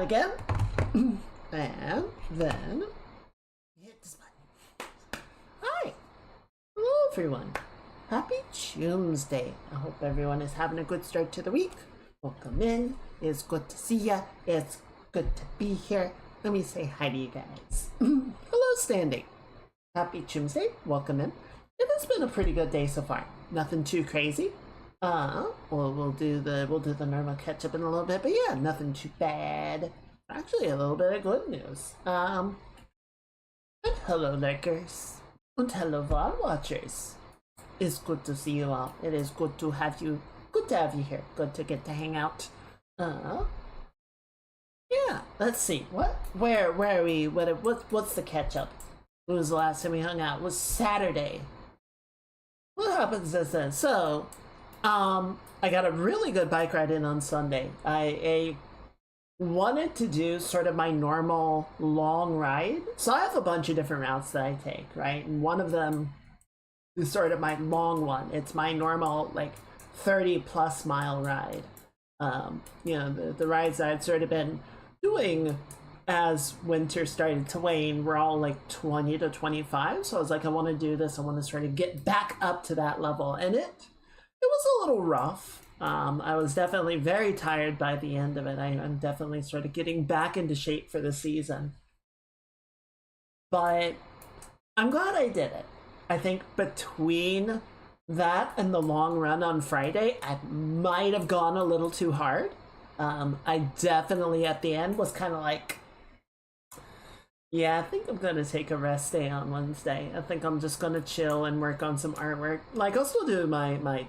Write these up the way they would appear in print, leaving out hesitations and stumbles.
again. And then hit this button. Hi. Hello, everyone. Happy Choomsday. I hope everyone is having a good start to the week. Welcome in. It's good to see ya. It's good to be here. Let me say hi to you guys. Hello, Standing. Happy Choomsday. Welcome in. It has been a pretty good day so far. Nothing too crazy. We'll do the normal catch up in a little bit, but yeah, nothing too bad. Actually, a little bit of good news. And hello, lurkers, and hello, VOD watchers. It's good to see you all. It is good to have you. Good to have you here. Good to get to hang out. Yeah. Let's see. Where are we? What's the catch up? When was the last time we hung out? It was Saturday. What happens is this. So, I got a really good bike ride in on Sunday. I wanted to do sort of my normal long ride. So I have a bunch of different routes that I take, right? And one of them is sort of my long one. It's my normal, like, 30+ mile ride. You know, the rides I've sort of been doing as winter started to wane were all like 20 to 25. So I was like, I want to do this. I want to sort of get back up to that level. And it was a little rough. I was definitely very tired by the end of it. I'm definitely sort of getting back into shape for the season. But I'm glad I did it. I think between that and the long run on Friday, I might have gone a little too hard. I definitely at the end was kind of like, yeah, I think I'm gonna take a rest day on Wednesday. I think I'm just gonna chill and work on some artwork. Like, I'll still do my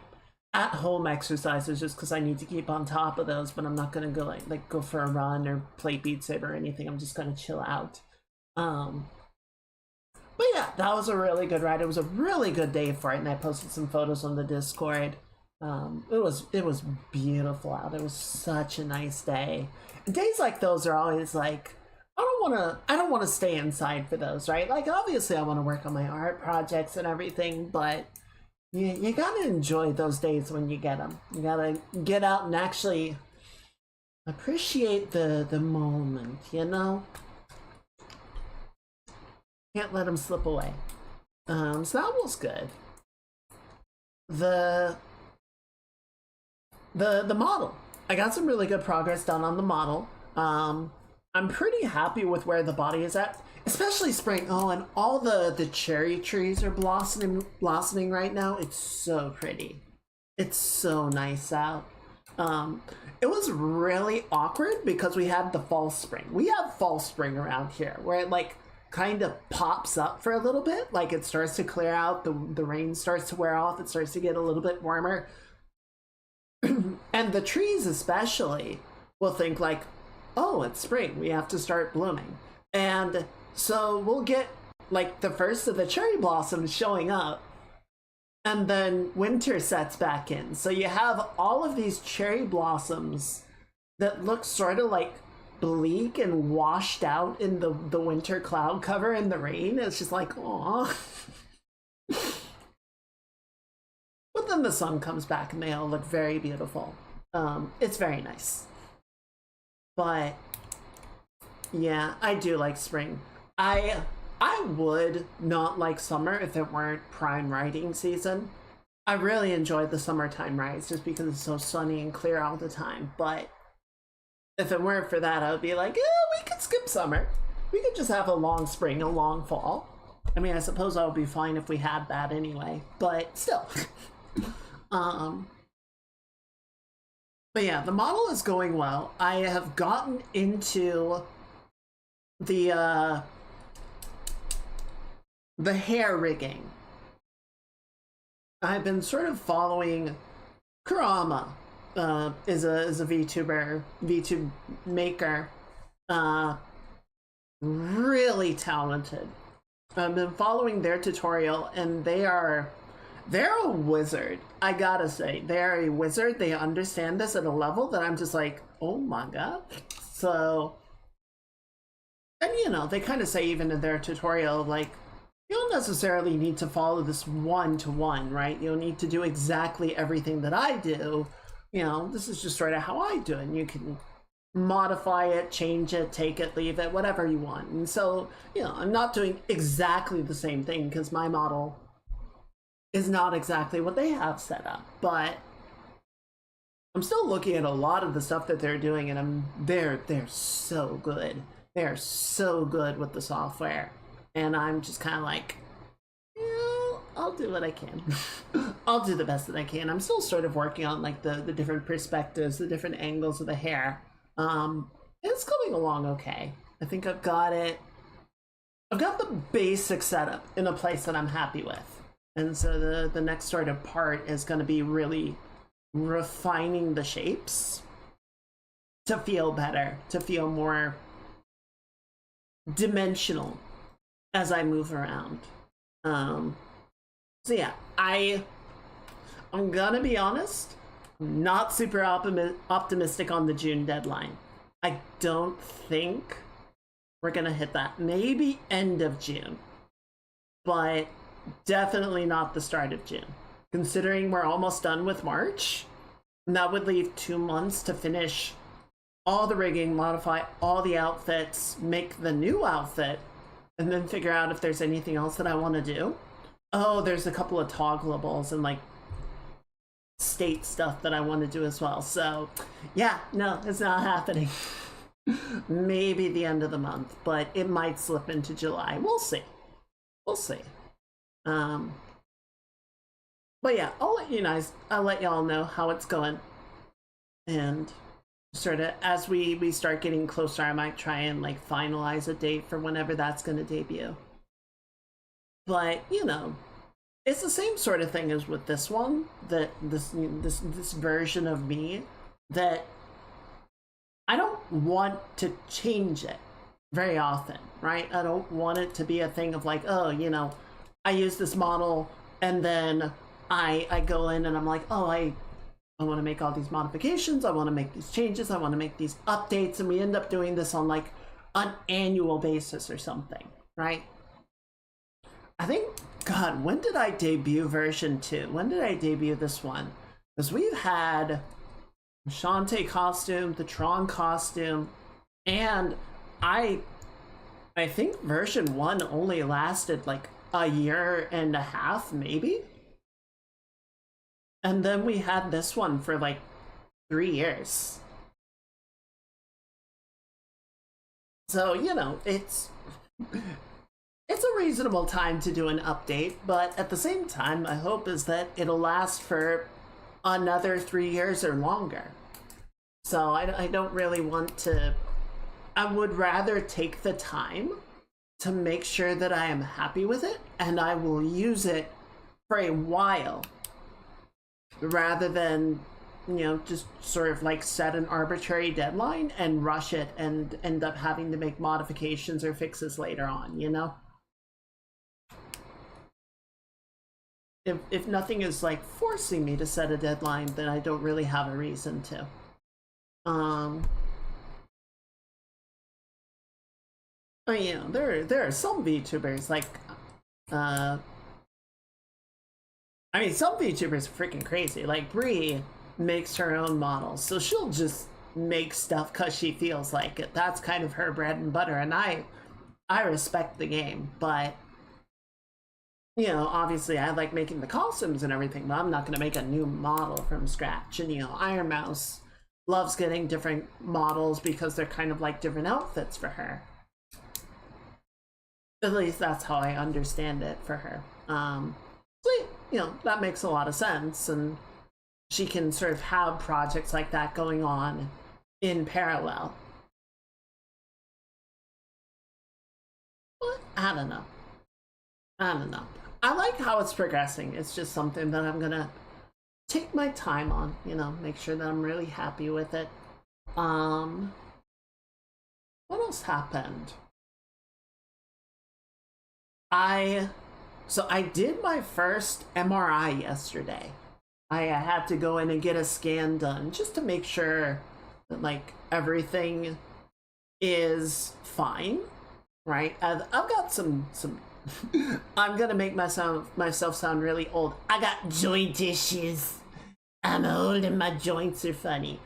at-home exercises just because I need to keep on top of those, but I'm not gonna go like go for a run or play Beat Saber or anything. I'm just gonna chill out. But yeah, that was a really good ride. It was a really good day for it, and I posted some photos on the Discord. It was beautiful out. It was such a nice day. And days like those are always like, I don't want to stay inside for those, right? Like, obviously I want to work on my art projects and everything, but you gotta enjoy those days when you get them. You gotta get out and actually appreciate the moment, you know? Can't let them slip away. So that was good. The model. I got some really good progress done on the model. I'm pretty happy with where the body is at, especially spring. Oh, and all the cherry trees are blossoming right now. It's so pretty. It's so nice out. It was really awkward because we had the fall spring. We have fall spring around here where it like kind of pops up for a little bit. Like, it starts to clear out, the rain starts to wear off, it starts to get a little bit warmer. And the trees especially will think like, oh, it's spring, we have to start blooming. And so we'll get like the first of the cherry blossoms showing up, and then winter sets back in. So you have all of these cherry blossoms that look sort of like bleak and washed out in the winter cloud cover in the rain. It's just like, aw. But then the sun comes back and they all look very beautiful. It's very nice. But yeah, I do like spring. I would not like summer if it weren't prime riding season. I really enjoyed the summertime rides just because it's so sunny and clear all the time. But if it weren't for that, I would be like, we could skip summer. We could just have a long spring, a long fall. I mean, I suppose I would be fine if we had that anyway, but still. But yeah, the model is going well. I have gotten into the hair rigging. I've been sort of following Kurama, is a VTuber, VTube maker, really talented. I've been following their tutorial, and they're a wizard. I gotta say, they're a wizard. They understand this at a level that I'm just like, oh my god. So, and you know, they kind of say even in their tutorial, like, you don't necessarily need to follow this one-to-one, right? You don't need to do exactly everything that I do. You know, this is just sort of how I do it. And you can modify it, change it, take it, leave it, whatever you want. And so, I'm not doing exactly the same thing because my model is not exactly what they have set up, but I'm still looking at a lot of the stuff that they're doing, and they're so good. They're so good with the software, and I'm just kind of like, I'll do what I can. I'll do the best that I can. I'm still sort of working on like the different perspectives, the different angles of the hair. It's coming along okay. I think I've got it. I've got the basic setup in a place that I'm happy with, and so the next sort of part is going to be really refining the shapes to feel better, to feel more dimensional as I move around. So yeah, I'm gonna be honest, not super optimistic on the June deadline. I don't think we're gonna hit that. Maybe end of June, but definitely not the start of June. Considering we're almost done with March, and that would leave 2 months to finish all the rigging, modify all the outfits, make the new outfit, and then figure out if there's anything else that I want to do. Oh, there's a couple of toggleables and like state stuff that I want to do as well. So yeah, no, it's not happening. Maybe the end of the month, but it might slip into July. We'll see. We'll see. But yeah, I'll let y'all know how it's going. And sort of as we start getting closer, I might try and like finalize a date for whenever that's going to debut. But it's the same sort of thing as with this one, that this version of me, that I don't want to change it very often, right? I don't want it to be a thing of like, oh, I use this model and then I go in and I'm like, oh, I want to make all these modifications, I want to make these changes, I want to make these updates, and we end up doing this on like an annual basis or something, right? I think, God, when did I debut version 2? When did I debut this one? Because we've had the Shantae costume, the Tron costume, and I think version 1 only lasted like a year and a half, maybe? And then we had this one for like 3 years. So, it's a reasonable time to do an update, but at the same time, my hope is that it'll last for another 3 years or longer. So I don't really want to, I would rather take the time to make sure that I am happy with it and I will use it for a while, rather than just sort of like set an arbitrary deadline and rush it and end up having to make modifications or fixes later on. If nothing is like forcing me to set a deadline, then I don't really have a reason to. There are some VTubers like some VTubers are freaking crazy. Like Bree makes her own models, so she'll just make stuff because she feels like it. That's kind of her bread and butter, and I respect the game. But obviously I like making the costumes and everything, but I'm not going to make a new model from scratch. And Iron Mouse loves getting different models because they're kind of like different outfits for her. At least that's how I understand it for her. So that makes a lot of sense, and she can sort of have projects like that going on in parallel. But I don't know. I like how it's progressing. It's just something that I'm gonna take my time on, make sure that I'm really happy with it. What else happened? So I did my first MRI yesterday. I had to go in and get a scan done just to make sure that like everything is fine, right? I've got some I'm gonna make myself sound really old. I got joint issues. I'm old and my joints are funny.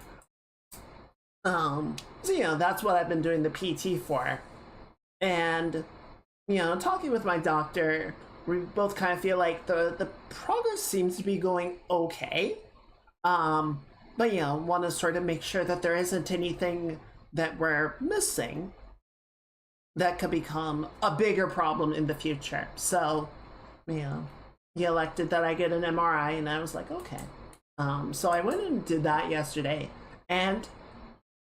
So that's what I've been doing the PT for. And talking with my doctor, we both kind of feel like the progress seems to be going okay. But want to sort of make sure that there isn't anything that we're missing that could become a bigger problem in the future. So, he elected that I get an MRI, and I was like, okay. So I went and did that yesterday, and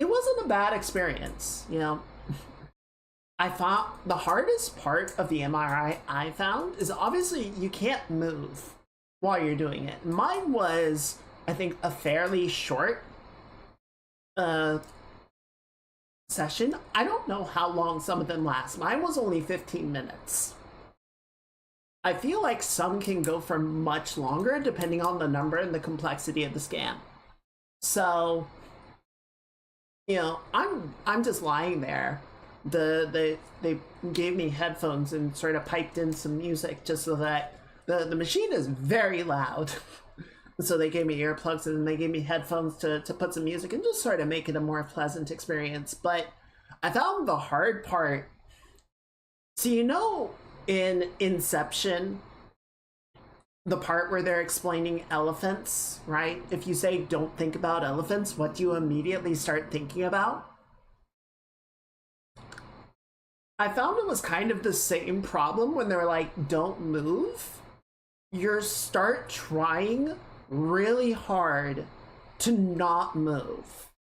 it wasn't a bad experience. I found the hardest part of the MRI I found is obviously you can't move while you're doing it. Mine was, I think, a fairly short session. I don't know how long some of them last. Mine was only 15 minutes. I feel like some can go for much longer depending on the number and the complexity of the scan. So, I'm just lying there. They gave me headphones and sort of piped in some music just so that the machine is very loud. So they gave me earplugs and they gave me headphones to put some music and just sort of make it a more pleasant experience. But I found the hard part. So in Inception, the part where they're explaining elephants, right? If you say don't think about elephants, what do you immediately start thinking about? I found it was kind of the same problem when they were like, don't move. You start trying really hard to not move.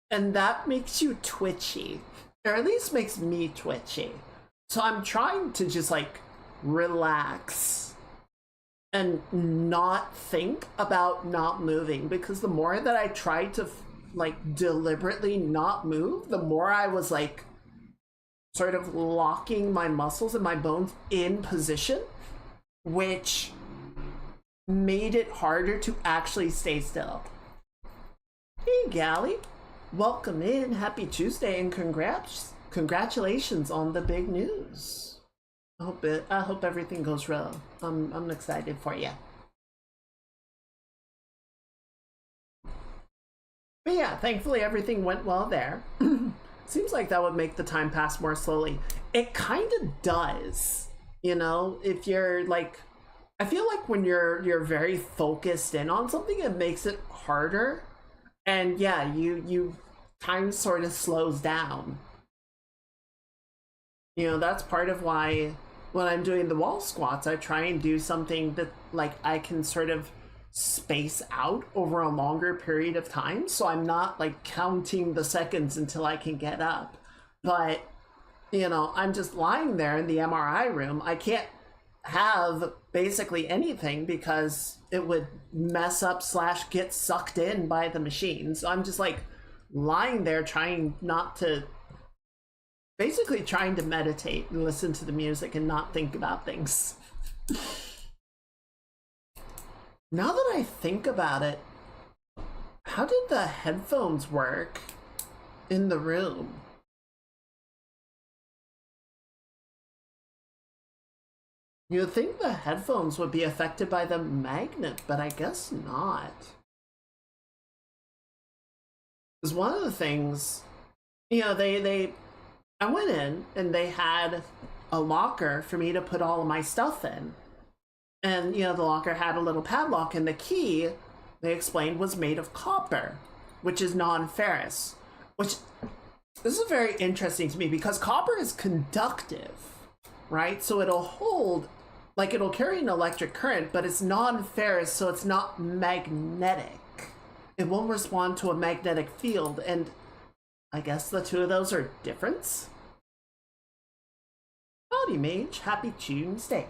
And that makes you twitchy, or at least makes me twitchy. So I'm trying to just like relax and not think about not moving, because the more that I tried to like deliberately not move, the more I was like sort of locking my muscles and my bones in position, which made it harder to actually stay still. Hey Gally, welcome in. Happy Tuesday and congratulations on the big news. I hope everything goes well. I'm excited for you. But yeah, thankfully everything went well there. Seems like that would make the time pass more slowly. It kind of does. If you're like, I feel like when you're very focused in on something, it makes it harder. And yeah, you time sort of slows down. That's part of why when I'm doing the wall squats, I try and do something that like I can sort of space out over a longer period of time, so I'm not like counting the seconds until I can get up. But I'm just lying there in the MRI room. I can't have basically anything because it would mess up / get sucked in by the machine. So I'm just like lying there trying to meditate and listen to the music and not think about things. Now that I think about it, how did the headphones work in the room? You'd think the headphones would be affected by the magnet, but I guess not. Because one of the things, I went in and they had a locker for me to put all of my stuff in. And, the locker had a little padlock, and the key, they explained, was made of copper, which is non-ferrous. Which, this is very interesting to me because copper is conductive, right? So it'll hold, like it'll carry an electric current, but it's non-ferrous, so it's not magnetic. It won't respond to a magnetic field, and I guess the two of those are different. Howdy, Mage. Happy Choomsday.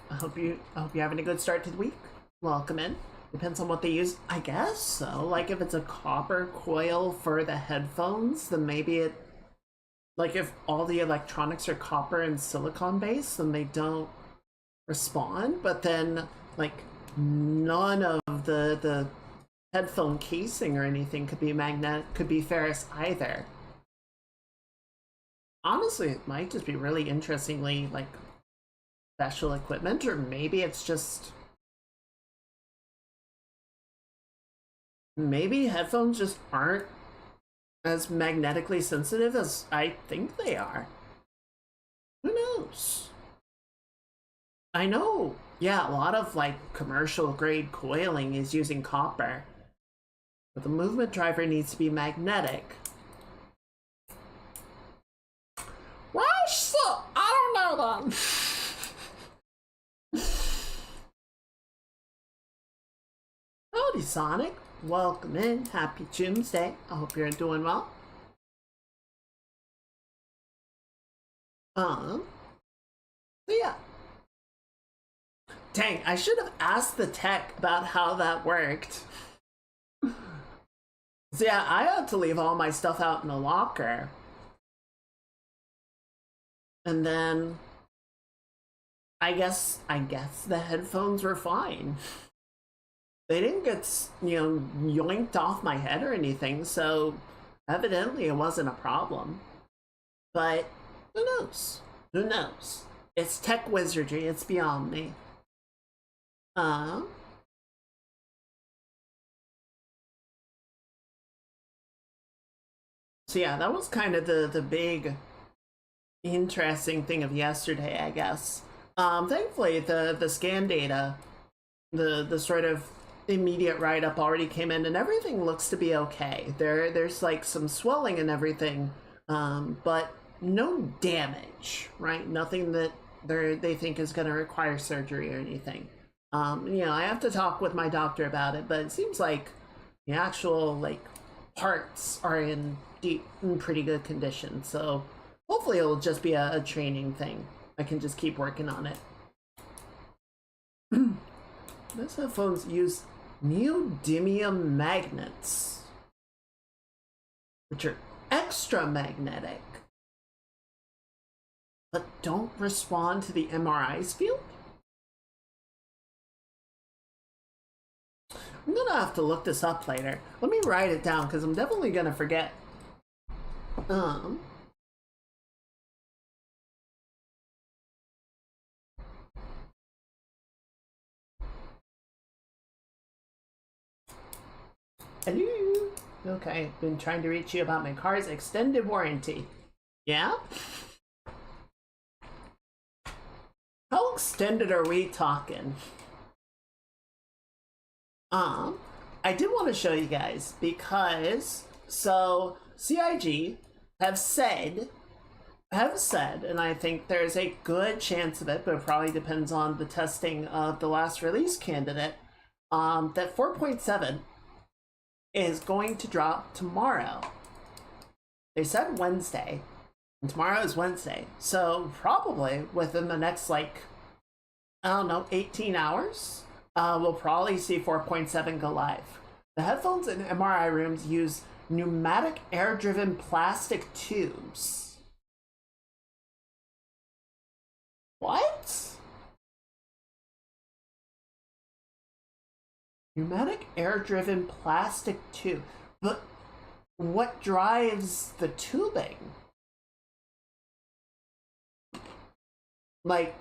I hope you're having a good start to the week. Welcome in. Depends on what they use. I guess so. Like if it's a copper coil for the headphones, then maybe it, like if all the electronics are copper and silicon based, then they don't respond. But then like none of the headphone casing or anything could be ferrous either. Honestly, it might just be really interestingly like special equipment, or maybe it's just maybe headphones just aren't as magnetically sensitive as I think they are. Who knows? I know, yeah, a lot of like commercial grade coiling is using copper, but the movement driver needs to be magnetic. Well, so I don't know then. Howdy, Sonic. Welcome in. Happy Choomsday. I hope you're doing well. So yeah. Dang, I should have asked the tech about how that worked. So yeah, I had to leave all my stuff out in the locker. And then I guess the headphones were fine. They didn't get, yoinked off my head or anything, so evidently it wasn't a problem. But who knows? Who knows? It's tech wizardry, it's beyond me. So yeah, that was kind of the big interesting thing of yesterday, I guess. Thankfully the scan data, the sort of immediate write-up already came in and everything looks to be okay. There's like some swelling and everything, but no damage, right? Nothing that they think is going to require surgery or anything. I have to talk with my doctor about it, but it seems like the actual like parts are in pretty good condition. So hopefully it'll just be a training thing. I can just keep working on it. These headphones use neodymium magnets, which are extra magnetic, but don't respond to the MRI's field? I'm gonna have to look this up later. Let me write it down because I'm definitely gonna forget. Hello. Okay, been trying to reach you about my car's extended warranty. Yeah? How extended are we talking? I did want to show you guys because so CIG have said, and I think there's a good chance of it, but it probably depends on the testing of the last release candidate, that 4.7 is going to drop tomorrow. They said Wednesday, and tomorrow is Wednesday. So probably within the next, like, I don't know, 18 hours, we'll probably see 4.7 go live. The headphones in MRI rooms use pneumatic air-driven plastic tubes. What? Pneumatic air-driven plastic tube. But what drives the tubing? Like,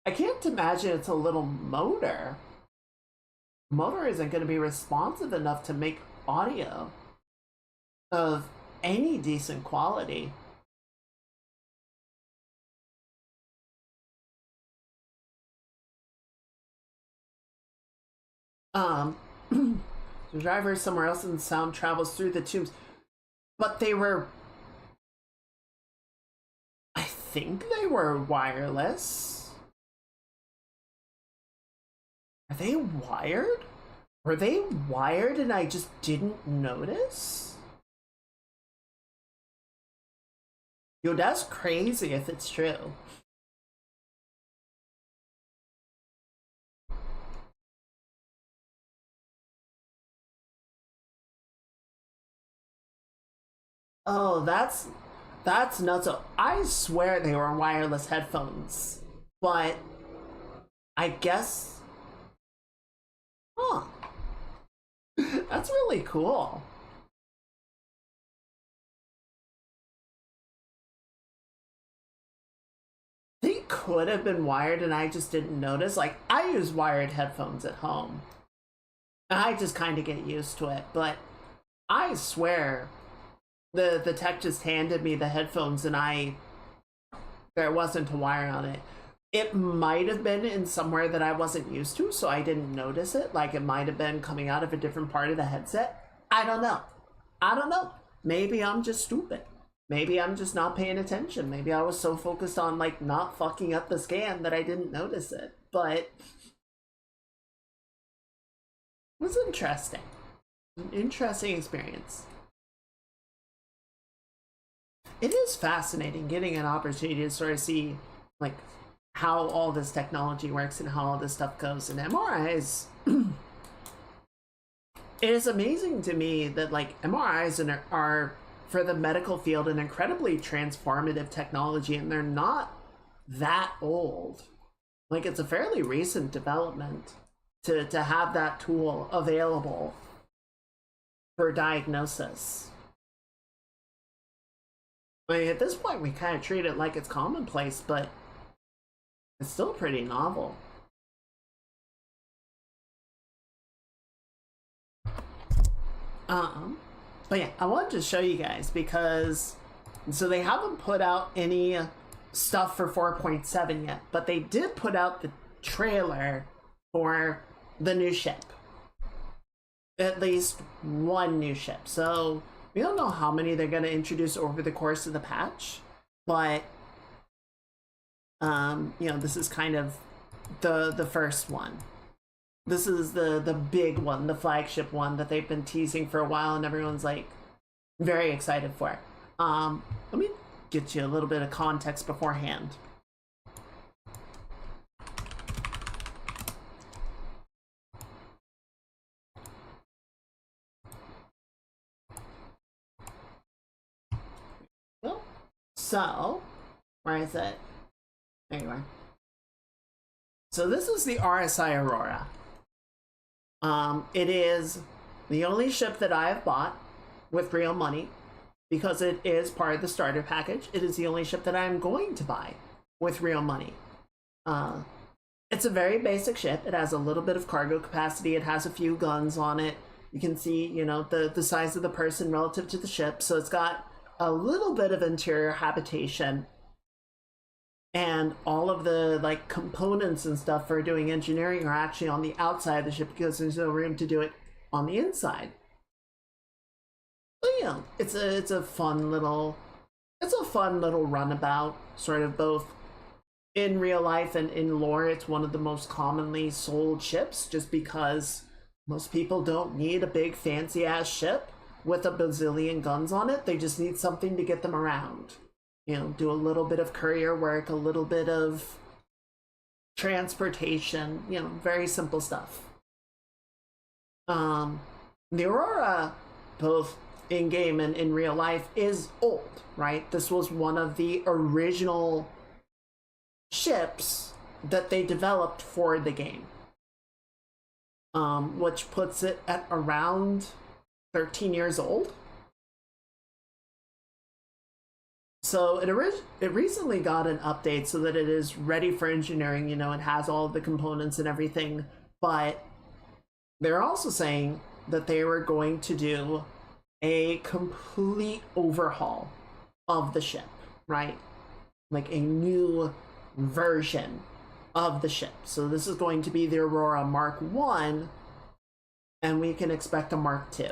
I can't imagine it's a little motor. Motor isn't going to be responsive enough to make audio of any decent quality. The driver is somewhere else and the sound travels through the tubes. But they were... I think they were wireless. Are they wired? Were they wired and I just didn't notice? Yo, that's crazy if it's true. Oh, that's nuts. I swear they were wireless headphones, but I guess, huh? That's really cool. They could have been wired and I just didn't notice. Like, I use wired headphones at home. And I just kind of get used to it, but I swear The tech just handed me the headphones, and there wasn't a wire on it. It might have been in somewhere that I wasn't used to, so I didn't notice it. Like it might have been coming out of a different part of the headset. I don't know. I don't know. Maybe I'm just stupid. Maybe I'm just not paying attention. Maybe I was so focused on like not fucking up the scan that I didn't notice it. But it was interesting. An interesting experience. It is fascinating getting an opportunity to sort of see like how all this technology works and how all this stuff goes. And MRIs, it is amazing to me that like MRIs are for the medical field an incredibly transformative technology, and they're not that old. Like it's a fairly recent development to have that tool available for diagnosis. I mean, at this point, we kind of treat it like it's commonplace, but it's still pretty novel. Um, but yeah, I wanted to show you guys because so they haven't put out any stuff for 4.7 yet, but they did put out the trailer for the new ship. At least one new ship. So we don't know how many they're going to introduce over the course of the patch, but you know, this is kind of the first one. This is the big one, the flagship one that they've been teasing for a while, and everyone's like very excited for. Let me get you a little bit of context beforehand. So, where is it? There you are. So this is the RSI Aurora. It is the only ship that I have bought with real money because it is part of the starter package. It is the only ship that I'm going to buy with real money. It's a very basic ship. It has a little bit of cargo capacity. It has a few guns on it. You can see, you know, the size of the person relative to the ship. So it's got a little bit of interior habitation, and all of the like components and stuff for doing engineering are actually on the outside of the ship because there's no room to do it on the inside. But you know, it's a fun little runabout, sort of both in real life and in lore. It's one of the most commonly sold ships just because most people don't need a big fancy ass ship with a bazillion guns on it. They just need something to get them around. You know, do a little bit of courier work, a little bit of transportation, you know, very simple stuff. The Aurora, both in game and in real life, is old, right? This was one of the original ships that they developed for the game, which puts it at around 13 years old. So it recently got an update so that it is ready for engineering. You know, it has all the components and everything, but they're also saying that they were going to do a complete overhaul of the ship, right? Like a new version of the ship. So this is going to be the Aurora Mark 1, and we can expect a Mark 2.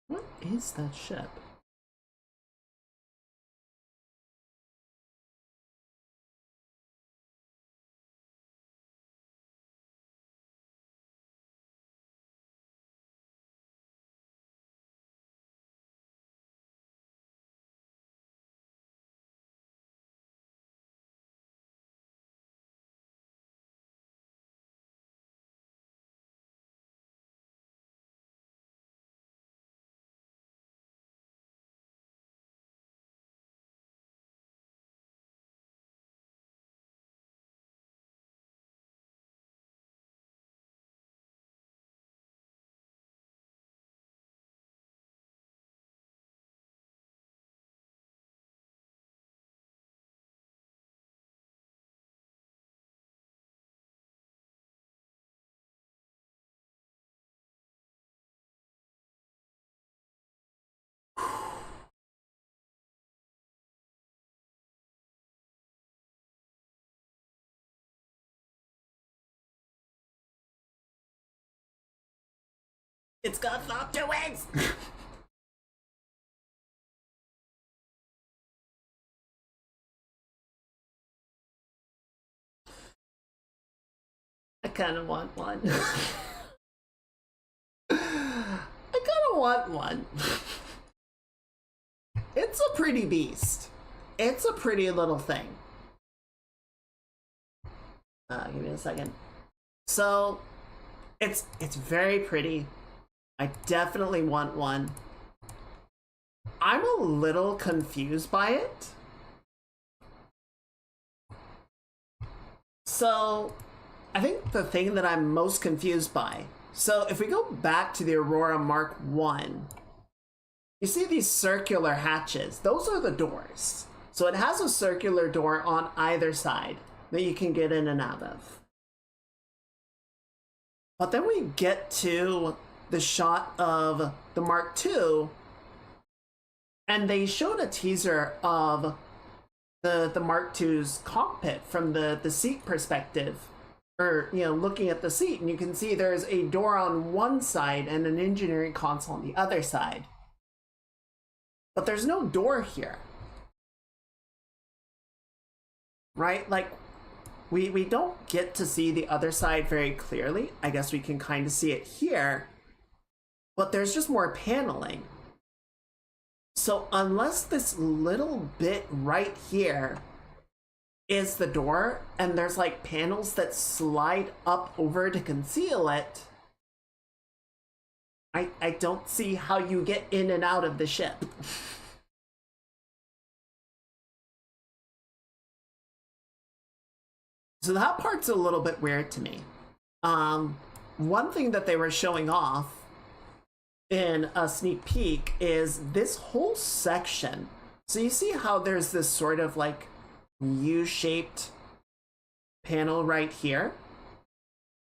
What is that ship? It's got Thopter wings! I kind of want one. I kind of want one. It's a pretty beast. It's a pretty little thing. Give me a second. So, it's very pretty. I definitely want one. I'm a little confused by it. So, I think the thing that I'm most confused by, so if we go back to the Aurora Mark 1, you see these circular hatches. Those are the doors. So it has a circular door on either side that you can get in and out of. But then we get to the shot of the Mark II, and they showed a teaser of the Mark II's cockpit from the seat perspective. Or, you know, looking at the seat, and you can see there's a door on one side and an engineering console on the other side. But there's no door here. Right? Like, we don't get to see the other side very clearly. I guess we can kind of see it here. But there's just more paneling. So unless this little bit right here is the door, and there's like panels that slide up over to conceal it, I don't see how you get in and out of the ship. So that part's a little bit weird to me. One thing that they were showing off in a sneak peek is this whole section. So you see how there's this sort of like U-shaped panel right here?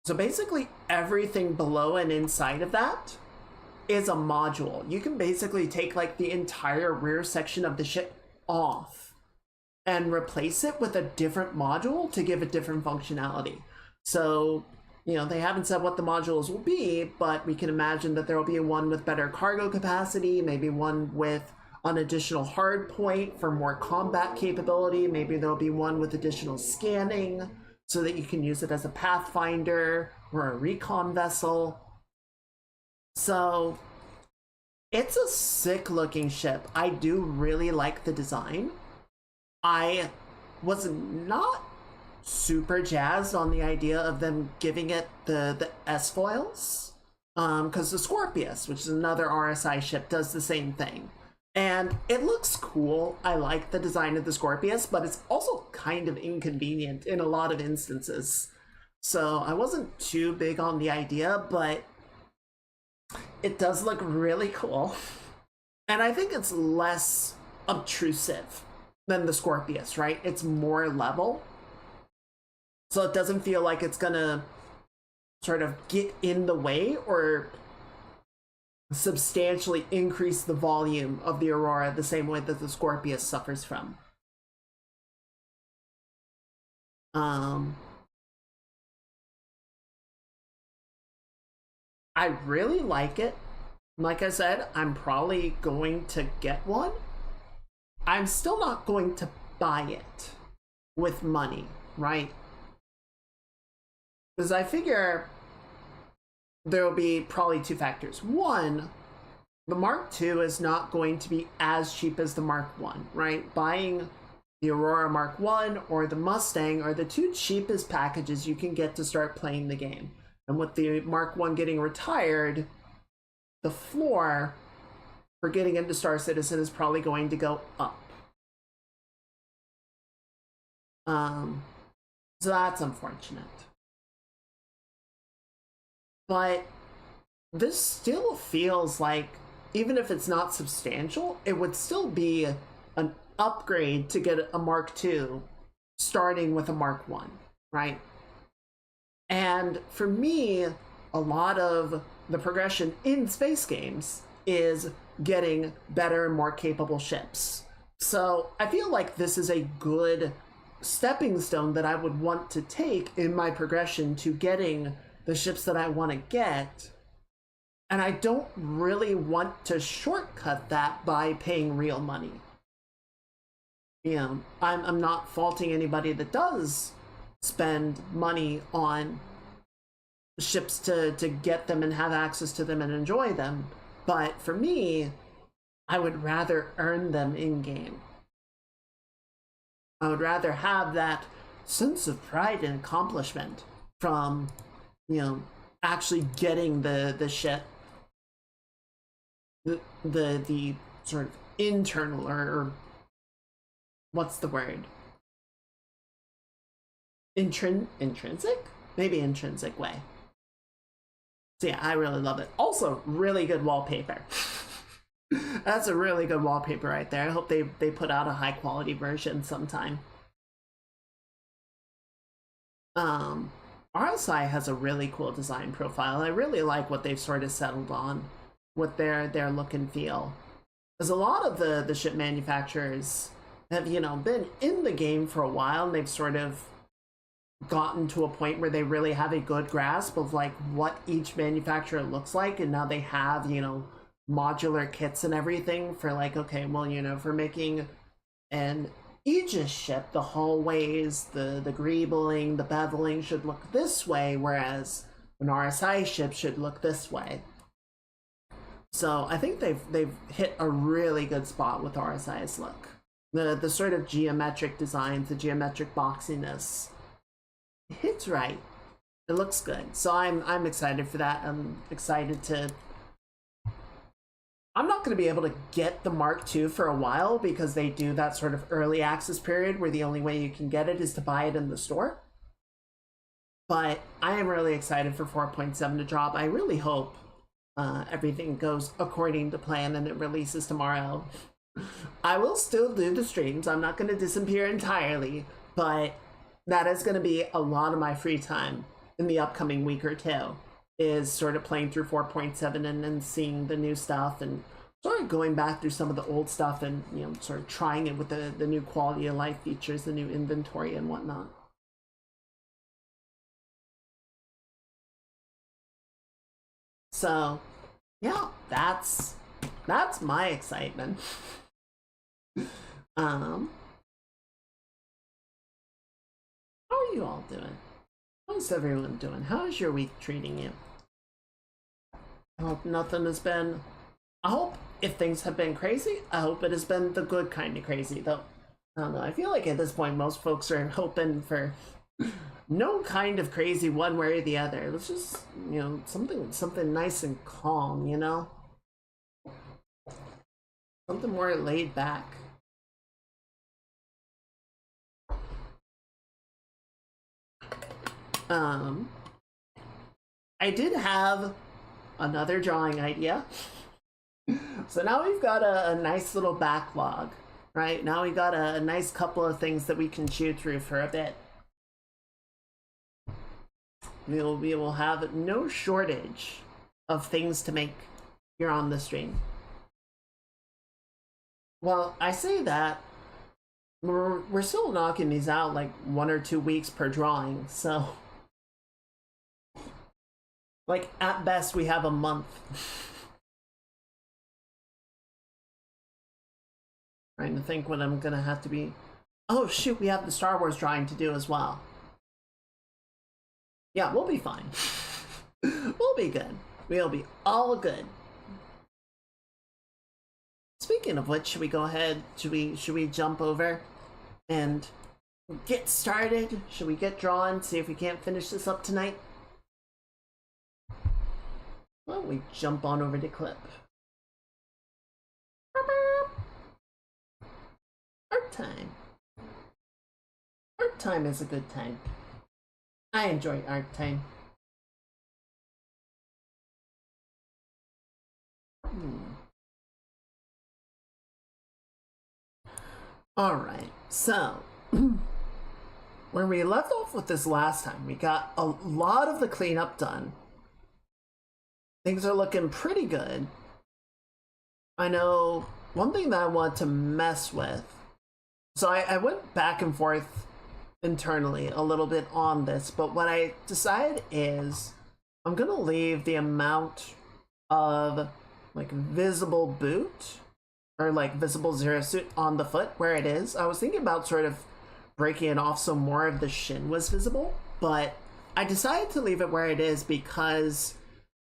So basically everything below and inside of that is a module. You can basically take like the entire rear section of the ship off and replace it with a different module to give it different functionality. So, you know, they haven't said what the modules will be, but we can imagine that there will be one with better cargo capacity, maybe one with an additional hard point for more combat capability. Maybe there'll be one with additional scanning so that you can use it as a pathfinder or a recon vessel. So it's a sick looking ship. I do really like the design. I was not super jazzed on the idea of them giving it the S-foils, because the Scorpius, which is another RSI ship, does the same thing. And it looks cool. I like the design of the Scorpius, but it's also kind of inconvenient in a lot of instances. So I wasn't too big on the idea, but it does look really cool. And I think it's less obtrusive than the Scorpius, right? It's more level. So it doesn't feel like it's gonna sort of get in the way or substantially increase the volume of the Aurora the same way that the Scorpius suffers from. I really like it. Like I said, I'm probably going to get one. I'm still not going to buy it with money, right? Because I figure there will be probably two factors. One, the Mark II is not going to be as cheap as the Mark I, right? Buying the Aurora Mark I or the Mustang are the two cheapest packages you can get to start playing the game. And with the Mark I getting retired, the floor for getting into Star Citizen is probably going to go up. So that's unfortunate. But this still feels like, even if it's not substantial, it would still be an upgrade to get a Mark II starting with a Mark I, right? And for me, a lot of the progression in space games is getting better and more capable ships. So I feel like this is a good stepping stone that I would want to take in my progression to getting the ships that I want to get. And I don't really want to shortcut that by paying real money. You know, I'm not faulting anybody that does spend money on ships to get them and have access to them and enjoy them. But for me, I would rather earn them in game. I would rather have that sense of pride and accomplishment from, you know, actually getting the ship, the sort of internal or what's the word? Intrinsic? Maybe intrinsic way. So yeah, I really love it. Also, really good wallpaper. That's a really good wallpaper right there. I hope they put out a high quality version sometime. RSI has a really cool design profile. I really like what they've sort of settled on with their look and feel. Because a lot of the ship manufacturers have, you know, been in the game for a while, and they've sort of gotten to a point where they really have a good grasp of like what each manufacturer looks like, and now they have, you know, modular kits and everything for like, okay, well, you know, for making an Aegis ship, the hallways, the greebling, the beveling should look this way, whereas an RSI ship should look this way. So I think they've hit a really good spot with RSI's look. The sort of geometric designs, the geometric boxiness, it hits right. It looks good. So I'm excited for that. I'm excited to. I'm not going to be able to get the Mark II for a while because they do that sort of early access period where the only way you can get it is to buy it in the store. But I am really excited for 4.7 to drop. I really hope everything goes according to plan and it releases tomorrow. I will still do the streams. I'm not going to disappear entirely, but that is going to be a lot of my free time in the upcoming week or two, is sort of playing through 4.7 and seeing the new stuff and sort of going back through some of the old stuff and, you know, sort of trying it with the new quality of life features, the new inventory and whatnot. So yeah, that's my excitement. How are you all doing? How's everyone doing? How's your week treating you? I hope nothing has been. I hope if things have been crazy, I hope it has been the good kind of crazy, though. I don't know. I feel like at this point, most folks are hoping for no kind of crazy one way or the other. It was just, you know, something nice and calm, you know? Something more laid back. I did have another drawing idea. So now we've got a nice little backlog, right? Now we got a nice couple of things that we can chew through for a bit. We will have no shortage of things to make here on the stream. Well, I say that we're still knocking these out like 1 or 2 weeks per drawing, so like at best we have a month. Trying to think what I'm gonna have to be. Oh shoot, we have the Star Wars drawing to do as well. Yeah, we'll be fine. We'll be good. We'll be all good. Speaking of which, should we go ahead? Should we jump over and get started? Should we get drawn? See if we can't finish this up tonight? Why don't we jump on over to clip? Art time. Art time is a good time. I enjoy art time. Alright, so where we left off with this last time, we got a lot of the cleanup done. Things are looking pretty good. I know one thing that I want to mess with. So I went back and forth internally a little bit on this, but what I decided is I'm gonna leave the amount of like visible boot or like visible zero suit on the foot where it is. I was thinking about sort of breaking it off so more of the shin was visible, but I decided to leave it where it is because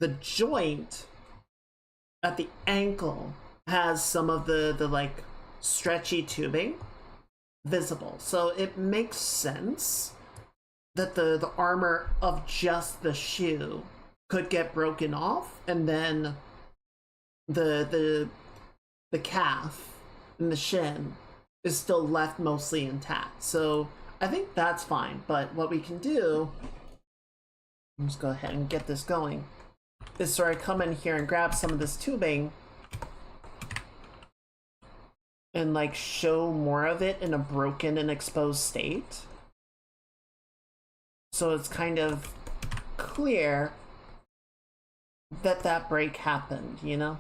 the joint at the ankle has some of the like stretchy tubing visible. So it makes sense that the armor of just the shoe could get broken off, and then the calf and the shin is still left mostly intact. So I think that's fine. But what we can do, let's go ahead and get this going, is sort of come in here and grab some of this tubing and like show more of it in a broken and exposed state. So it's kind of clear that that break happened, you know?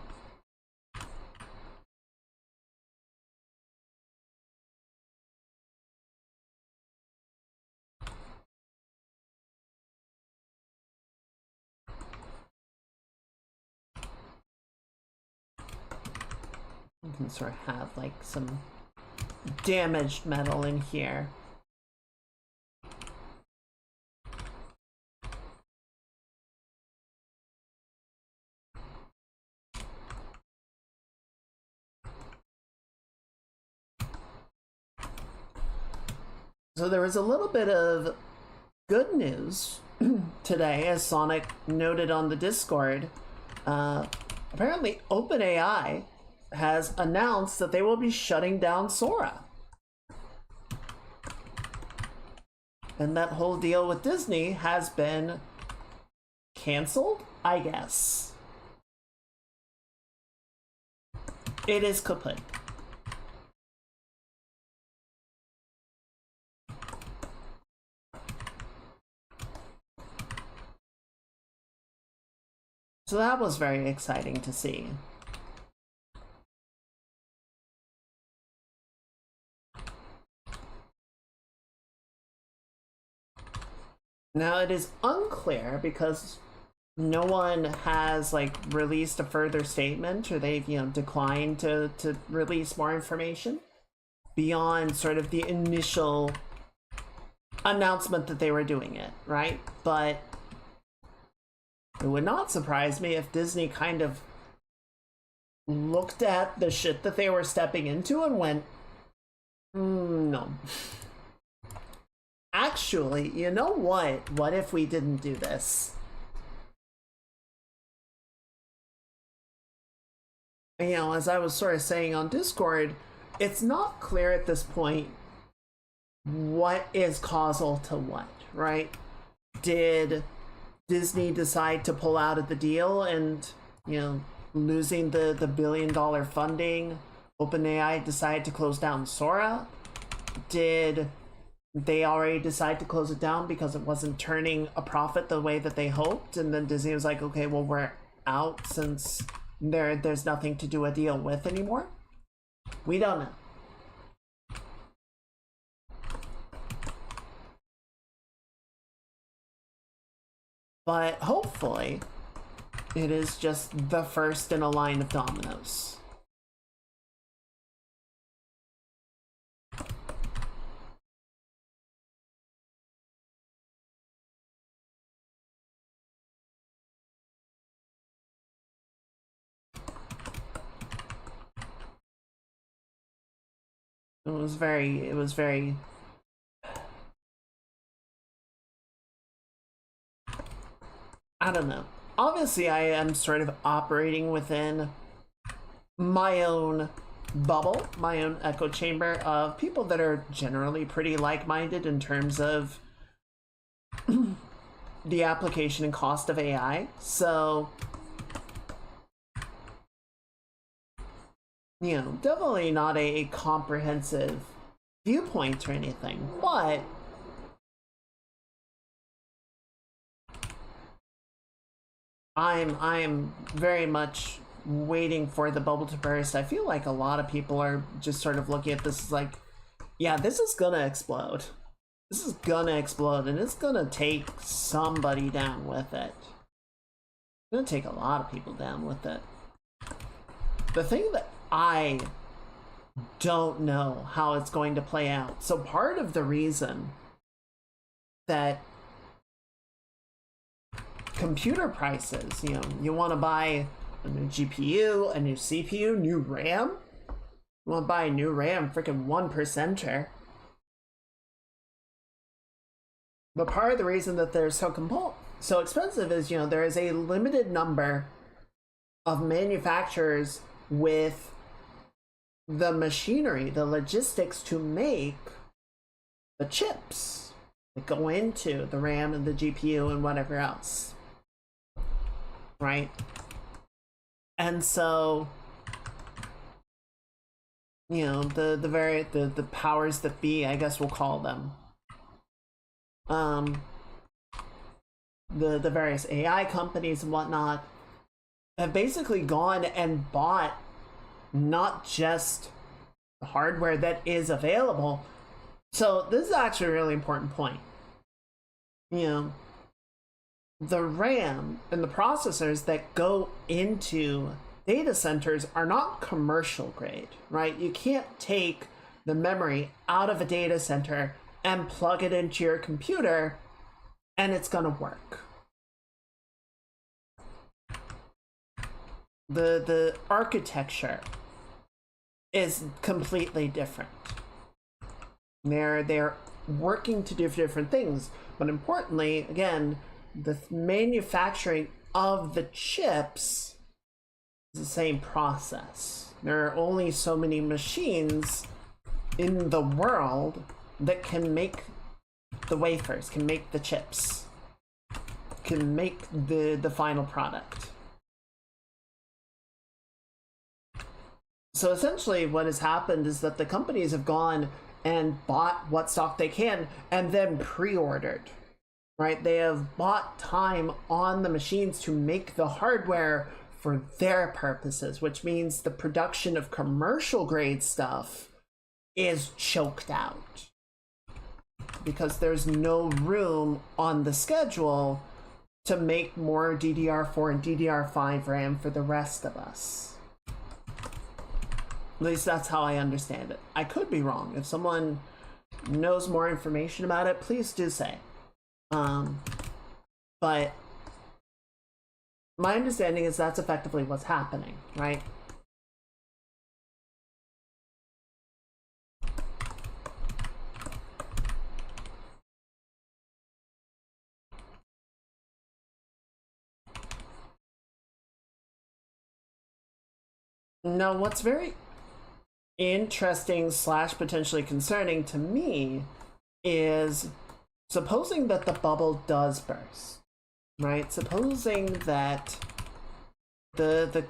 You can sort of have like some damaged metal in here. So there was a little bit of good news today, as Sonic noted on the Discord. Apparently, OpenAI has announced that they will be shutting down Sora. And that whole deal with Disney has been canceled, I guess. It is kaput. So that was very exciting to see. Now it is unclear because no one has like released a further statement, or they've, you know, declined to release more information beyond sort of the initial announcement that they were doing it, right? But it would not surprise me if Disney kind of looked at the shit that they were stepping into and went, no. Actually, you know what? What if we didn't do this? You know, as I was sort of saying on Discord, it's not clear at this point what is causal to what, right? Did Disney decide to pull out of the deal and, you know, losing the $1 billion funding, OpenAI decided to close down Sora? Did they already decide to close it down because it wasn't turning a profit the way that they hoped, and then Disney was like, okay, well, we're out since there's nothing to do a deal with anymore? We don't know. But hopefully it is just the first in a line of dominoes. It was very I don't know. Obviously, I am sort of operating within my own bubble, my own echo chamber of people that are generally pretty like-minded in terms of the application and cost of AI. So, you know, definitely not a comprehensive viewpoint or anything, but I'm very much waiting for the bubble to burst. I feel like a lot of people are just sort of looking at this as like, yeah, this is gonna explode. This is gonna explode, and it's gonna take somebody down with it. gonna take a lot of people down with it. The thing that I don't know how it's going to play out. So part of the reason that computer prices, you want to buy a new GPU, a new CPU, new RAM. You want to buy a new RAM, freaking 1%er. But part of the reason that they're so expensive is, there is a limited number of manufacturers with the machinery, the logistics to make the chips that go into the RAM and the GPU and whatever else. Right? And so, the powers that be, I guess we'll call them, the various AI companies and whatnot have basically gone and bought not just the hardware that is available. So this is actually a really important point. The RAM and the processors that go into data centers are not commercial grade, right? You can't take the memory out of a data center and plug it into your computer and it's gonna work. The architecture is completely different. They're working to do different things, but importantly, again, the manufacturing of the chips is the same process. There are only so many machines in the world that can make the wafers, can make the chips, can make the final product. So essentially what has happened is that the companies have gone and bought what stock they can and then pre-ordered, right? They have bought time on the machines to make the hardware for their purposes, which means the production of commercial grade stuff is choked out because there's no room on the schedule to make more DDR4 and DDR5 RAM for the rest of us. At least that's how I understand it. I could be wrong. If someone knows more information about it, please do say. But my understanding is that's effectively what's happening, right? Now, what's very interesting / potentially concerning to me is supposing that the bubble does burst, right? Supposing that the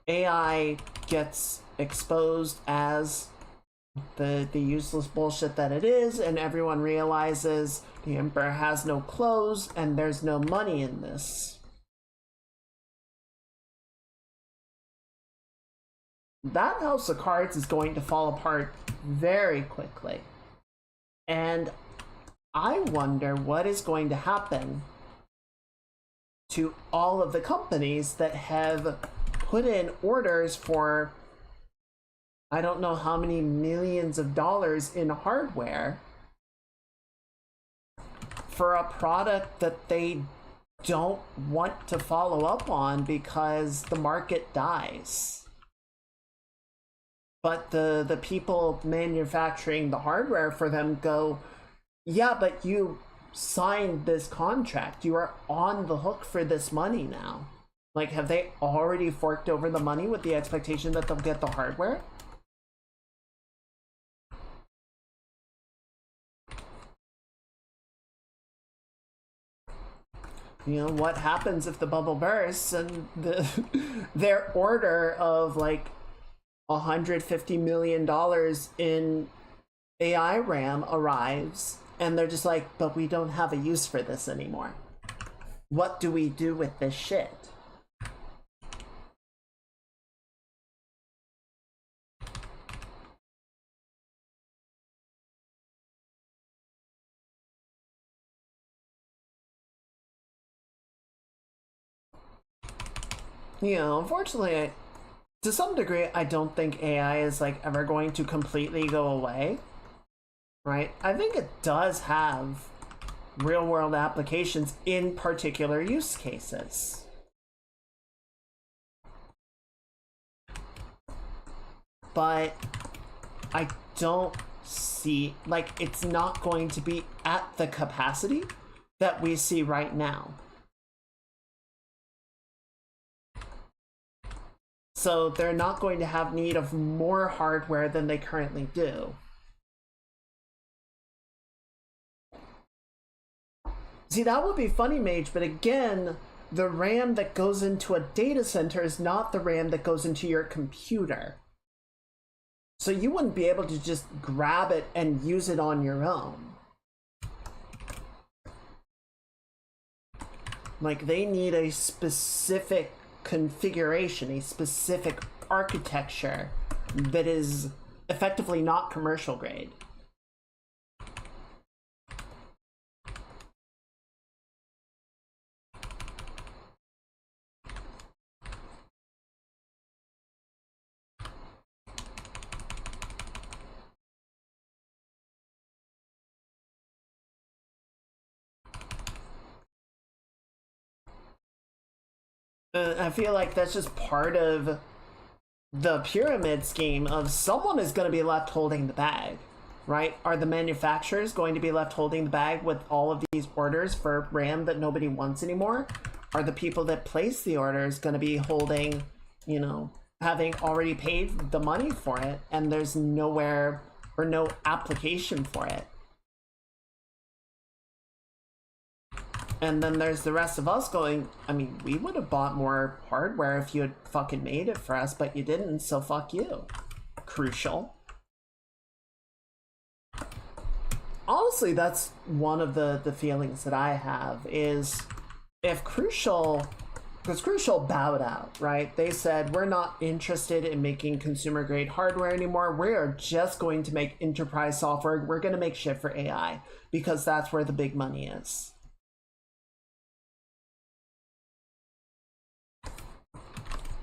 AI gets exposed as the useless bullshit that it is, and everyone realizes the emperor has no clothes and there's no money in this. That house of cards is going to fall apart very quickly. And I wonder what is going to happen to all of the companies that have put in orders for I don't know how many millions of dollars in hardware for a product that they don't want to follow up on because the market dies. But the people manufacturing the hardware for them go, yeah, but you signed this contract. You are on the hook for this money now. Like, have they already forked over the money with the expectation that they'll get the hardware? What happens if the bubble bursts and their order of like $150 million in AI RAM arrives and they're just like, but we don't have a use for this anymore. What do we do with this shit? Unfortunately, to some degree, I don't think AI is like ever going to completely go away, right? I think it does have real world applications in particular use cases. But I don't see, like, it's not going to be at the capacity that we see right now. So they're not going to have need of more hardware than they currently do. See, that would be funny, Mage, but again, the RAM that goes into a data center is not the RAM that goes into your computer. So you wouldn't be able to just grab it and use it on your own. Like, they need a specific configuration, a specific architecture that is effectively not commercial grade. I feel like that's just part of the pyramid scheme of someone is going to be left holding the bag, right? Are the manufacturers going to be left holding the bag with all of these orders for RAM that nobody wants anymore? Are the people that place the orders going to be holding, having already paid the money for it and there's nowhere or no application for it? And then there's the rest of us going, I mean, we would have bought more hardware if you had fucking made it for us, but you didn't, so fuck you. Crucial. Honestly, that's one of the feelings that I have is if Crucial, because Crucial bowed out, right? They said, we're not interested in making consumer grade hardware anymore. We are just going to make enterprise software. We're going to make shit for AI because that's where the big money is.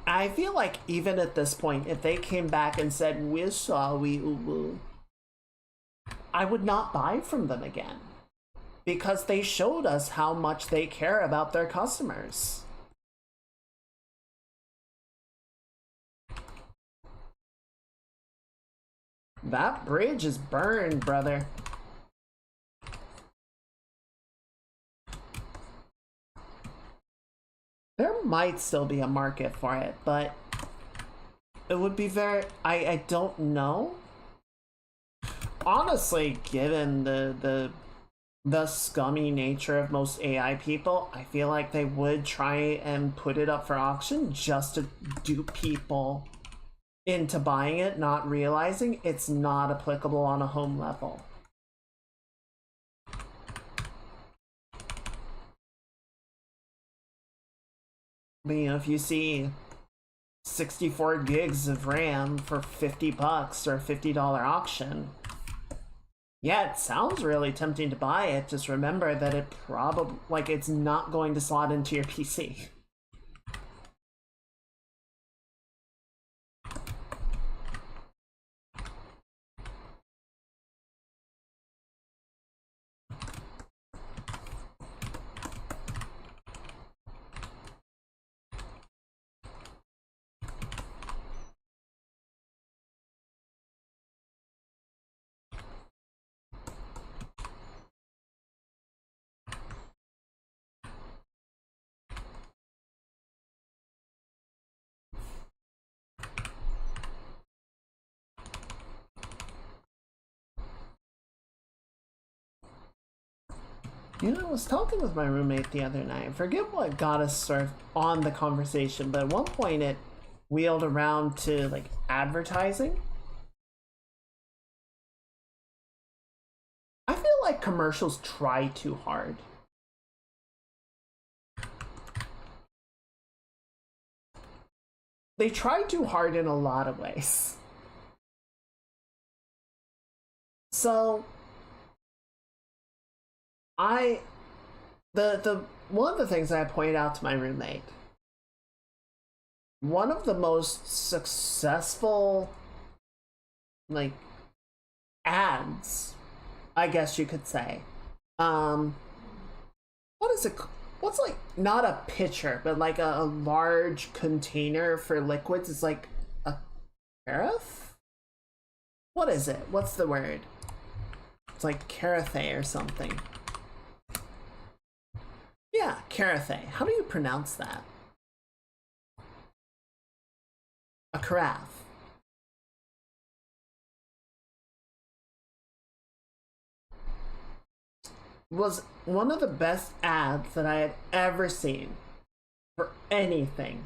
I feel like even at this point, if they came back and said, we're sorry, I would not buy from them again. Because they showed us how much they care about their customers. That bridge is burned, brother. There might still be a market for it, but it would be very... I don't know. Honestly, given the scummy nature of most AI people, I feel like they would try and put it up for auction just to dupe people into buying it, not realizing it's not applicable on a home level. But, if you see 64 gigs of RAM for 50 bucks or a $50 auction, yeah, it sounds really tempting to buy it. Just remember that it probably, like, it's not going to slot into your PC. I was talking with my roommate the other night. I forget what got us sort of on the conversation, but at one point it wheeled around to like advertising. I feel like commercials try too hard. They try too hard in a lot of ways. So the one of the things I pointed out to my roommate one of the most successful, like, ads, I guess you could say. Um, what is it? What's like not a pitcher, but like a large container for liquids? It's like a carafe. What is it? What's the word? It's like carafe or something. Yeah, carafe. How do you pronounce that? A carafe. Was one of the best ads that I had ever seen for anything.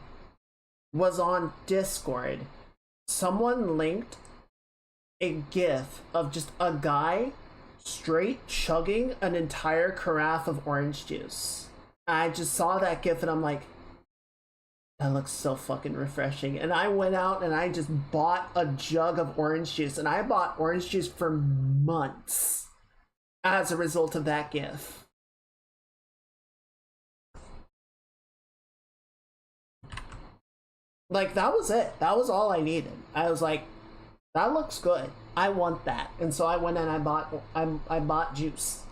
Was on Discord. Someone linked a gif of just a guy straight chugging an entire carafe of orange juice. I just saw that gif and I'm like, that looks so fucking refreshing. And I went out and I just bought a jug of orange juice, and I bought orange juice for months as a result of that gif. Like, that was it. That was all I needed. I was like, that looks good. I want that. And so I went and I bought juice.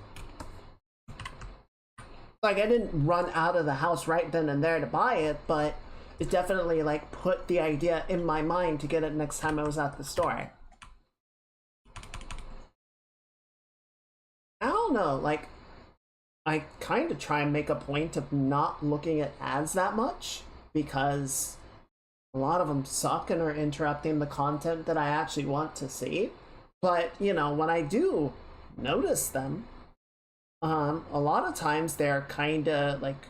Like, I didn't run out of the house right then and there to buy it, but it definitely like put the idea in my mind to get it next time I was at the store. I don't know, like, I kind of try and make a point of not looking at ads that much because a lot of them suck and are interrupting the content that I actually want to see. But, you know, when I do notice them, a lot of times they're kind of like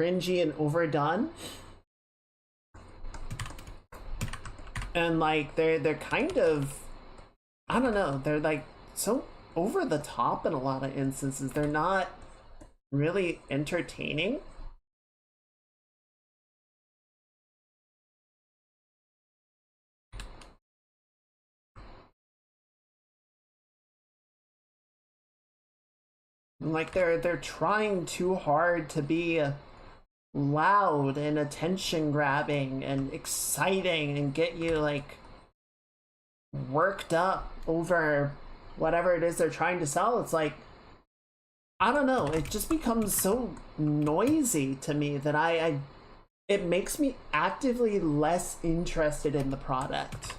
cringy and overdone. And like they're kind of, I don't know, they're like so over the top in a lot of instances. They're not really entertaining. Like they're trying too hard to be loud and attention grabbing and exciting and get you like worked up over whatever it is they're trying to sell. It's like, I don't know, it just becomes so noisy to me that I it makes me actively less interested in the product.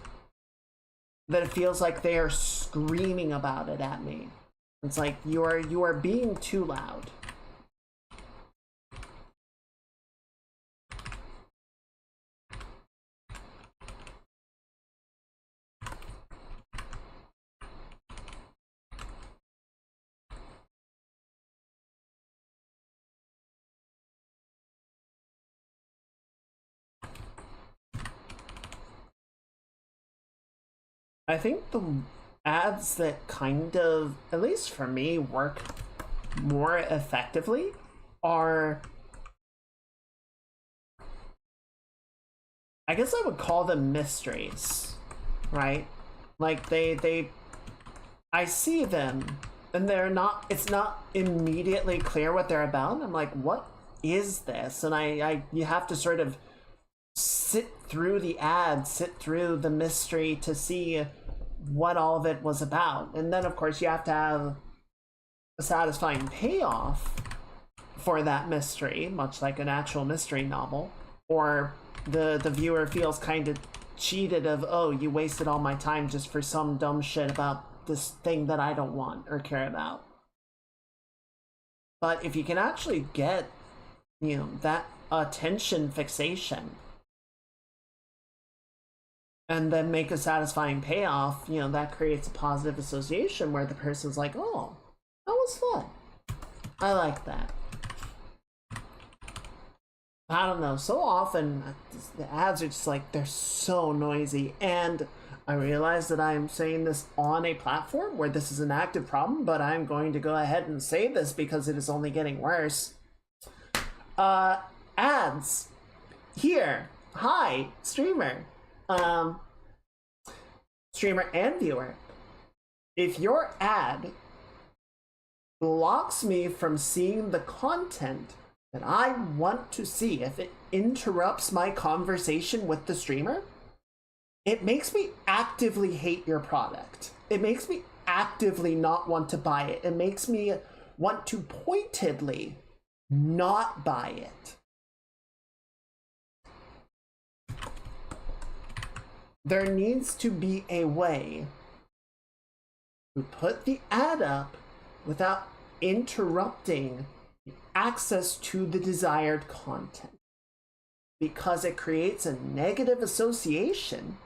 That it feels like they are screaming about it at me. It's like you are being too loud. I think the ads that kind of, at least for me, work more effectively are, I guess I would call them mysteries, right? Like I see them and it's not immediately clear what they're about. I'm like, what is this? And you have to sort of sit through the ad, sit through the mystery to see what all of it was about. And then of course you have to have a satisfying payoff for that mystery, much like an actual mystery novel, or the viewer feels kind of cheated of, oh, you wasted all my time just for some dumb shit about this thing that I don't want or care about. But if you can actually get, you know, that attention fixation and then make a satisfying payoff, you know, that creates a positive association where the person's like, oh, that was fun. I like that. I don't know, so often the ads are just like, they're so noisy. And I realize that I'm saying this on a platform where this is an active problem, but I'm going to go ahead and say this because it is only getting worse. Ads. Here. Hi, streamer. Streamer and viewer. If your ad blocks me from seeing the content and I want to see if it interrupts my conversation with the streamer, it makes me actively hate your product. It makes me actively not want to buy it. It makes me want to pointedly not buy it. There needs to be a way to put the ad up without interrupting access to the desired content, because it creates a negative association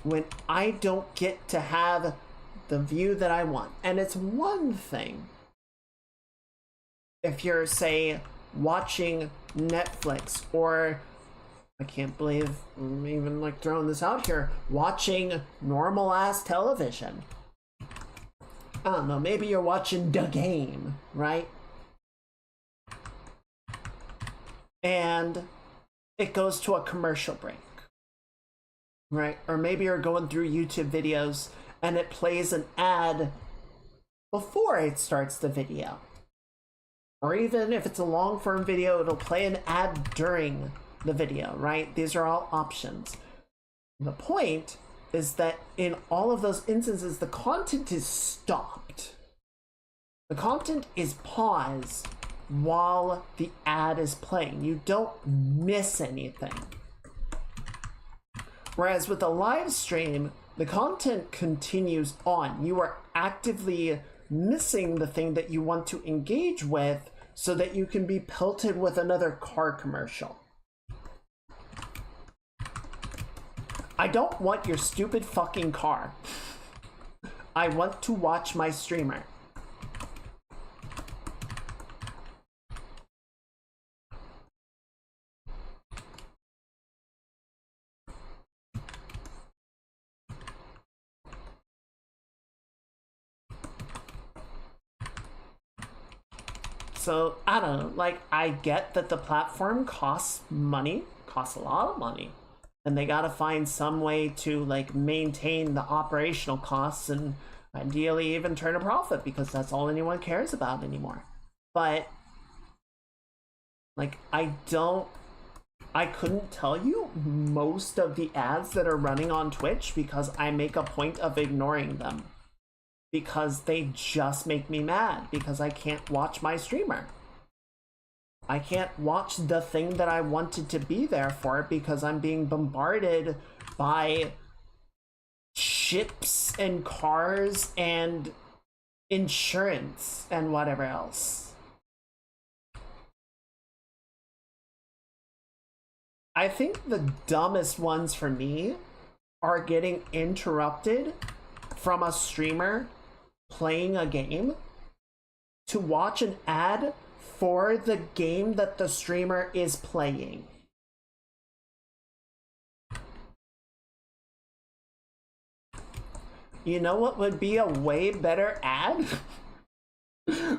when I don't get to have the view that I want. And it's one thing if you're, say, watching Netflix, or I can't believe I'm even like throwing this out here, watching normal ass television. I don't know, maybe you're watching the game, right? And it goes to a commercial break, right? Or maybe you're going through YouTube videos and it plays an ad before it starts the video. Or even if it's a long form video, it'll play an ad during the video, right? These are all options. The point is that in all of those instances, the content is stopped. The content is paused while the ad is playing. You don't miss anything. Whereas with a live stream, the content continues on. You are actively missing the thing that you want to engage with so that you can be pelted with another car commercial. I don't want your stupid fucking car. I want to watch my streamer. So, I don't know, like, I get that the platform costs money, costs a lot of money. And they gotta find some way to like maintain the operational costs and ideally even turn a profit, because that's all anyone cares about anymore. But like, I couldn't tell you most of the ads that are running on Twitch because I make a point of ignoring them, because they just make me mad because I can't watch my streamer. I can't watch the thing that I wanted to be there for because I'm being bombarded by ships and cars and insurance and whatever else. I think the dumbest ones for me are getting interrupted from a streamer playing a game to watch an ad for the game that the streamer is playing. You know what would be a way better ad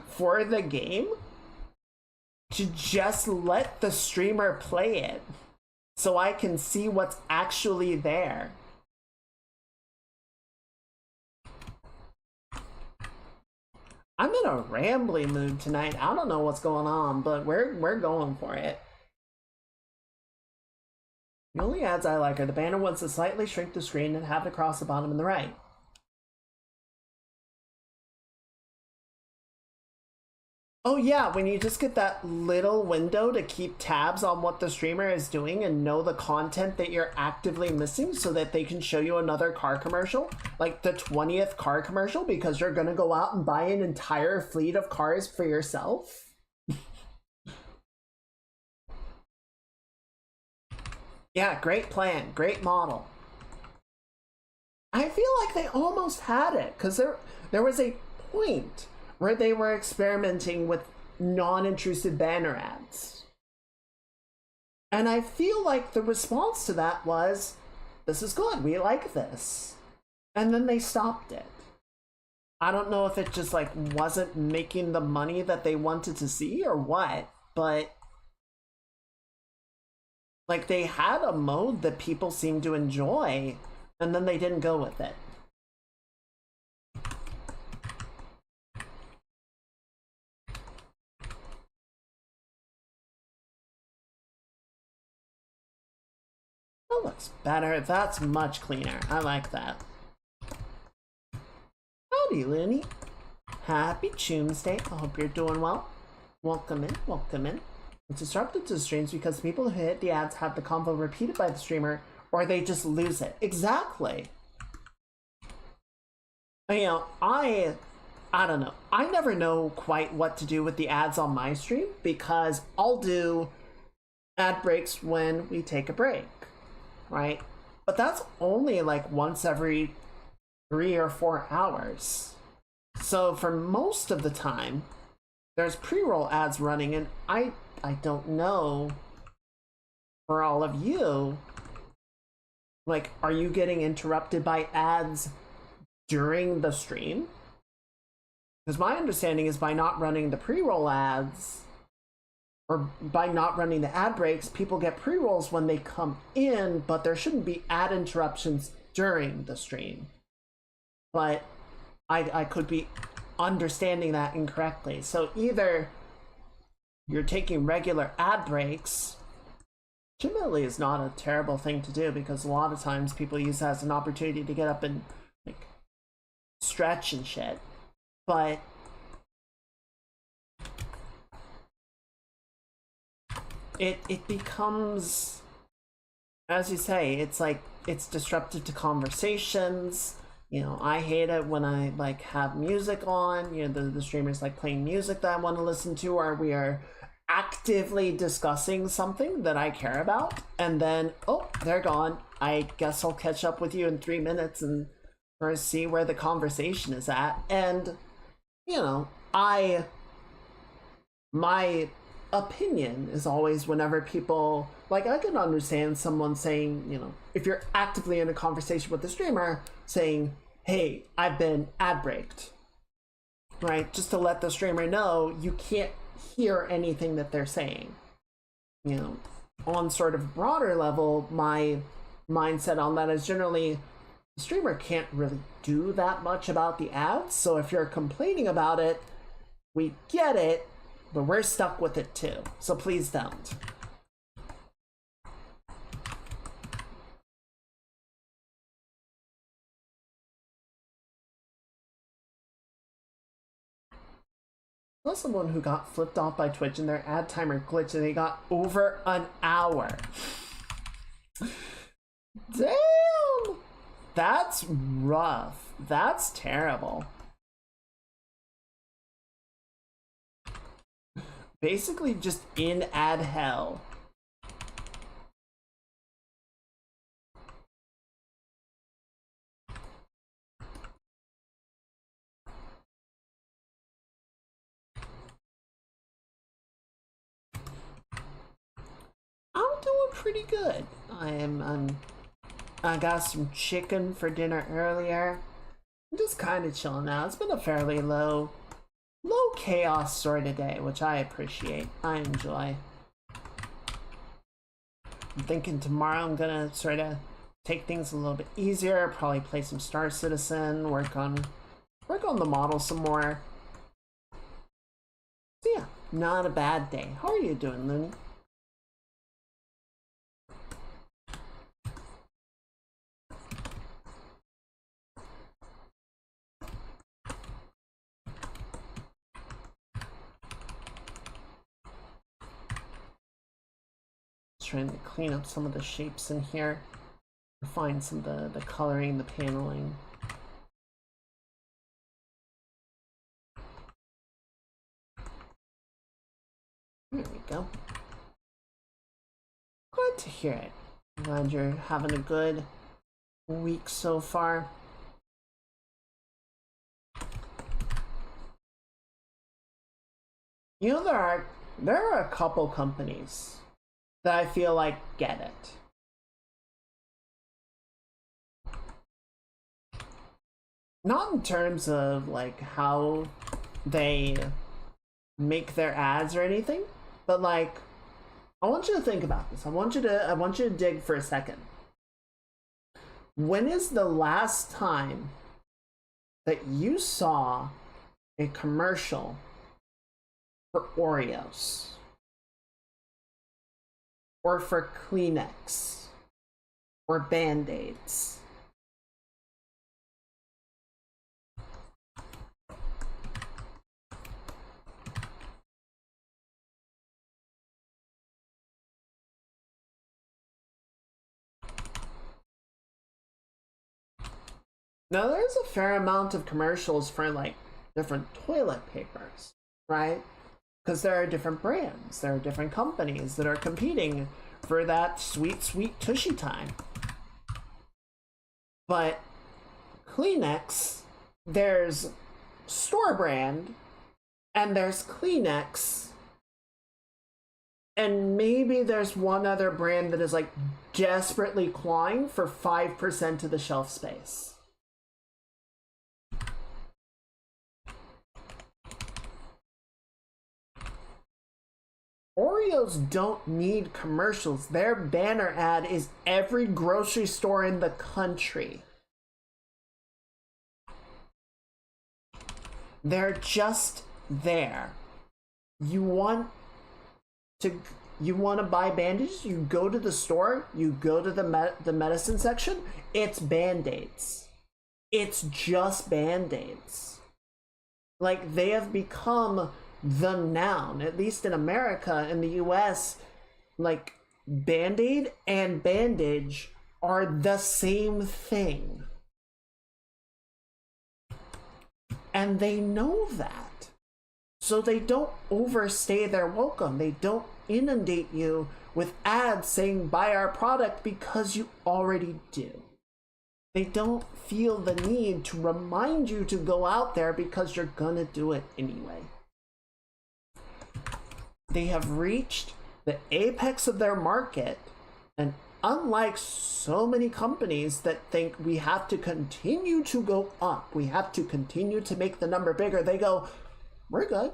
for the game? To just let the streamer play it so I can see what's actually there. I'm in a rambly mood tonight. I don't know what's going on, but we're going for it. The only ads I like are the banner ones that slightly shrink the screen and have it across the bottom and the right. Oh yeah, when you just get that little window to keep tabs on what the streamer is doing and know the content that you're actively missing so that they can show you another car commercial, like the 20th car commercial, because you're gonna go out and buy an entire fleet of cars for yourself. Yeah, great plan, great model. I feel like they almost had it, because there was a point where they were experimenting with non-intrusive banner ads. And I feel like the response to that was, this is good, we like this. And then they stopped it. I don't know if it just like wasn't making the money that they wanted to see or what, but like they had a mode that people seemed to enjoy, and then they didn't go with it. That looks better. That's much cleaner. I like that. Howdy, Looney. Happy Choomsday. I hope you're doing well. Welcome in, welcome in. It's disruptive to the streams because people who hit the ads have the convo repeated by the streamer, or they just lose it. Exactly. You know, I don't know. I never know quite what to do with the ads on my stream because I'll do ad breaks when we take a break, right? But that's only like once every 3 or 4 hours. So for most of the time, there's pre-roll ads running, and I don't know for all of you, like, are you getting interrupted by ads during the stream? Because my understanding is by not running the pre-roll ads, or by not running the ad breaks, people get pre-rolls when they come in, but there shouldn't be ad interruptions during the stream. But I could be understanding that incorrectly. So either you're taking regular ad breaks, which admittedly is not a terrible thing to do because a lot of times people use that as an opportunity to get up and like stretch and shit. But it becomes, as you say, it's like it's disruptive to conversations. You know, I hate it when I like have music on, you know, the streamers like playing music that I want to listen to, or we are actively discussing something that I care about, and then, oh, they're gone. I guess I'll catch up with you in 3 minutes and first see where the conversation is at. And, you know, my opinion is always whenever people, like, I can understand someone saying, you know, if you're actively in a conversation with the streamer saying, hey, I've been ad braked, right? Just to let the streamer know you can't hear anything that they're saying. You know, on sort of broader level, my mindset on that is generally the streamer can't really do that much about the ads. So if you're complaining about it, we get it, but we're stuck with it too. So please don't. Plus someone who got flipped off by Twitch and their ad timer glitched and they got over an hour. Damn! That's rough. That's terrible. Basically just in ad hell. I'm doing pretty good. I got some chicken for dinner earlier. I'm just kind of chilling out. It's been a fairly low chaos sort of day, which I appreciate. I enjoy. I'm thinking tomorrow I'm gonna sort of take things a little bit easier. Probably play some Star Citizen. Work on the model some more. So yeah, not a bad day. How are you doing, Looney? Trying to clean up some of the shapes in here, refine some of the coloring, the paneling. There we go. Glad to hear it. Glad you're having a good week so far. You know, there are a couple companies that I feel like get it. Not in terms of like how they make their ads or anything, but like I want you to think about this. I want you to dig for a second. When is the last time that you saw a commercial for Oreos? Or for Kleenex? or Band-Aids? Now, there's a fair amount of commercials for like different toilet papers, right? Because there are different brands, there are different companies that are competing for that sweet, sweet tushy time. But Kleenex, there's store brand, and there's Kleenex, and maybe there's one other brand that is like desperately clawing for 5% of the shelf space. Oreos don't need commercials. Their banner ad is every grocery store in the country. They're just there. You want to buy bandages? You go to the store, you go to the medicine section, it's Band-Aids. It's just Band-Aids. Like, they have become the noun, at least in America. In the US, like, Band-Aid and bandage are the same thing. And they know that. So they don't overstay their welcome. They don't inundate you with ads saying buy our product because you already do. They don't feel the need to remind you to go out there because you're gonna do it anyway. They have reached the apex of their market, and unlike so many companies that think we have to continue to go up, we have to continue to make the number bigger, they go, we're good.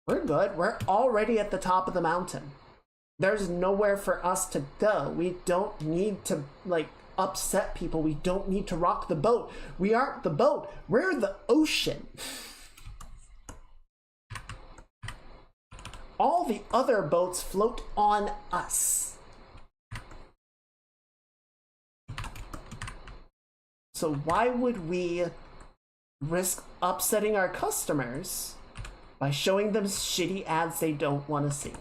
We're good. We're already at the top of the mountain. There's nowhere for us to go. We don't need to, like, upset people. We don't need to rock the boat. We aren't the boat. We're the ocean. All the other boats float on us. So why would we risk upsetting our customers by showing them shitty ads they don't want to see?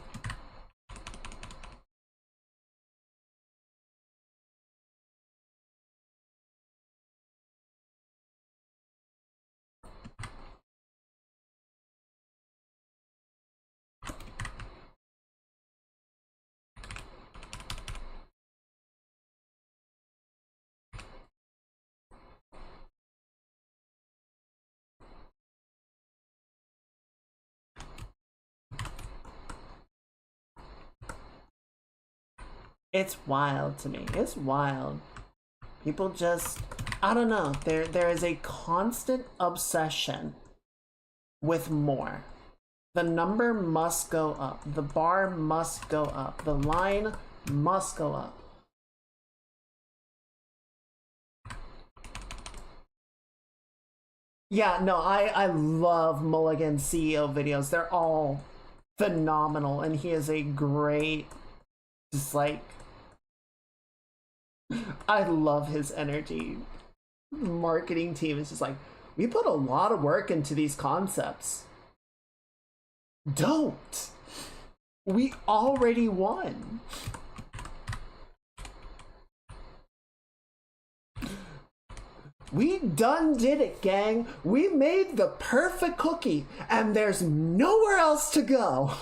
It's wild to me. It's wild. People just, I don't know. There is a constant obsession with more. The number must go up. The bar must go up. The line must go up. Yeah, no, I love Mulligan's CEO videos. They're all phenomenal, and he is a great, just like, I love his energy. Marketing team is just like, we put a lot of work into these concepts. Don't. We already won. We done did it, gang. We made the perfect cookie, and there's nowhere else to go.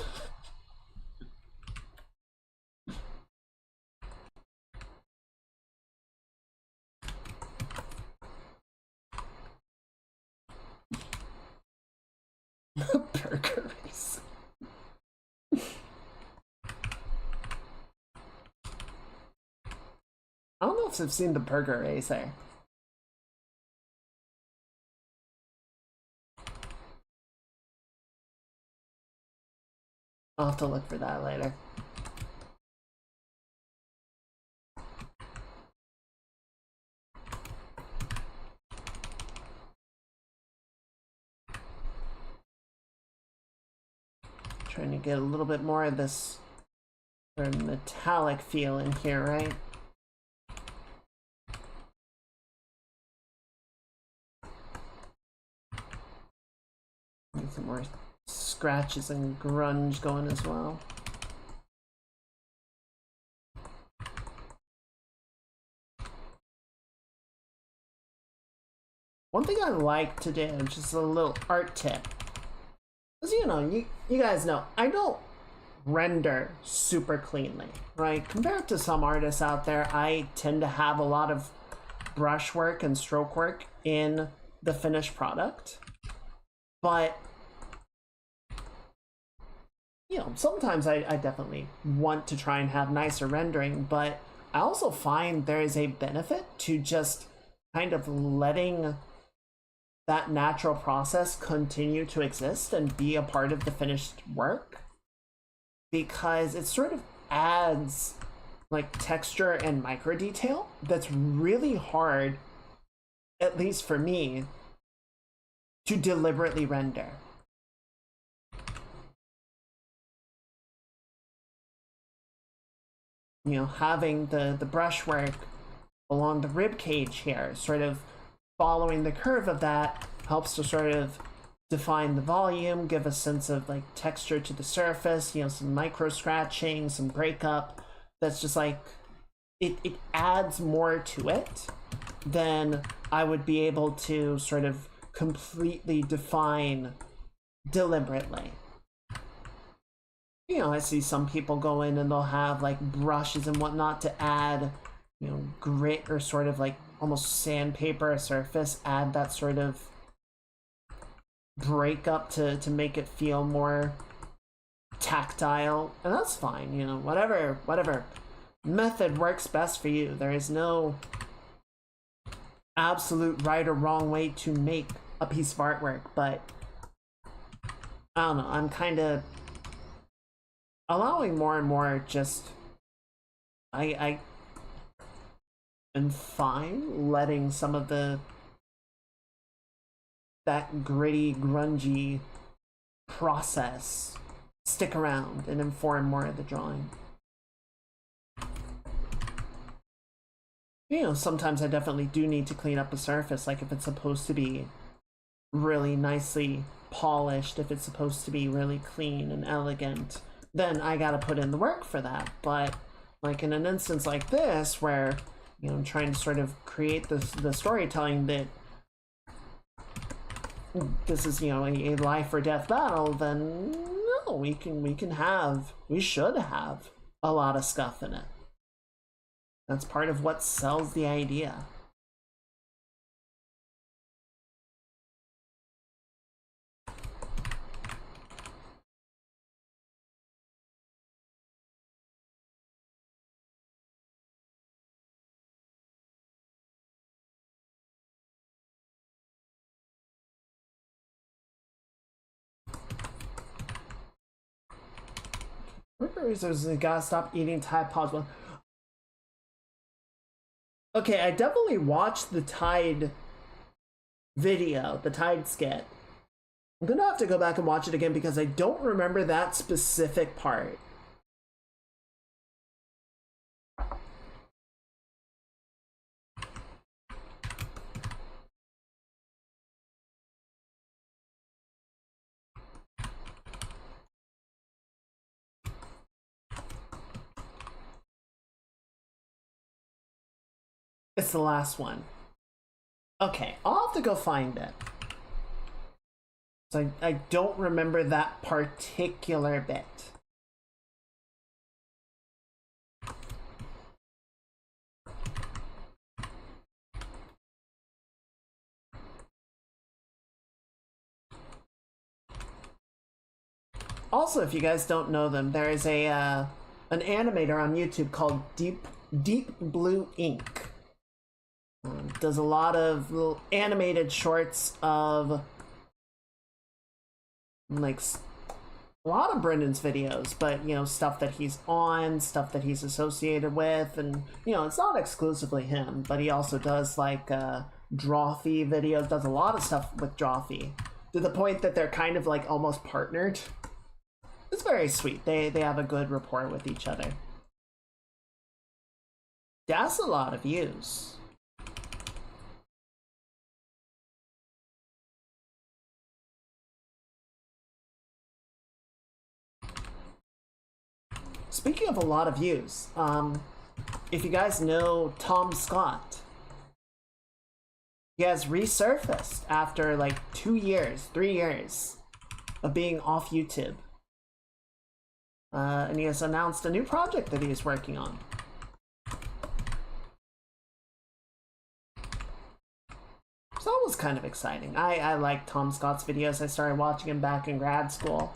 Burger race. I don't know if I've seen the burger racer. I'll have to look for that later. Trying to get a little bit more of this sort of metallic feel in here, right? Some more scratches and grunge going as well. One thing I like to do, just a little art tip, is you guys know, I don't render super cleanly, right? Compared to some artists out there, I tend to have a lot of brush work and stroke work in the finished product. But, sometimes I definitely want to try and have nicer rendering, but I also find there is a benefit to just kind of letting that natural process continue to exist and be a part of the finished work, because it sort of adds like texture and micro detail that's really hard, at least for me, to deliberately render. Having the brushwork along the rib cage here, sort of following the curve of that, helps to sort of define the volume, give a sense of like texture to the surface, some micro scratching, some breakup. That's just like, it adds more to it than I would be able to sort of completely define deliberately. I see some people go in and they'll have like brushes and whatnot to add, grit or sort of like almost sandpaper surface, add that sort of breakup to make it feel more tactile, and that's fine. Whatever method works best for you. There is no absolute right or wrong way to make a piece of artwork, but I don't know, I'm kind of allowing more and more. Just I am fine letting some of that gritty, grungy process stick around and inform more of the drawing. Sometimes I definitely do need to clean up a surface, like if it's supposed to be really nicely polished, if it's supposed to be really clean and elegant, then I gotta put in the work for that. But like in an instance like this, where I'm trying to sort of create the storytelling that this is a life or death battle, then no, we should have a lot of scuff in it. That's part of what sells the idea. You gotta stop eating Tide Pods. Okay, I definitely watched the Tide video, the Tide skit. I'm gonna have to go back and watch it again because I don't remember that specific part. It's the last one. Okay, I'll have to go find it. So I don't remember that particular bit. Also, if you guys don't know them, there is an animator on YouTube called Deep Blue Ink. Does a lot of little animated shorts of like a lot of Brendan's videos, but stuff that he's on, stuff that he's associated with, and it's not exclusively him, but he also does like Drawfee videos, does a lot of stuff with Drawfee, to the point that they're kind of like almost partnered. It's very sweet. They have a good rapport with each other. That's a lot of views. speaking of a lot of views, if you guys know Tom Scott, he has resurfaced after like 2 years, 3 years of being off YouTube. And he has announced a new project that he is working on. So that was kind of exciting. I like Tom Scott's videos. I started watching him back in grad school.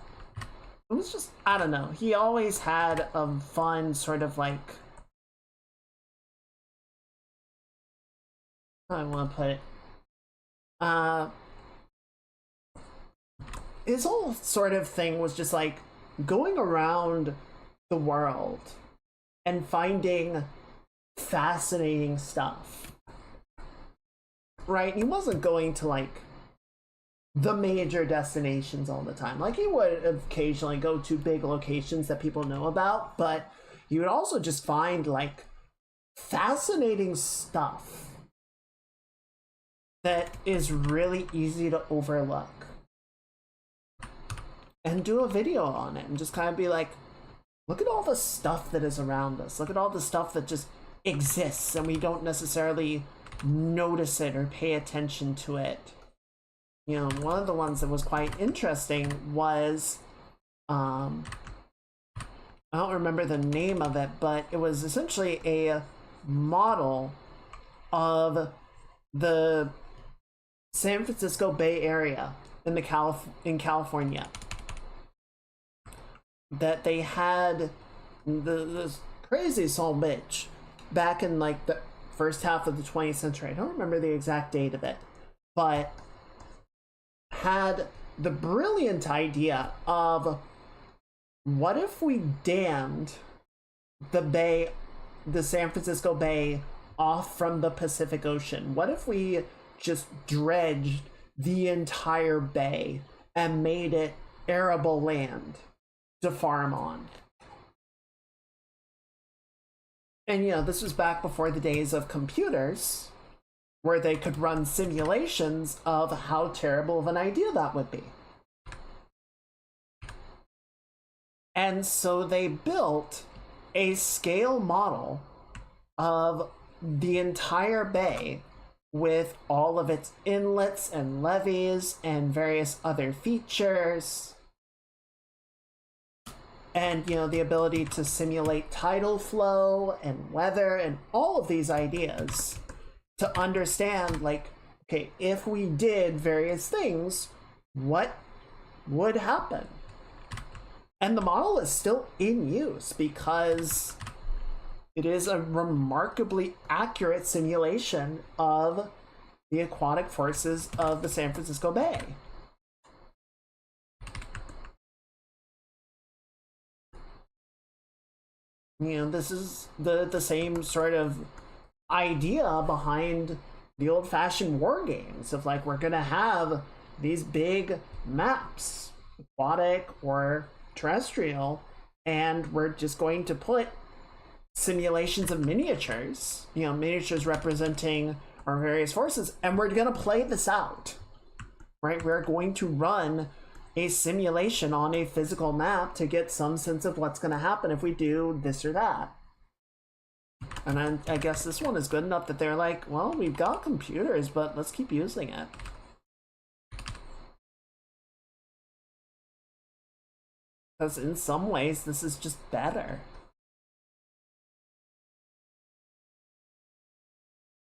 It was just, I don't know. He always had a fun sort of like, I want to put it. His whole sort of thing was just like going around the world and finding fascinating stuff. Right? He wasn't going to like the major destinations all the time. Like he would occasionally go to big locations that people know about, but you would also just find like fascinating stuff that is really easy to overlook and do a video on it and just kind of be like, look at all the stuff that is around us. Look at all the stuff that just exists and we don't necessarily notice it or pay attention to it. You know, one of the ones that was quite interesting was, I don't remember the name of it, but it was essentially a model of the San Francisco Bay Area in the in California. That they had this crazy son bitch back in like the first half of the 20th century. I don't remember the exact date of it, but had the brilliant idea of what if we dammed the bay, the San Francisco Bay, off from the Pacific Ocean? What if we just dredged the entire bay and made it arable land to farm on? And you know, this was back before the days of computers, where they could run simulations of how terrible of an idea that would be. And so they built a scale model of the entire bay with all of its inlets and levees and various other features. And, you know, the ability to simulate tidal flow and weather and all of these ideas to understand, like, okay, if we did various things, what would happen? And the model is still in use because it is a remarkably accurate simulation of the aquatic forces of the San Francisco Bay. You know, this is the same sort of idea behind the old-fashioned war games of like, we're gonna have these big maps, aquatic or terrestrial, and we're just going to put simulations of miniatures, you know, miniatures representing our various forces, and we're gonna play this out, right? We're going to run a simulation on a physical map to get some sense of what's gonna happen if we do this or that. And I guess this one is good enough that they're like, well, we've got computers, but let's keep using it. Because in some ways, this is just better.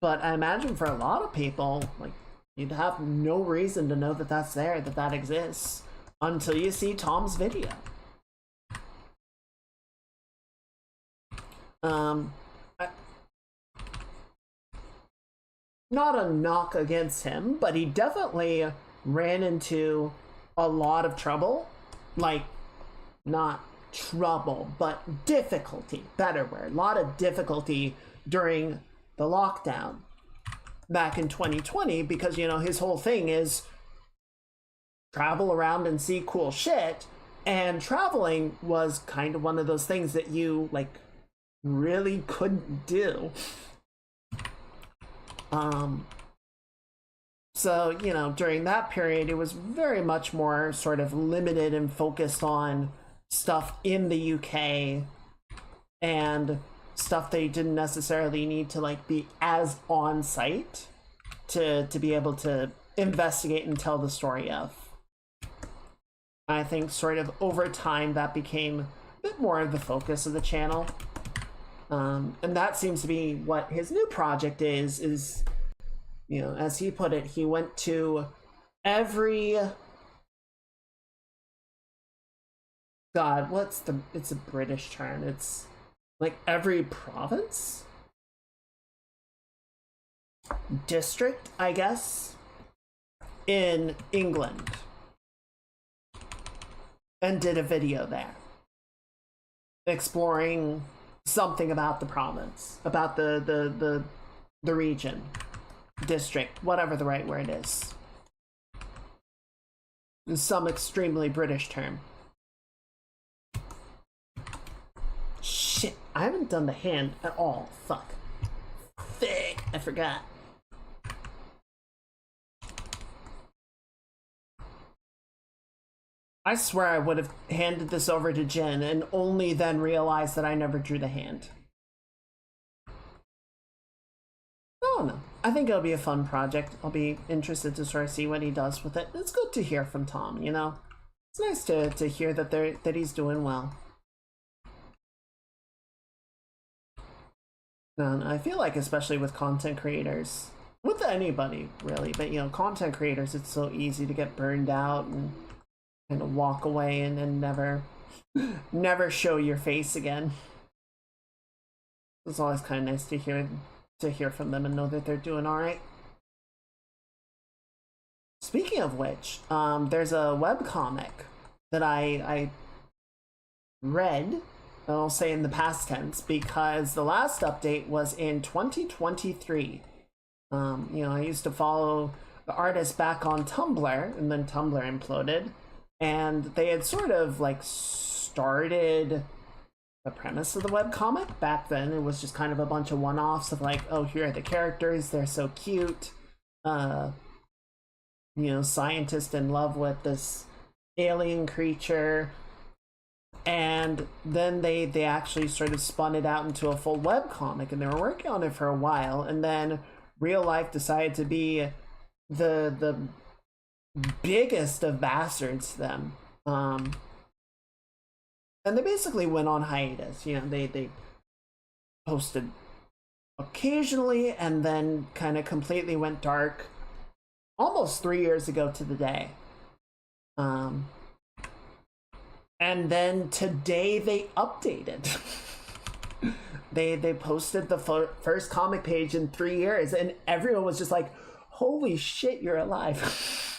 But I imagine for a lot of people, like, you'd have no reason to know that that's there, that that exists, until you see Tom's video. Not a knock against him, but he definitely ran into a lot of trouble. Like, not trouble, but difficulty, better word. A lot of difficulty during the lockdown back in 2020, because, you know, his whole thing is travel around and see cool shit, and traveling was kind of one of those things that you, like, really couldn't do. So, you know, during that period, it was very much more sort of limited and focused on stuff in the UK and stuff they didn't necessarily need to like be as on site to be able to investigate and tell the story of. I think sort of over time that became a bit more of the focus of the channel. And that seems to be what his new project is, you know, as he put it, he went to every... God, it's a British term. It's like every province? District, I guess, in England. And did a video there. Exploring something about the province, about the region, district, whatever the right word is. Some extremely British term. Shit, I haven't done the hand at all. Fuck. Thick, I forgot. I swear I would have handed this over to Jen and only then realized that I never drew the hand. Oh no, I think it'll be a fun project. I'll be interested to sort of see what he does with it. It's good to hear from Tom, you know? It's nice to hear that he's doing well. And I feel like, especially with content creators, with anybody really, but you know, content creators, it's so easy to get burned out and kind of walk away and then never show your face again. It's always kind of nice to hear from them and know that they're doing all right. Speaking of which, there's a webcomic that I read. I'll say in the past tense because the last update was in 2023. You know, I used to follow the artist back on Tumblr, and then Tumblr imploded, and they had sort of like started the premise of the webcomic. Back then it was just kind of a bunch of one-offs of like, oh, here are the characters, they're so cute, you know, scientist in love with this alien creature. And then they actually sort of spun it out into a full webcomic, and they were working on it for a while, and then real life decided to be the biggest of bastards to them. And they basically went on hiatus. You know, they posted occasionally and then kind of completely went dark almost 3 years ago to the day. And then today they updated. they posted the first comic page in 3 years, and everyone was just like, holy shit, you're alive.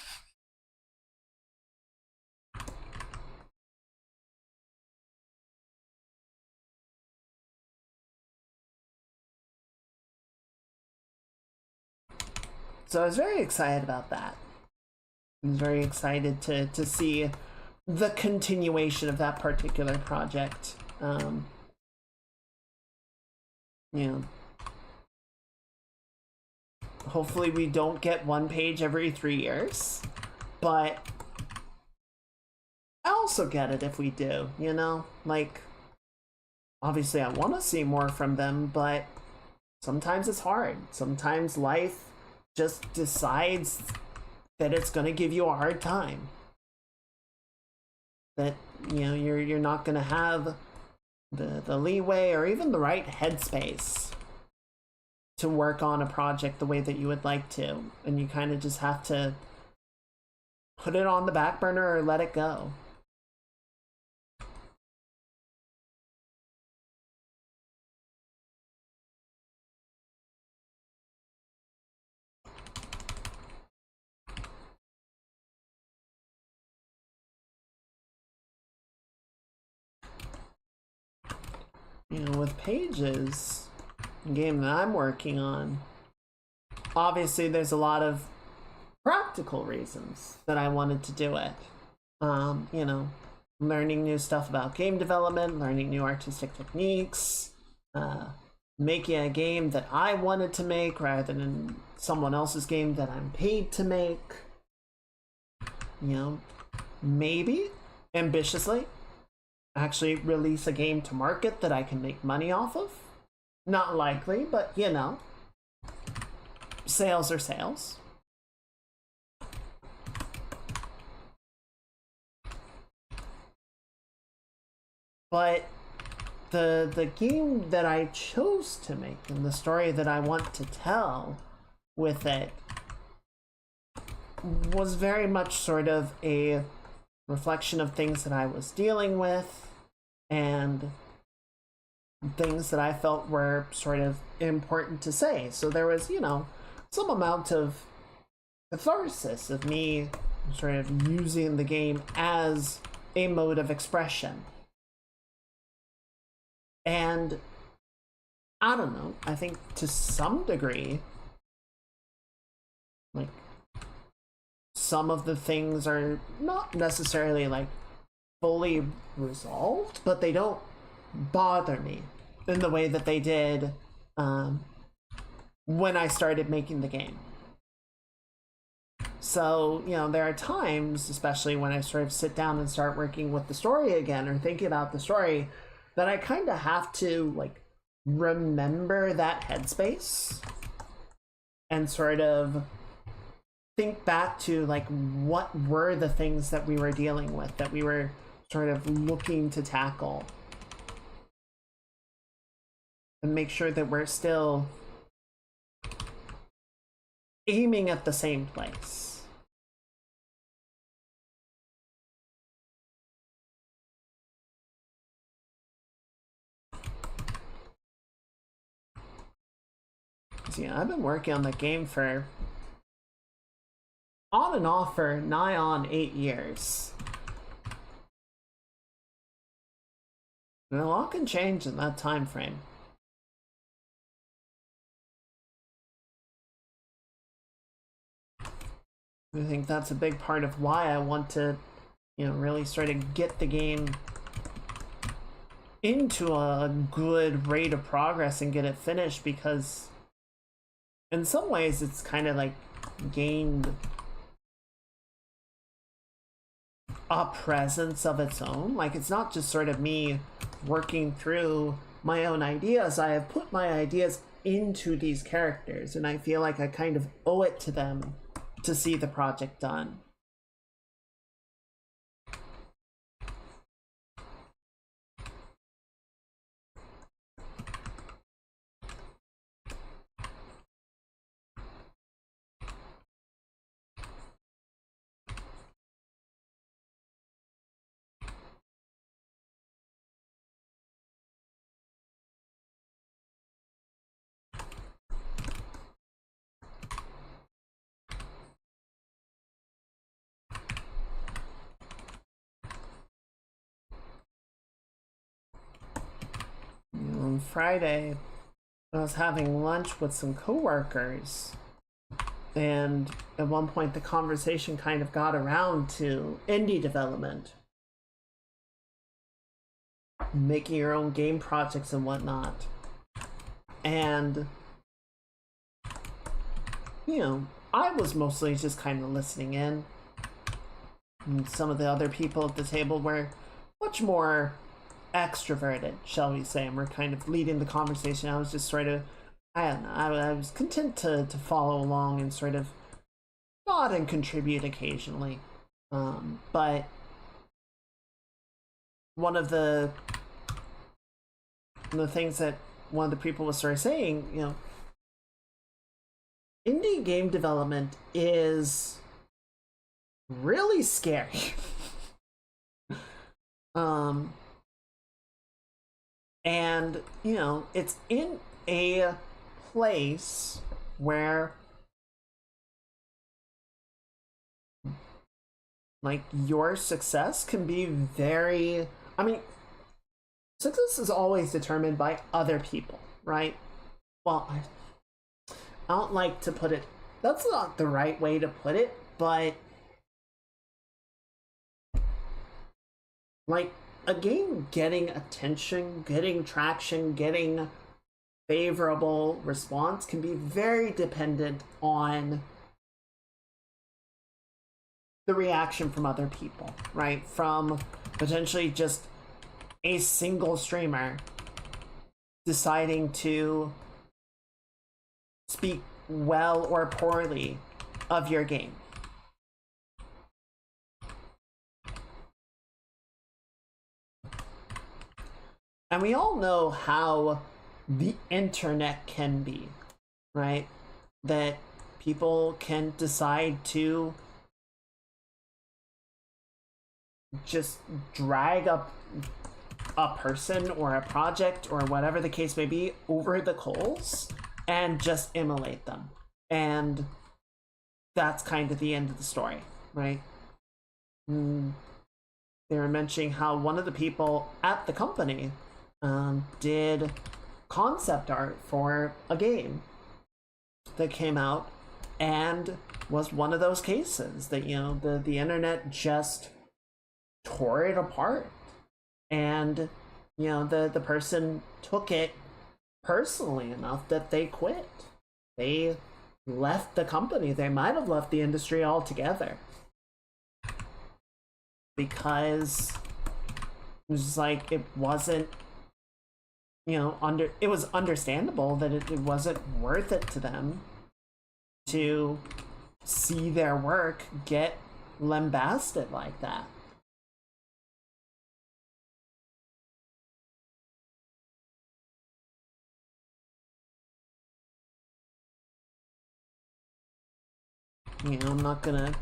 So I was very excited about that. I was very excited to see the continuation of that particular project. You know, hopefully we don't get one page every 3 years, but I also get it if we do, you know? Like, obviously I want to see more from them, but sometimes it's hard. Sometimes life just decides that it's going to give you a hard time. That, you know, you're not going to have the leeway or even the right headspace to work on a project the way that you would like to, and you kind of just have to put it on the back burner or let it go. You know, with Pages, the game that I'm working on, obviously there's a lot of practical reasons that I wanted to do it. You know, learning new stuff about game development, learning new artistic techniques, making a game that I wanted to make rather than someone else's game that I'm paid to make. You know, maybe, ambitiously, actually release a game to market that I can make money off of. Not likely, but you know, sales are sales. But the game that I chose to make and the story that I want to tell with it was very much sort of a reflection of things that I was dealing with and things that I felt were sort of important to say. So there was, you know, some amount of catharsis of me sort of using the game as a mode of expression. And I don't know, I think to some degree, like, some of the things are not necessarily like fully resolved, but they don't bother me in the way that they did when I started making the game. So, you know, there are times, especially when I sort of sit down and start working with the story again or thinking about the story, that I kind of have to like remember that headspace and sort of think back to like what were the things that we were dealing with, that we were sort of looking to tackle, and make sure that we're still aiming at the same place. See, I've been working on the game for on and off for nigh on 8 years. And a lot can change in that time frame. I think that's a big part of why I want to, you know, really sort of get the game into a good rate of progress and get it finished, because in some ways it's kind of like gained a presence of its own. Like, it's not just sort of me working through my own ideas. I have put my ideas into these characters, and I feel like I kind of owe it to them to see the project done. On Friday, I was having lunch with some coworkers, and at one point the conversation kind of got around to indie development, making your own game projects and whatnot. And, you know, I was mostly just kind of listening in, and some of the other people at the table were much more extroverted, shall we say, and we're kind of leading the conversation. I was just sort of, I don't know, I was content to follow along and sort of nod and contribute occasionally. But one of the things that one of the people was sort of saying, you know, indie game development is really scary. And, you know, it's in a place where, like, your success can be very, I mean, success is always determined by other people, right? Well, I don't like to put it, that's not the right way to put it, but like, a game getting attention, getting traction, getting favorable response can be very dependent on the reaction from other people, right? From potentially just a single streamer deciding to speak well or poorly of your game. And we all know how the internet can be, right? That people can decide to just drag up a person or a project or whatever the case may be over the coals and just immolate them. And that's kind of the end of the story, right? They were mentioning how one of the people at the company did concept art for a game that came out and was one of those cases that, you know, the internet just tore it apart. And, you know, the person took it personally enough that they quit. They left the company. They might have left the industry altogether. Because it was like, it wasn't, you know, it was understandable that it wasn't worth it to them to see their work get lambasted like that. You know, I'm not gonna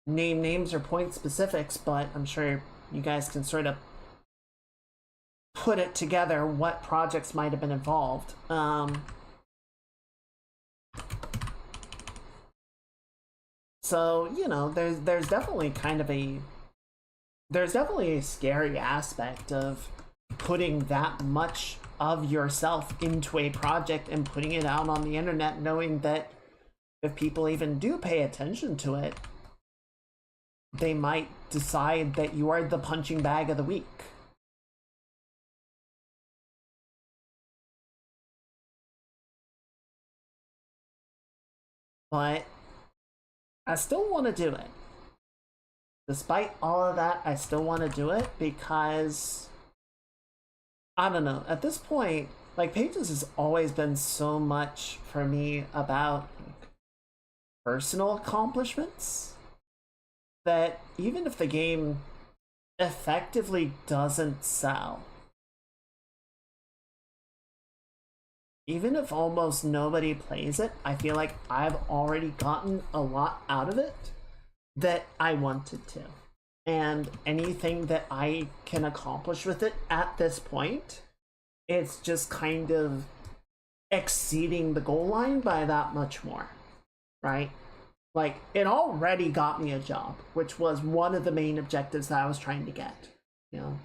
name names or point specifics, but I'm sure you guys can sort of put it together what projects might have been involved. So, you know, there's definitely a scary aspect of putting that much of yourself into a project and putting it out on the internet, knowing that if people even do pay attention to it, they might decide that you are the punching bag of the week. But I still want to do it. Despite all of that, I still want to do it because, I don't know, at this point, like, Pages has always been so much for me about personal accomplishments that even if the game effectively doesn't sell, even if almost nobody plays it, I feel like I've already gotten a lot out of it that I wanted to. And anything that I can accomplish with it at this point, it's just kind of exceeding the goal line by that much more, right? Like, it already got me a job, which was one of the main objectives that I was trying to get, you know?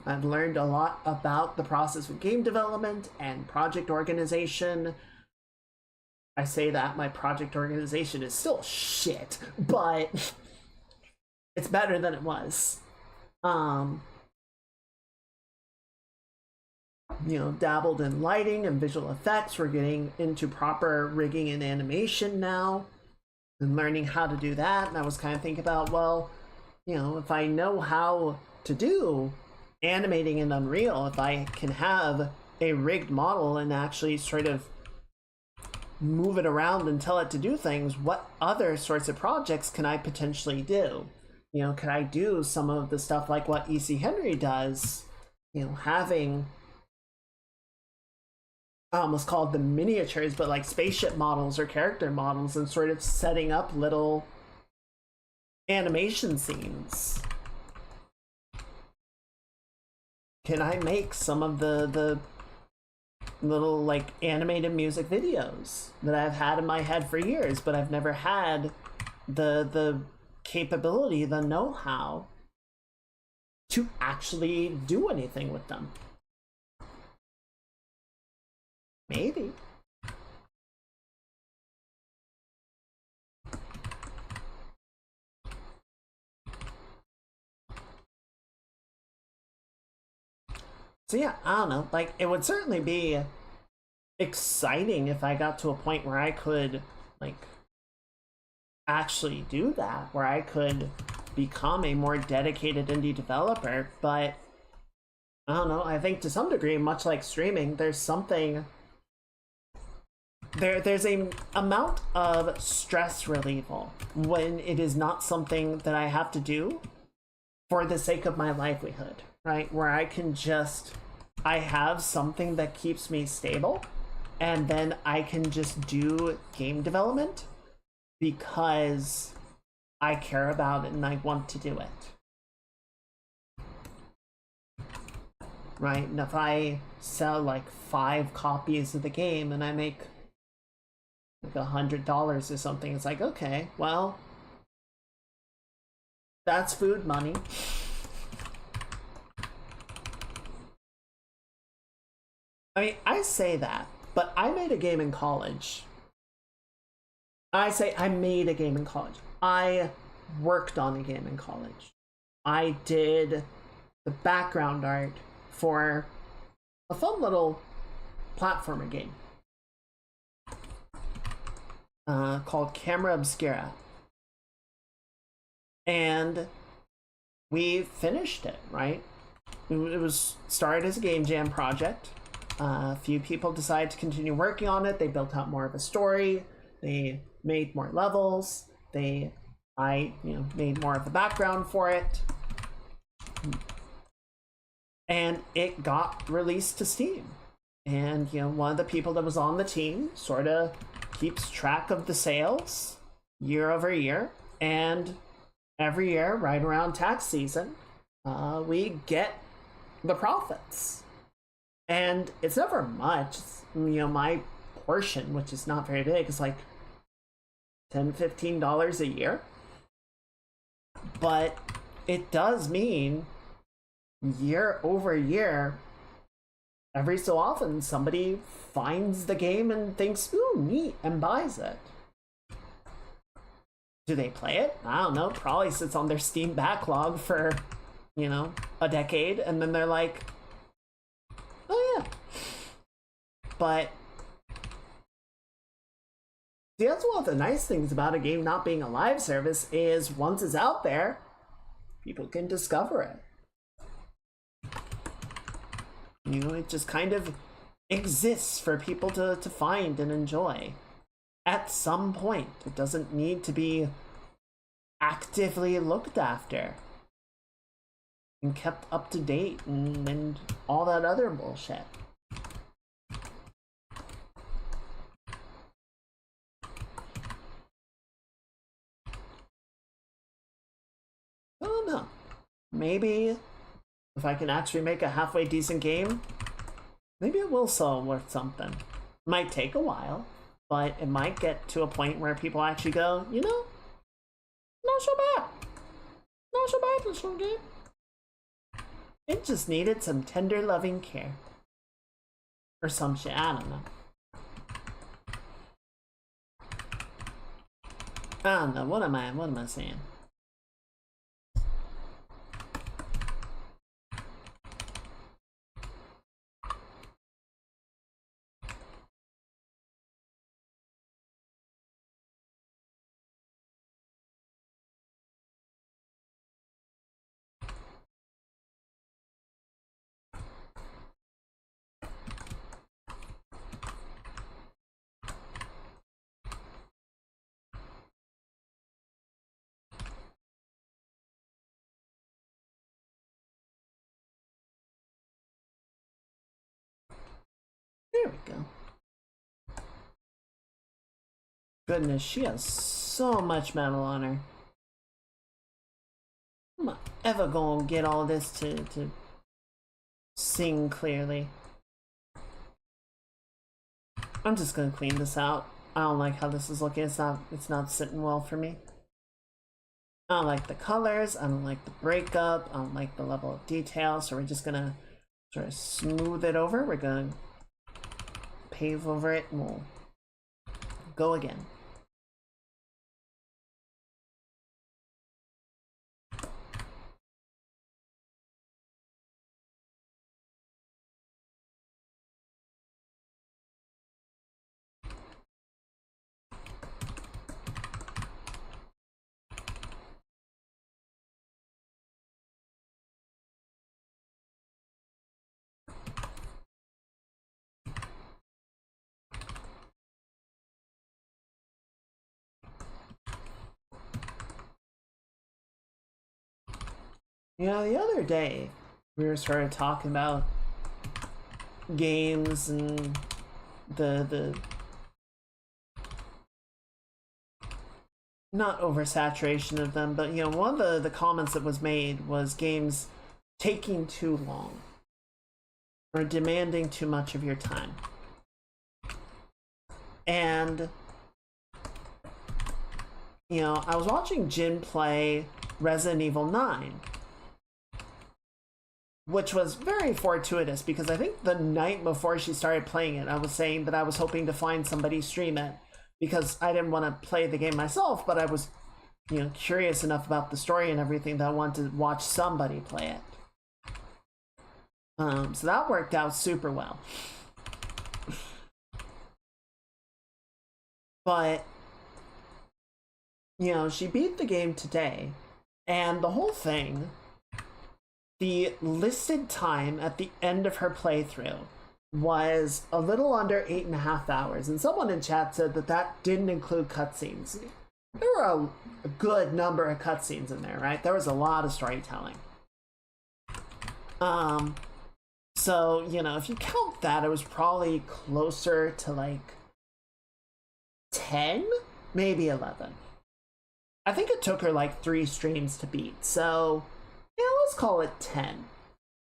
I've learned a lot about the process of game development and project organization. I say that my project organization is still shit, but it's better than it was. You know, dabbled in lighting and visual effects. We're getting into proper rigging and animation now and learning how to do that. And I was kind of thinking about, well, you know, if I know how to do animating in Unreal, if I can have a rigged model and actually sort of move it around and tell it to do things, what other sorts of projects can I potentially do? You know, can I do some of the stuff like what E.C. Henry does, you know, having, I almost called them miniatures, but like spaceship models or character models, and sort of setting up little animation scenes. Can I make some of the little like animated music videos that I've had in my head for years, but I've never had the capability, the know-how to actually do anything with them? Maybe. So yeah, I don't know, like, it would certainly be exciting if I got to a point where I could, like, actually do that, where I could become a more dedicated indie developer, but I don't know, I think to some degree, much like streaming, there's something there's a amount of stress relieval when it is not something that I have to do for the sake of my livelihood, right? Where I have something that keeps me stable, and then I can just do game development because I care about it and I want to do it. Right? And if I sell like 5 copies of the game and I make like $100 or something, it's like, okay, well, that's food money. I mean, I say that, but I made a game in college. I say I made a game in college. I worked on a game in college. I did the background art for a fun little platformer game called Camera Obscura. And we finished it, right? It was started as a game jam project. A few people decided to continue working on it. They built out more of a story. They made more levels. I made more of the background for it. And it got released to Steam. And one of the people that was on the team sort of keeps track of the sales year over year. And every year, right around tax season, we get the profits. And it's never much. My portion, which is not very big, is like $10-15 a year. But it does mean year over year, every so often somebody finds the game and thinks, ooh, neat, and buys it. Do they play it? I don't know. Probably sits on their Steam backlog for, a decade, and then they're like, oh yeah. But see, that's one of the nice things about a game not being a live service is once it's out there, people can discover it. It just kind of exists for people to find and enjoy at some point. It doesn't need to be actively looked after and kept up to date and all that other bullshit. I don't know. Maybe if I can actually make a halfway decent game, maybe it will sell worth something. Might take a while, but it might get to a point where people actually go, not so bad. Not so bad, this one game. It just needed some tender, loving care. Or some shit, I don't know. I don't know, what am I saying? There we go. Goodness, she has so much metal on her. I'm not ever gonna get all this to sing clearly. I'm just gonna clean this out. I don't like how this is looking. It's not sitting well for me. I don't like the colors. I don't like the breakup. I don't like the level of detail. So we're just gonna sort of smooth it over. We're gonna pave over it and we'll go again. You know, the other day we were sort of talking about games and the not oversaturation of them, but you know, one of the comments that was made was games taking too long or demanding too much of your time. And you know, I was watching Jin play Resident Evil 9, which was very fortuitous because I think the night before she started playing it, I was saying that I was hoping to find somebody stream it because I didn't want to play the game myself, but I was, you know, curious enough about the story and everything that I wanted to watch somebody play it. So that worked out super well. But you know, she beat the game today, and the whole thing, the listed time at the end of her playthrough was a little under 8.5 hours, and someone in chat said that that didn't include cutscenes. There were a good number of cutscenes in there, right? There was a lot of storytelling. So, you know, if you count that, it was probably closer to like 10, maybe 11. I think it took her like 3 streams to beat, so yeah, let's call it 10,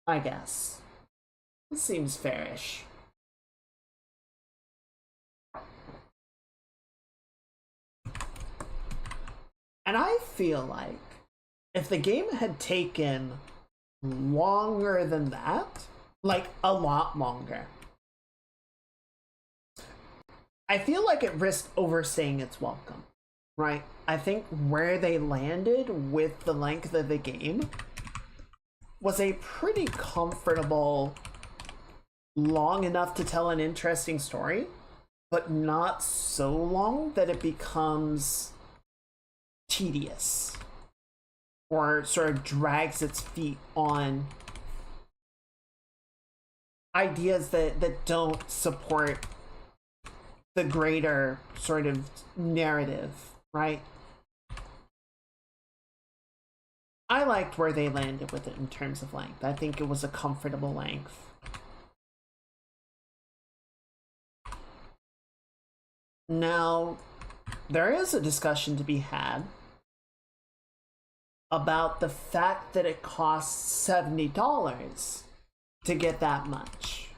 I guess. It seems fairish. And I feel like if the game had taken longer than that, like a lot longer, I feel like it risked overstaying its welcome. Right, I think where they landed with the length of the game was a pretty comfortable, long enough to tell an interesting story, but not so long that it becomes tedious or sort of drags its feet on ideas that don't support the greater sort of narrative. Right? I liked where they landed with it in terms of length. I think it was a comfortable length. Now, there is a discussion to be had about the fact that it costs $70 to get that much.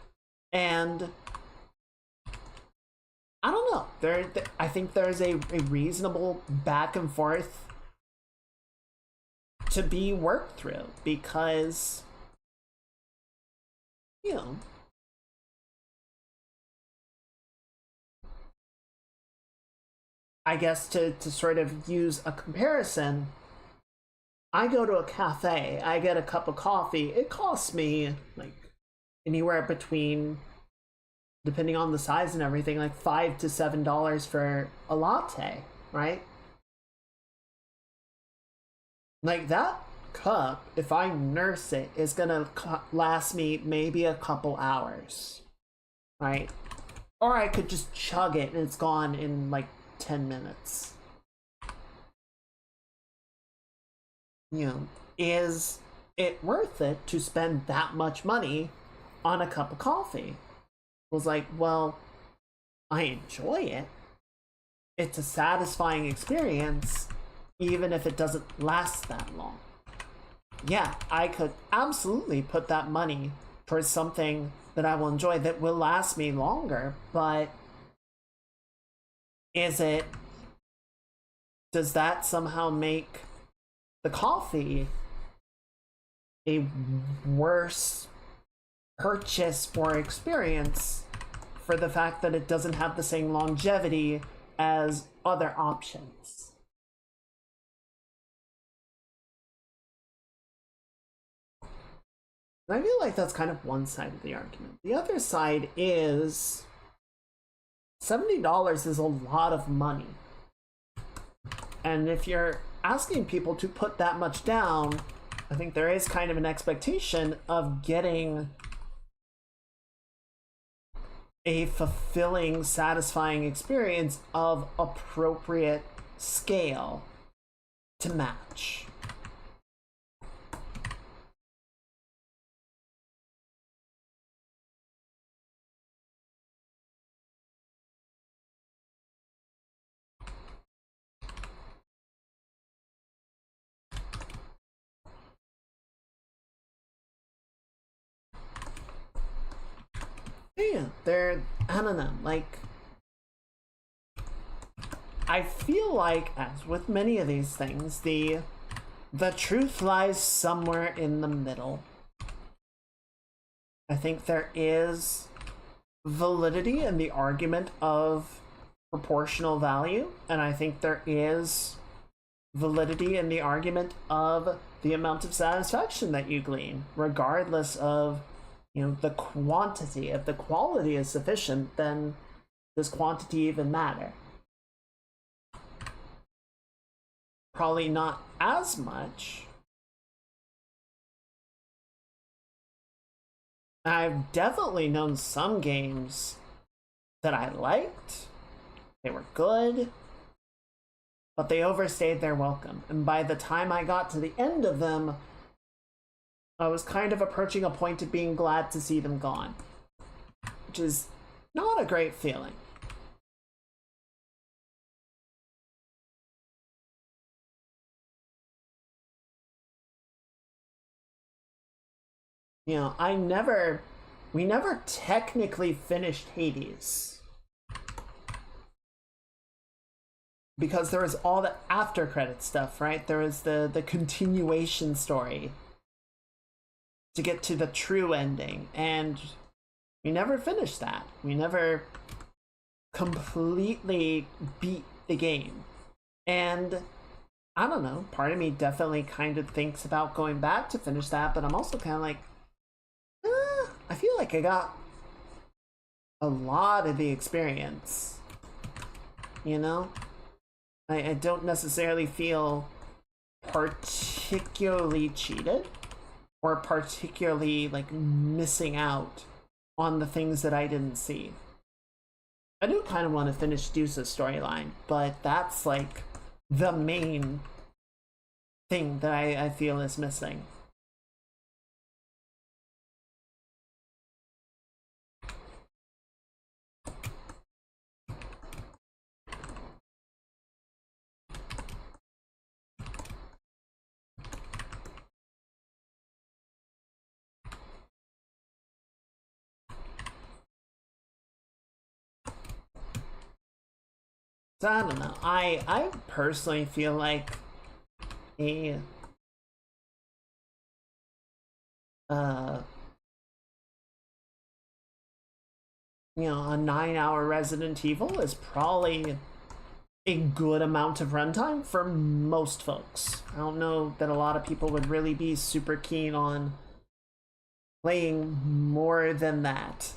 And I don't know. I think there's a reasonable back and forth to be worked through because, you know, I guess to sort of use a comparison, I go to a cafe, I get a cup of coffee, it costs me like anywhere between, depending on the size and everything, like $5 to $7 for a latte, right? Like that cup, if I nurse it, is gonna last me maybe a couple hours, right? Or I could just chug it and it's gone in like 10 minutes. You know, is it worth it to spend that much money on a cup of coffee? Was like, well, I enjoy it. It's a satisfying experience, even if it doesn't last that long. Yeah, I could absolutely put that money towards something that I will enjoy that will last me longer, but does that somehow make the coffee a worse purchase or experience for the fact that it doesn't have the same longevity as other options? And I feel like that's kind of one side of the argument. The other side is $70 is a lot of money. And if you're asking people to put that much down, I think there is kind of an expectation of getting a fulfilling, satisfying experience of appropriate scale to match. Yeah, they're, I don't know, like, I feel like, as with many of these things, the truth lies somewhere in the middle. I think there is validity in the argument of proportional value, and I think there is validity in the argument of the amount of satisfaction that you glean, regardless of, you know, the quantity. If the quality is sufficient, then does quantity even matter? Probably not as much. I've definitely known some games that I liked, they were good, but they overstayed their welcome. And by the time I got to the end of them, I was kind of approaching a point of being glad to see them gone, which is not a great feeling. You know, we never technically finished Hades because there was all the after credit stuff, right? There was the continuation story to get to the true ending, and we never finished that. We never completely beat the game. And I don't know, part of me definitely kind of thinks about going back to finish that, but I'm also kind of like, I feel like I got a lot of the experience, you know? I don't necessarily feel particularly cheated or particularly like missing out on the things that I didn't see. I do kind of want to finish Deuce's storyline, but that's like the main thing that I feel is missing. So I don't know. I personally feel like a uh you know, a 9 hour Resident Evil is probably a good amount of runtime for most folks. I don't know that a lot of people would really be super keen on playing more than that.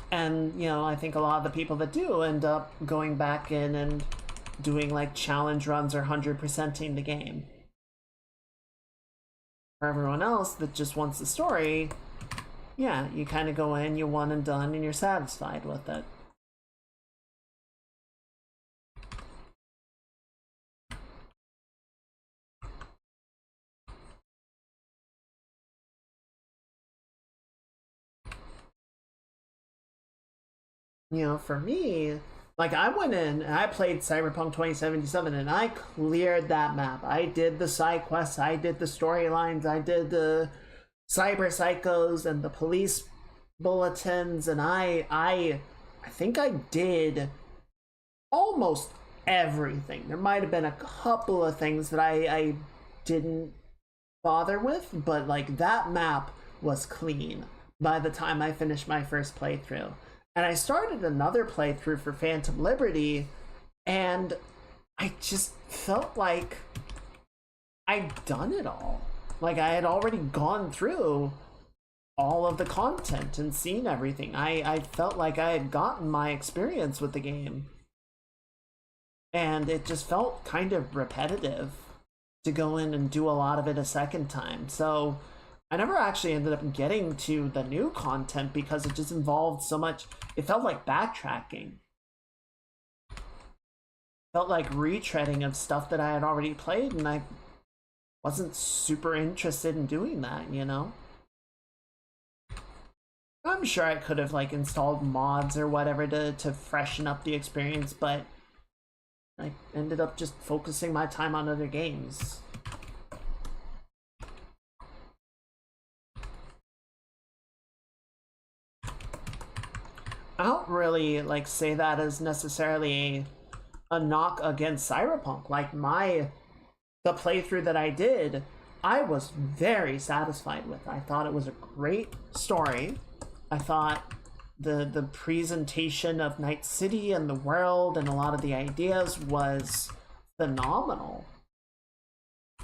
And, you know, I think a lot of the people that do end up going back in and doing like challenge runs or 100%ing the game. For everyone else that just wants the story, yeah, you kind of go in, you're one and done, and you're satisfied with it. You know, for me, like I went in and I played Cyberpunk 2077 and I cleared that map. I did the side quests, I did the storylines, I did the cyber psychos and the police bulletins, and I think I did almost everything. There might have been a couple of things that I didn't bother with, but like that map was clean by the time I finished my first playthrough. And I started another playthrough for Phantom Liberty, and I just felt like I'd done it all. Like I had already gone through all of the content and seen everything. I felt like I had gotten my experience with the game. And it just felt kind of repetitive to go in and do a lot of it a second time. So I never actually ended up getting to the new content because it just involved so much. It felt like backtracking. It felt like retreading of stuff that I had already played, and I wasn't super interested in doing that, you know? I'm sure I could have like installed mods or whatever to freshen up the experience, but I ended up just focusing my time on other games. I don't really like say that as necessarily a knock against Cyberpunk. Like the playthrough that I did, I was very satisfied with. I thought it was a great story. I thought the presentation of Night City and the world and a lot of the ideas was phenomenal.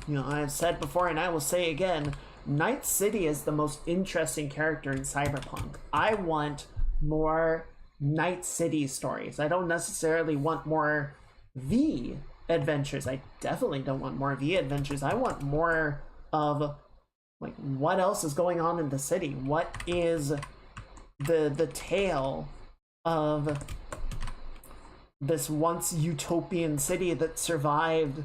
You know, I've said before and I will say again, Night City is the most interesting character in Cyberpunk. I want more Night City stories. I don't necessarily want more V adventures. I definitely don't want more V adventures. I want more of like what else is going on in the city? What is the tale of this once utopian city that survived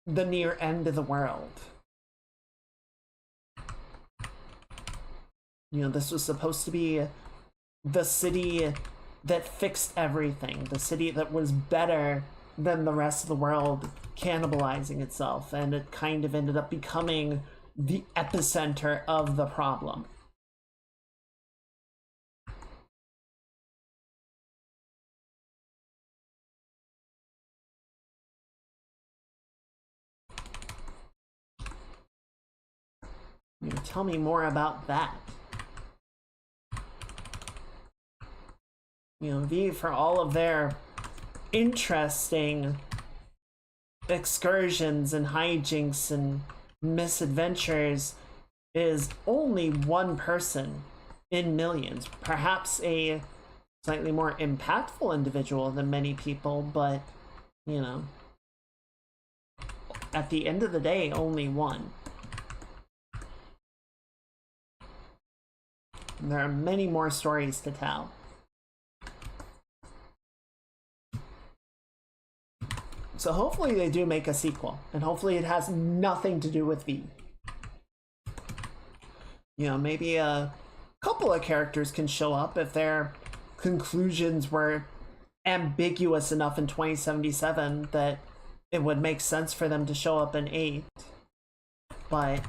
the near end of the world? You know, this was supposed to be the city that fixed everything, the city that was better than the rest of the world cannibalizing itself, and it kind of ended up becoming the epicenter of the problem. You know, tell me more about that. You know, V, for all of their interesting excursions and hijinks and misadventures, is only one person in millions. Perhaps a slightly more impactful individual than many people, but, you know, at the end of the day, only one. And there are many more stories to tell. So hopefully they do make a sequel, and hopefully it has nothing to do with V. You know, maybe a couple of characters can show up if their conclusions were ambiguous enough in 2077 that it would make sense for them to show up in 8. But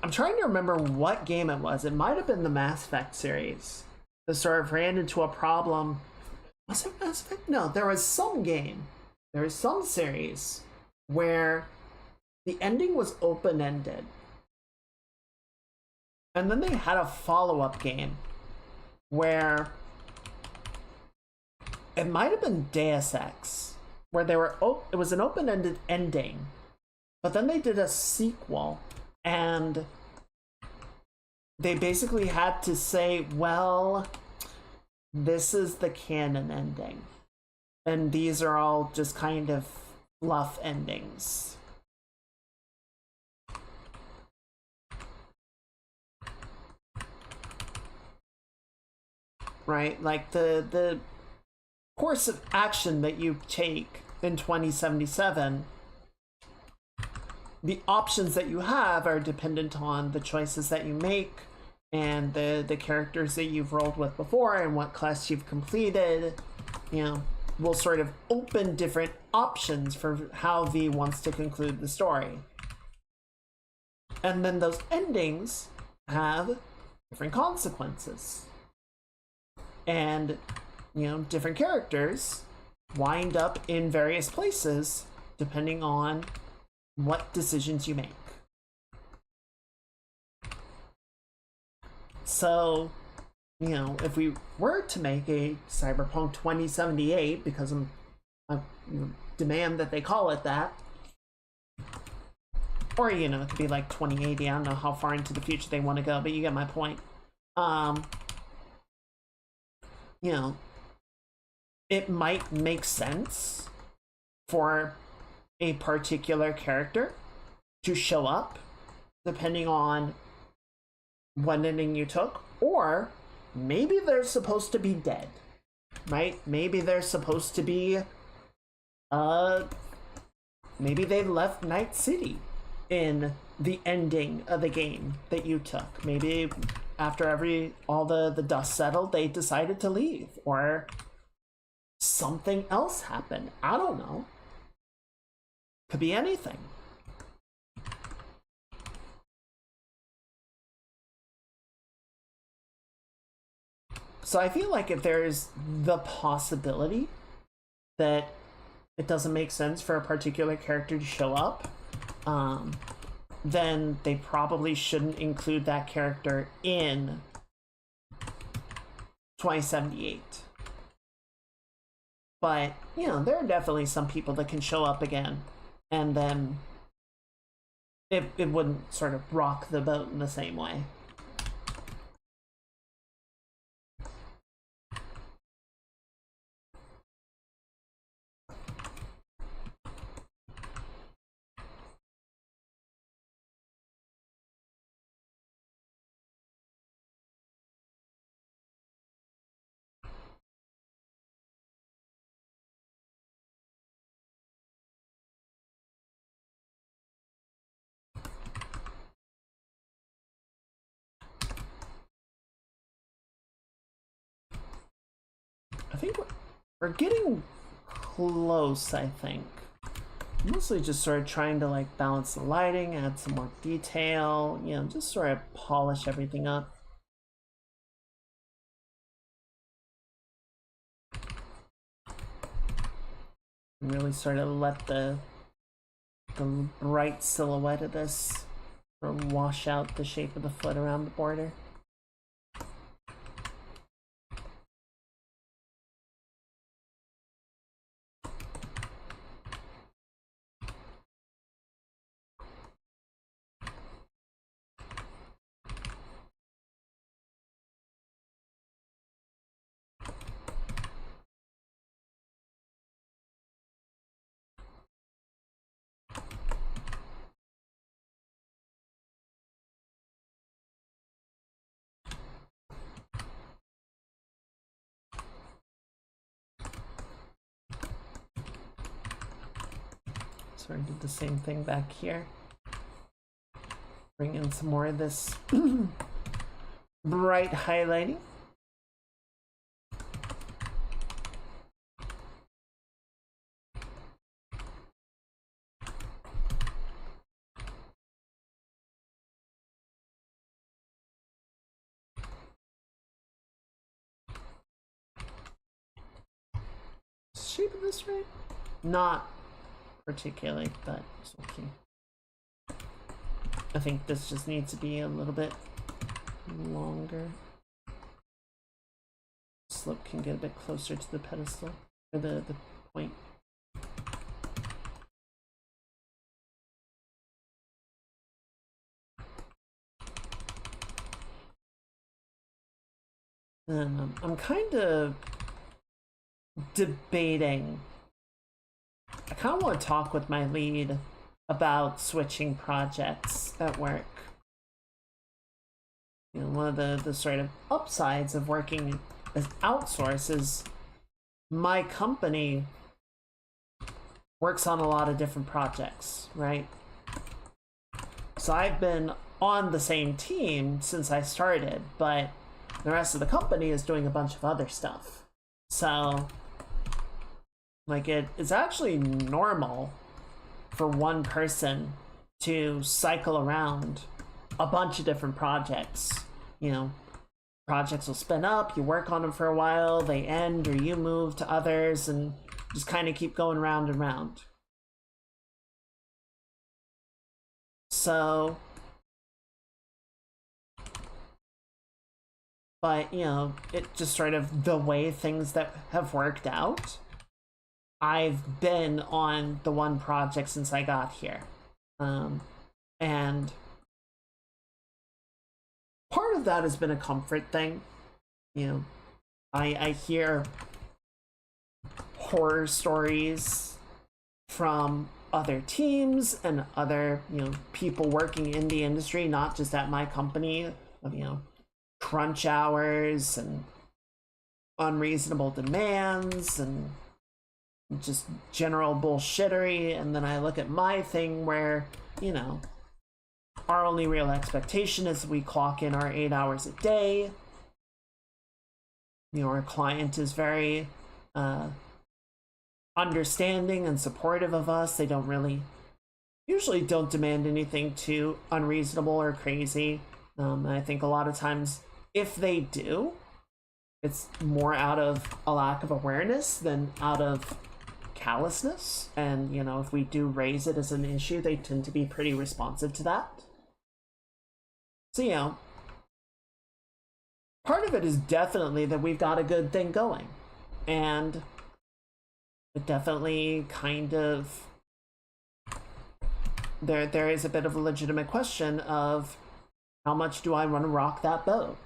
I'm trying to remember what game it was. It might have been the Mass Effect series that sort of ran into a problem. Was it Mass Effect? No, there was some game. There was some series where the ending was open-ended. And then they had a follow-up game where it might have been Deus Ex, where they were it was an open-ended ending, but then they did a sequel and they basically had to say, well, this is the canon ending, and these are all just kind of fluff endings. Right? Like the course of action that you take in 2077, the options that you have are dependent on the choices that you make and the characters that you've rolled with before and what quests you've completed. You know, will sort of open different options for how V wants to conclude the story. And then those endings have different consequences. And, you know, different characters wind up in various places depending on what decisions you make. So, you know, if we were to make a Cyberpunk 2078, because I demand that they call it that, or, you know, it could be like 2080, I don't know how far into the future they want to go, but you get my point. You know, it might make sense for a particular character to show up depending on what ending you took, or maybe they're supposed to be dead, right? Maybe they're supposed to be maybe they left Night City in the ending of the game that you took. Maybe after all the dust settled, they decided to leave, or something else happened. I don't know. Could be anything. So I feel like if there's the possibility that it doesn't make sense for a particular character to show up, then they probably shouldn't include that character in 2078. But, you know, there are definitely some people that can show up again, and then it wouldn't sort of rock the boat in the same way. I think we're getting close, I think. Mostly just sort of trying to like balance the lighting, add some more detail, you know, just sort of polish everything up. And really sort of let the bright silhouette of this sort of wash out the shape of the foot around the border. So I did the same thing back here. Bring in some more of this bright highlighting. Shape of this right? Not particularly, but it's okay. I think this just needs to be a little bit longer. Slope can get a bit closer to the pedestal, or the point. And I'm kind of debating. I kind of want to talk with my lead about switching projects at work. You know, one of the sort of upsides of working as outsource is my company works on a lot of different projects, right? So I've been on the same team since I started, but the rest of the company is doing a bunch of other stuff. So like it's actually normal for one person to cycle around a bunch of different projects. You know, projects will spin up, you work on them for a while, they end, or you move to others, and just kind of keep going round and round. So, but you know, it just sort of the way things that have worked out. I've been on the one project since I got here. And part of that has been a comfort thing. You know, I hear horror stories from other teams and other, you know, people working in the industry, not just at my company, of, you know, crunch hours and unreasonable demands and just general bullshittery. And then I look at my thing where, you know, our only real expectation is we clock in our 8 hours a day. You know, our client is very understanding and supportive of us. They usually don't demand anything too unreasonable or crazy. And I think a lot of times, if they do, it's more out of a lack of awareness than out of callousness. And, you know, if we do raise it as an issue, they tend to be pretty responsive to that. So, you know, part of it is definitely that we've got a good thing going. And it definitely kind of, there is a bit of a legitimate question of how much do I want to rock that boat?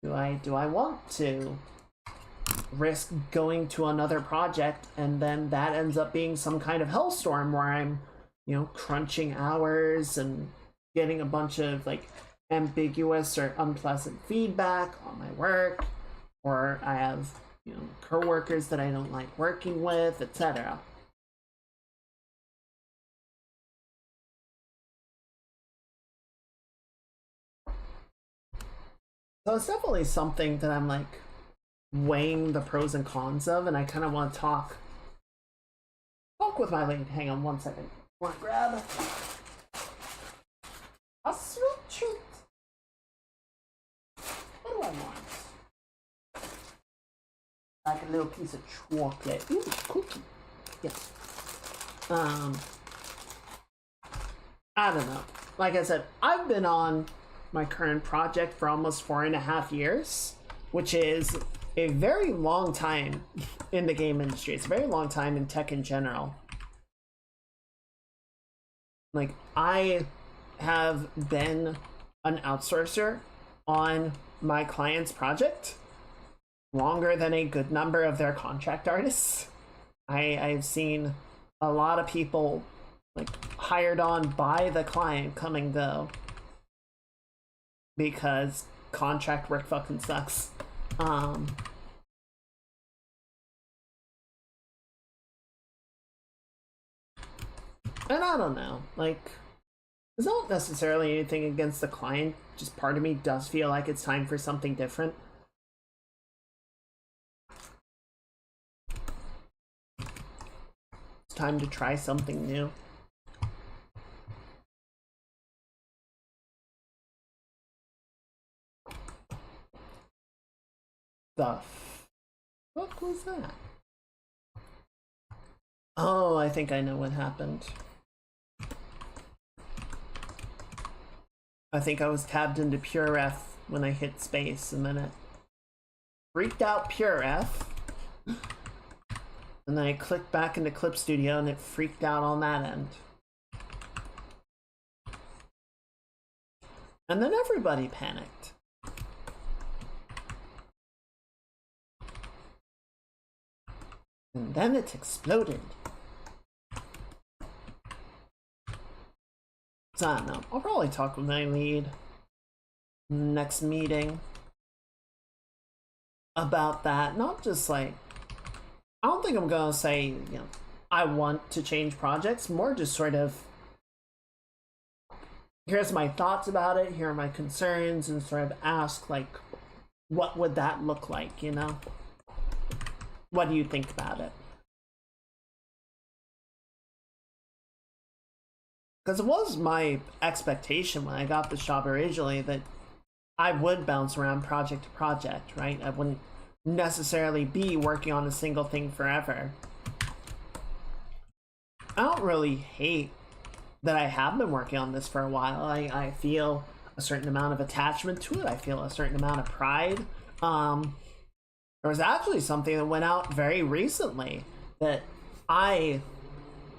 Do I want to risk going to another project and then that ends up being some kind of hellstorm where I'm, you know, crunching hours and getting a bunch of like ambiguous or unpleasant feedback on my work, or I have, you know, coworkers that I don't like working with, etc. So it's definitely something that I'm like weighing the pros and cons of, and I kind of want to talk with my lead. Hang on one second. Want to grab a sweet treat? What do I want? Like a little piece of chocolate. Ooh, cookie. Yes. I don't know. Like I said, I've been on my current project for almost 4.5 years, which is a very long time in the game industry. It's a very long time in tech in general. Like, I have been an outsourcer on my client's project longer than a good number of their contract artists. I've seen a lot of people like hired on by the client come and go because contract work fucking sucks. And I don't know, like, it's not necessarily anything against the client, just part of me does feel like it's time for something different. It's time to try something new. The fuck was that? Oh, I think I know what happened. I think I was tabbed into Pure F when I hit space, and then it freaked out Pure F. And then I clicked back into Clip Studio and it freaked out on that end. And then everybody panicked. And then it exploded. So I don't know. I'll probably talk with my lead next meeting about that. Not just like, I don't think I'm gonna say, you know, I want to change projects. More just sort of, here's my thoughts about it, here are my concerns, and sort of ask, like, what would that look like, you know? What do you think about it? Because it was my expectation when I got this job originally that I would bounce around project to project, right? I wouldn't necessarily be working on a single thing forever. I don't really hate that I have been working on this for a while. I feel a certain amount of attachment to it. I feel a certain amount of pride. There was actually something that went out very recently that I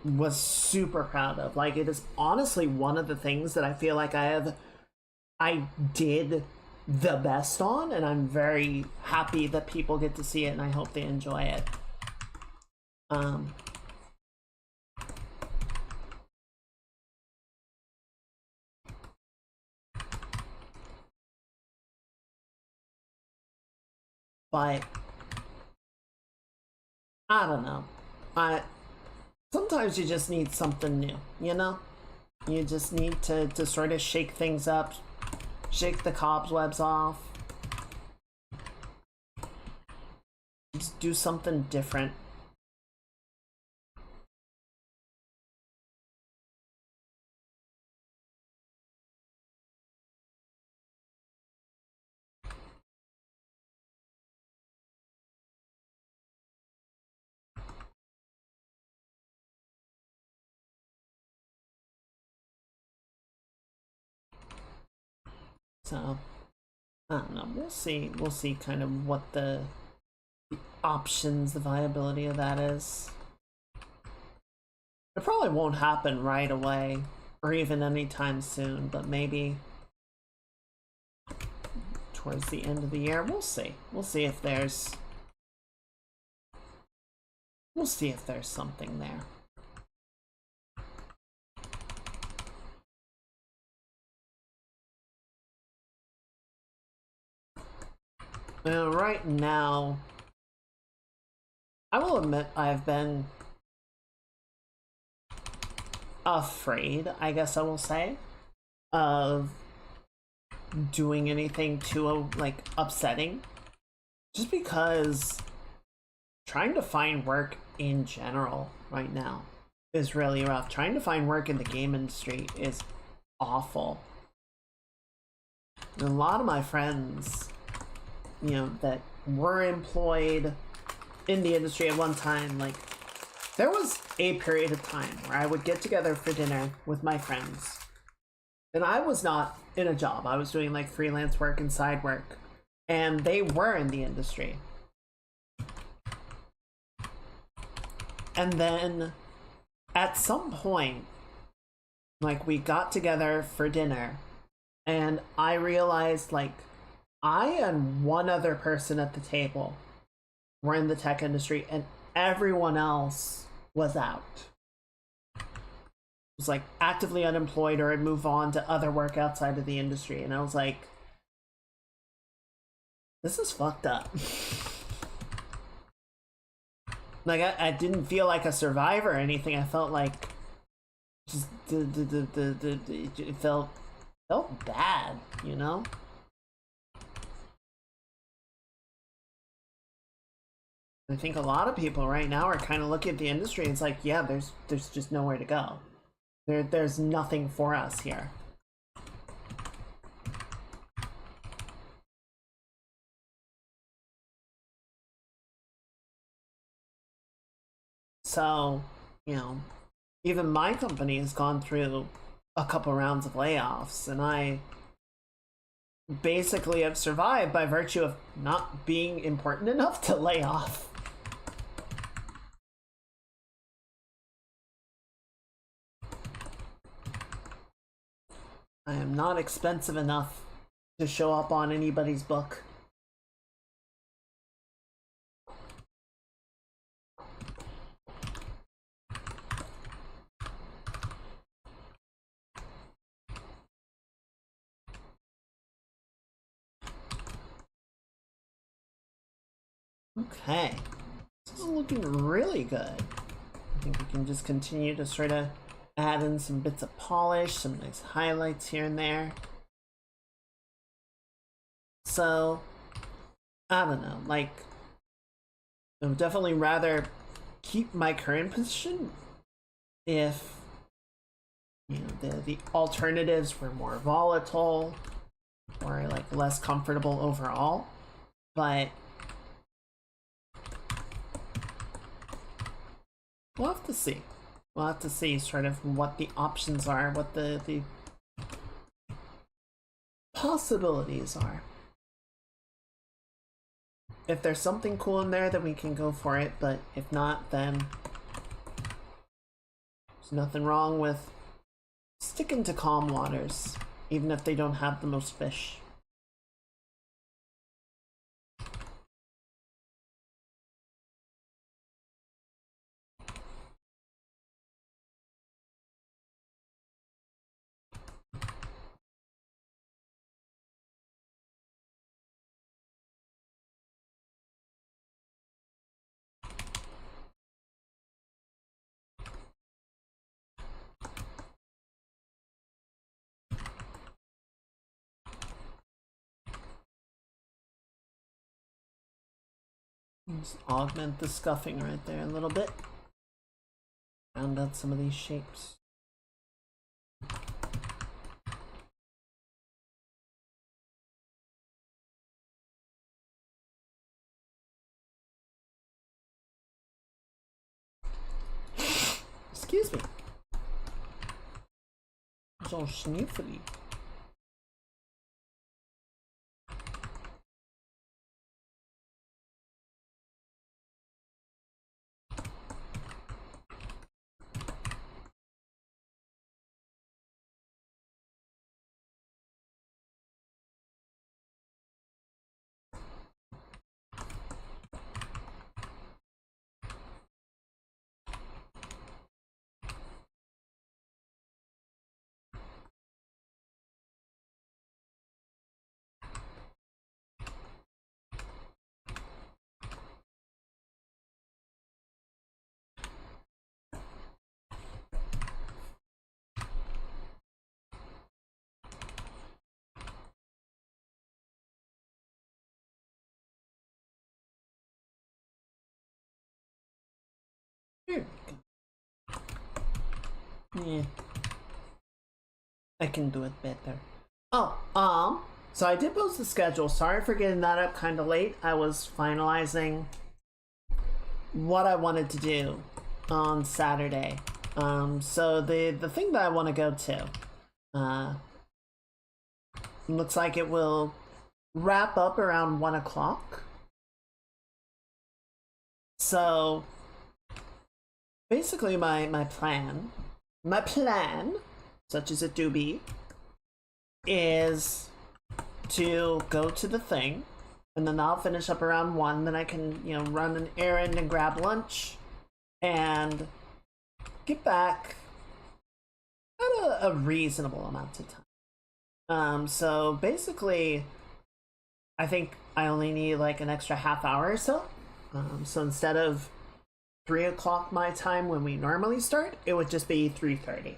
was super proud of. Like, it is honestly one of the things that I feel like I did the best on, and I'm very happy that people get to see it, and I hope they enjoy it. But I don't know. Sometimes you just need something new, you know? You just need to sort of shake things up, shake the cobwebs off, just do something different. So I don't know. We'll see. We'll see kind of what the options, the viability of that is. It probably won't happen right away or even anytime soon, but maybe towards the end of the year. We'll see. We'll see if there's something there. Right now, I will admit I've been afraid, I guess I will say, of doing anything too like upsetting, just because trying to find work in general right now is really rough. Trying to find work in the game industry is awful. And a lot of my friends, you know, that were employed in the industry at one time, like, there was a period of time where I would get together for dinner with my friends, and I was not in a job. I was doing like freelance work and side work, and they were in the industry. And then at some point, like, we got together for dinner, and I realized, like, I and one other person at the table were in the tech industry, and everyone else was out. Was like actively unemployed or had moved on to other work outside of the industry. And I was like, this is fucked up. Like, I didn't feel like a survivor or anything. I felt like just it felt bad, you know? I think a lot of people right now are kind of looking at the industry and it's like, yeah, there's just nowhere to go. There's nothing for us here. So, you know, even my company has gone through a couple rounds of layoffs, and I basically have survived by virtue of not being important enough to lay off. I am not expensive enough to show up on anybody's book. Okay, this is looking really good. I think we can just continue to sort of add in some bits of polish, some nice highlights here and there. So, I don't know, like, I would definitely rather keep my current position if, you know, the alternatives were more volatile or like less comfortable overall. But we'll have to see. We'll have to see sort of what the options are, what the possibilities are. If there's something cool in there, then we can go for it, but if not, then there's nothing wrong with sticking to calm waters, even if they don't have the most fish. Just augment the scuffing right there a little bit. Round out some of these shapes. Excuse me. So sniffly. Here. Yeah. I can do it better. Oh, so I did post the schedule. Sorry for getting that up kind of late. I was finalizing what I wanted to do on Saturday. So the thing that I want to go to, looks like it will wrap up around 1 o'clock. So basically my plan, such as it do be, is to go to the thing, and then I'll finish up around 1, then I can, run an errand and grab lunch, and get back at a reasonable amount of time. So basically, I think I only need like an extra half hour or so. So instead of 3 o'clock my time when we normally start, it would just be 3:30.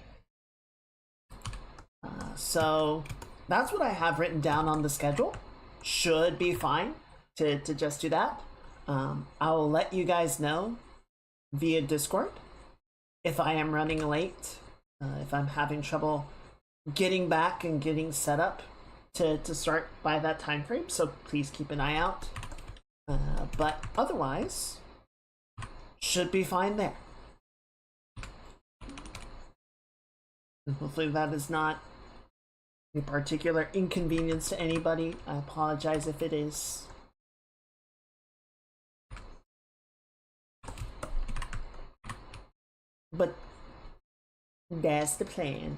So that's what I have written down on the schedule. Should be fine to just do that. I'll let you guys know via Discord if I am running late, if I'm having trouble getting back and getting set up to start by that time frame. So please keep an eye out. But otherwise, should be fine there. And hopefully that is not a particular inconvenience to anybody. I apologize if it is. But that's the plan.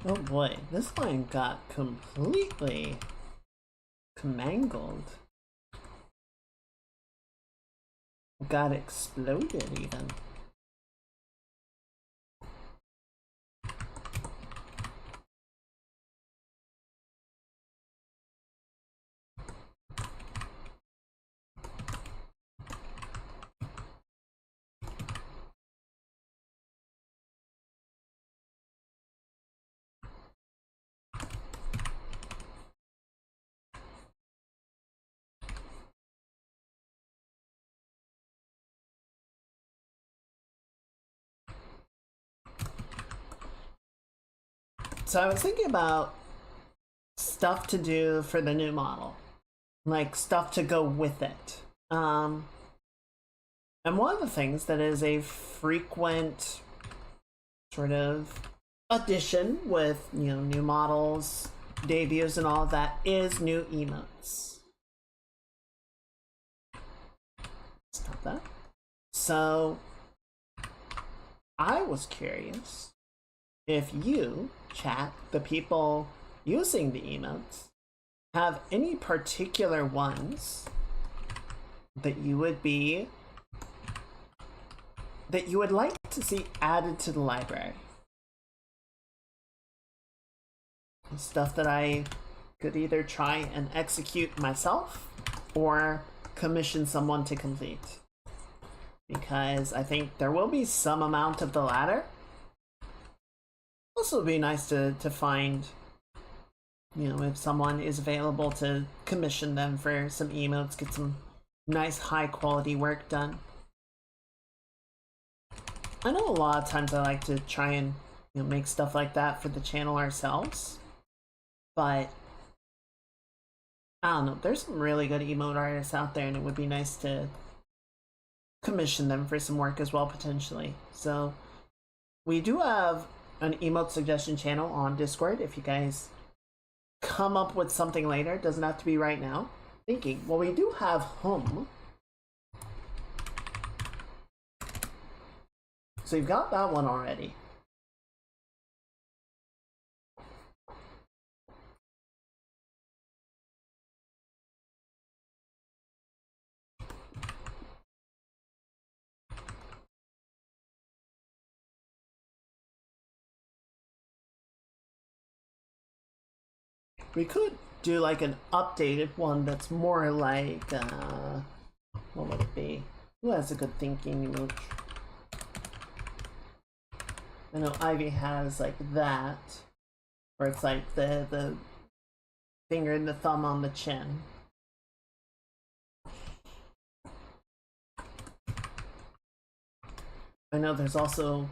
Oh boy, this line got completely mangled. Got exploded even. So I was thinking about stuff to do for the new model, like stuff to go with it. And one of the things that is a frequent sort of addition with new models, debuts, and all of that is new emotes. Stop that. So I was curious if you, chat, the people using the emotes, have any particular ones that you would like to see added to the library. Stuff that I could either try and execute myself or commission someone to complete. Because I think there will be some amount of the latter. Also, it'd be nice to find, if someone is available to commission them for some emotes, get some nice high quality work done. I know a lot of times I like to try and make stuff like that for the channel ourselves, but I don't know, there's some really good emote artists out there, and it would be nice to commission them for some work as well, potentially. So we do have an emote suggestion channel on Discord. If you guys come up with something later, it doesn't have to be right now. Thinking, well, we do have home. So you've got that one already. We could do like an updated one that's more like, what would it be? Who has a good thinking emoji? I know Ivy has like that, where it's like the finger and the thumb on the chin. I know there's also,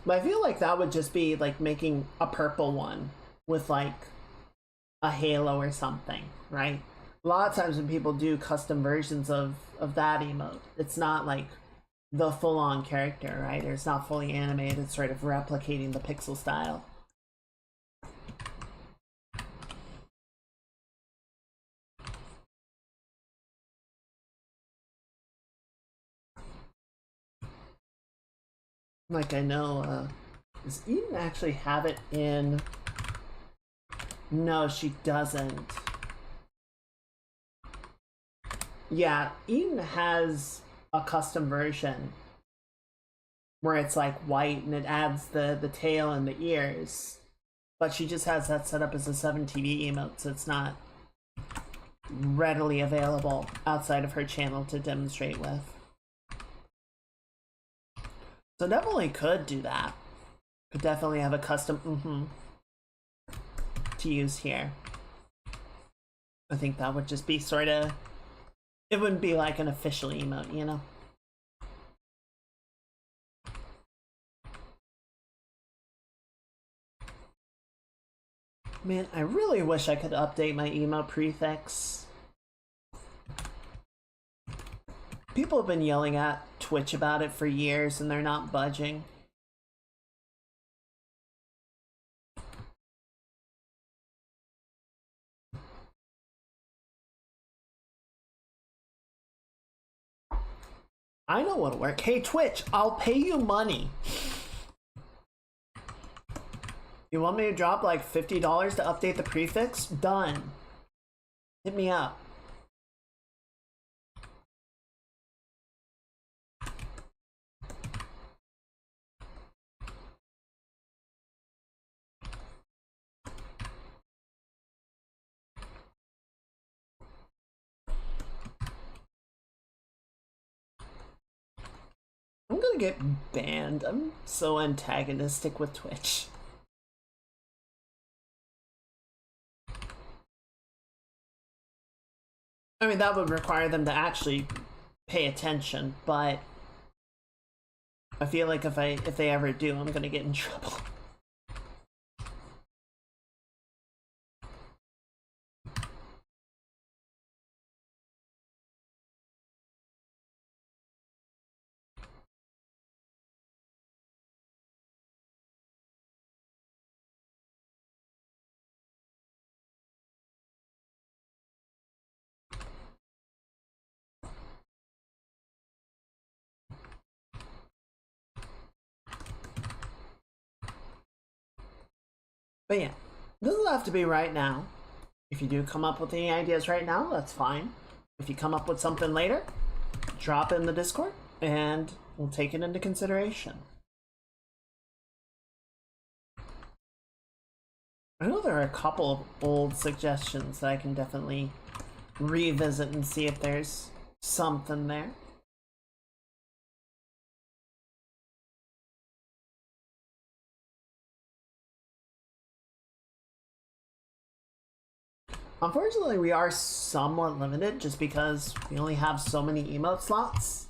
but I feel like that would just be like making a purple one with like a halo or something, right? A lot of times when people do custom versions of that emote, it's not like the full-on character, right? Or it's not fully animated, it's sort of replicating the pixel style. Like I know, does Eden actually have it in? No, she doesn't. Yeah, Eden has a custom version where it's like white and it adds the tail and the ears. But she just has that set up as a 7TV emote, so it's not readily available outside of her channel to demonstrate with. So definitely could do that. Could definitely have a custom to use here. I think that would just be sort of, it wouldn't be like an official emote, you know? Man, I really wish I could update my emote prefix. People have been yelling at Twitch about it for years and they're not budging. I know what'll work. Hey Twitch, I'll pay you money. You want me to drop like $50 to update the prefix? Done. Hit me up. I'm gonna get banned. I'm so antagonistic with Twitch. I mean, that would require them to actually pay attention, but I feel like if they ever do, I'm gonna get in trouble. But yeah, it doesn't have to be right now. If you do come up with any ideas right now, that's fine. If you come up with something later, drop it in the Discord and we'll take it into consideration. I know there are a couple of old suggestions that I can definitely revisit and see if there's something there. Unfortunately, we are somewhat limited just because we only have so many emote slots.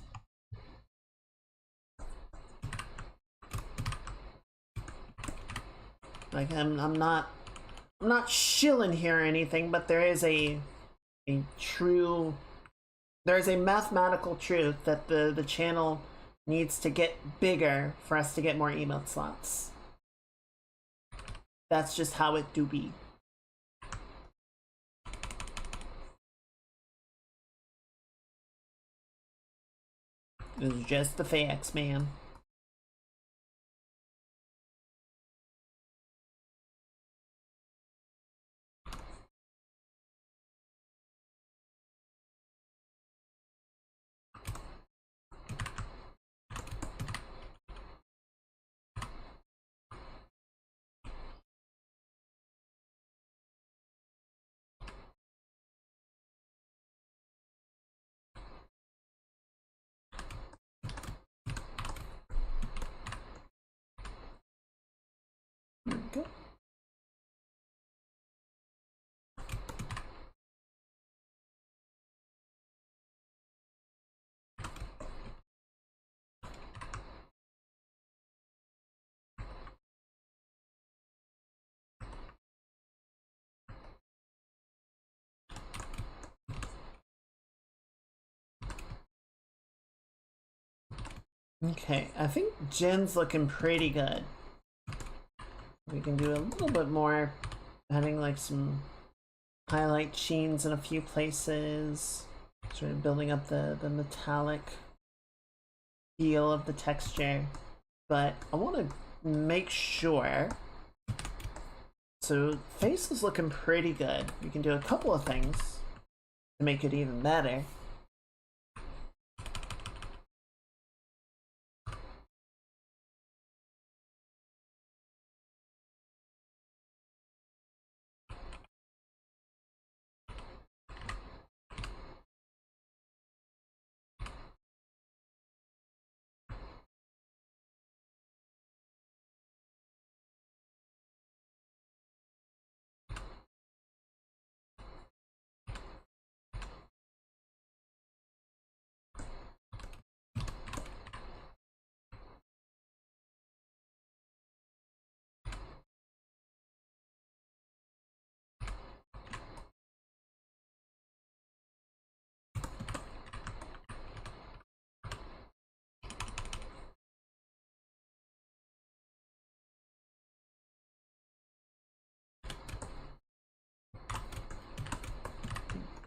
Like I'm not shilling here or anything, but there is a true, there is a mathematical truth that the channel needs to get bigger for us to get more emote slots. That's just how it do be. It's just the facts, man. go. Okay, I think Jin's looking pretty good. We can do a little bit more, adding like some highlight sheens in a few places, sort of building up the metallic feel of the texture. But I want to make sure. So face is looking pretty good. We can do a couple of things to make it even better.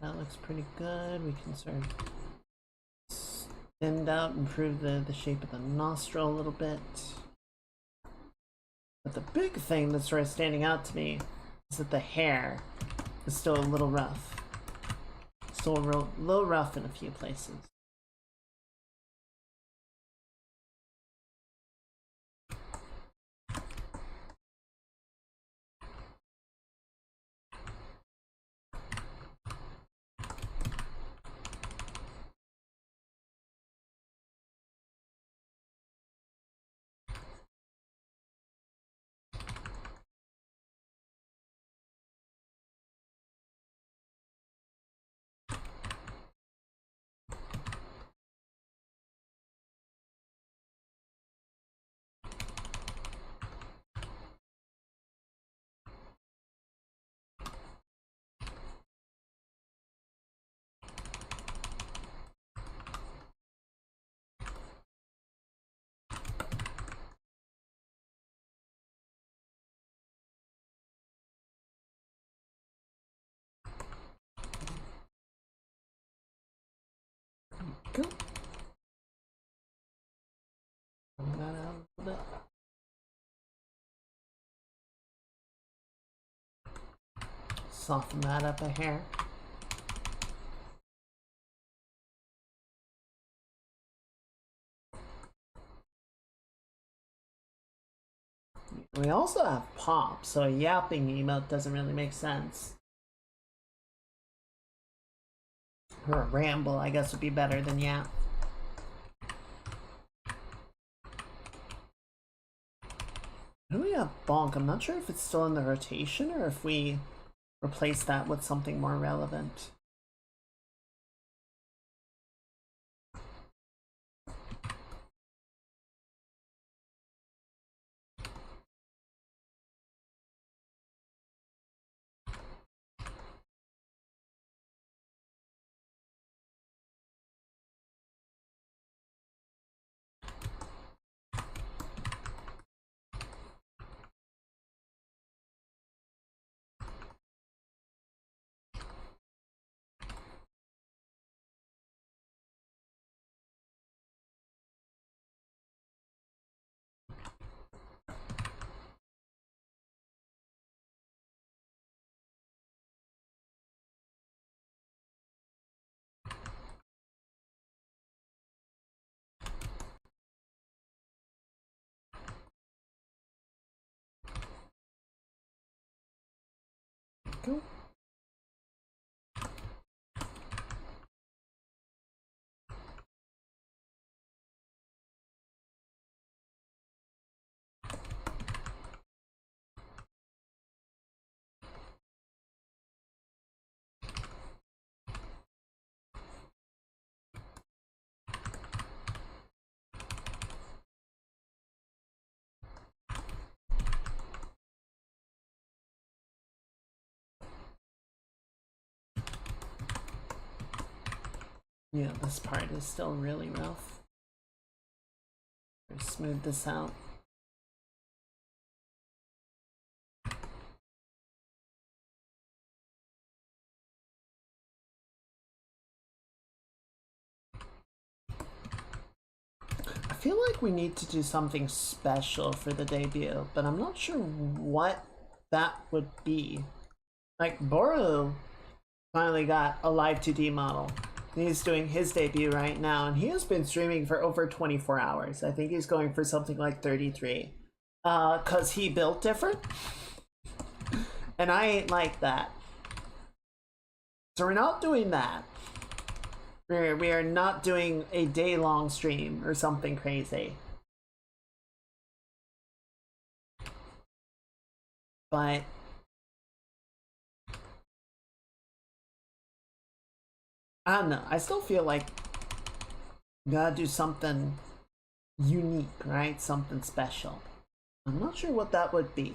That looks pretty good. We can sort of extend out, improve the shape of the nostril a little bit. But the big thing that's sort of standing out to me is that the hair is still a little rough. Still a little rough in a few places. Go. Bring that out a little bit. Soften that up a hair. We also have pop, so a yapping emote doesn't really make sense. Or a ramble, I guess, would be better than yap. Do we have bonk? I'm not sure if it's still in the rotation or if we replace that with something more relevant. Yeah, this part is still really rough. Smooth this out. I feel like we need to do something special for the debut, but I'm not sure what that would be. Like, Boru finally got a live 2D model. He's doing his debut right now, and he has been streaming for over 24 hours. I think he's going for something like 33. Cause he built different. And I ain't like that. So we're not doing that. We are not doing a day-long stream or something crazy. But I don't know. I still feel like you gotta do something unique, right? Something special. I'm not sure what that would be.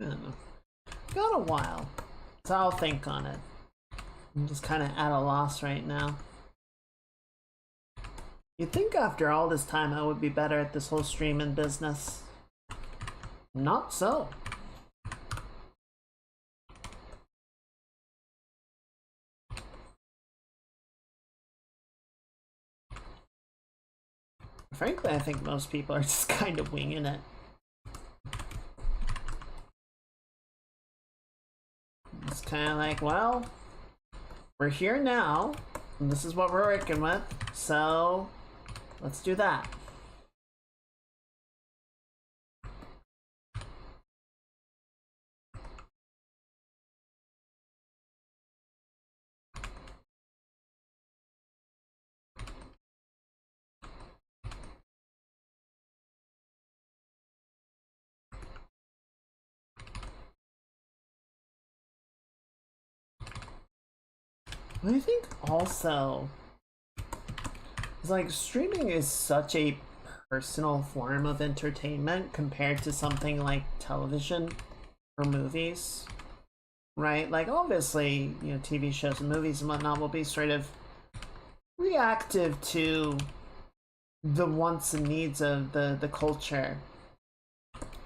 I don't know. Got a while. So I'll think on it. I'm just kind of at a loss right now. You'd think after all this time I would be better at this whole streaming business. Not so. Frankly, I think most people are just kind of winging it. It's kind of like, well, we're here now, and this is what we're working with, so let's do that. I think also, it's like streaming is such a personal form of entertainment compared to something like television or movies, right? Like, obviously, you know, TV shows and movies and whatnot will be sort of reactive to the wants and needs of the culture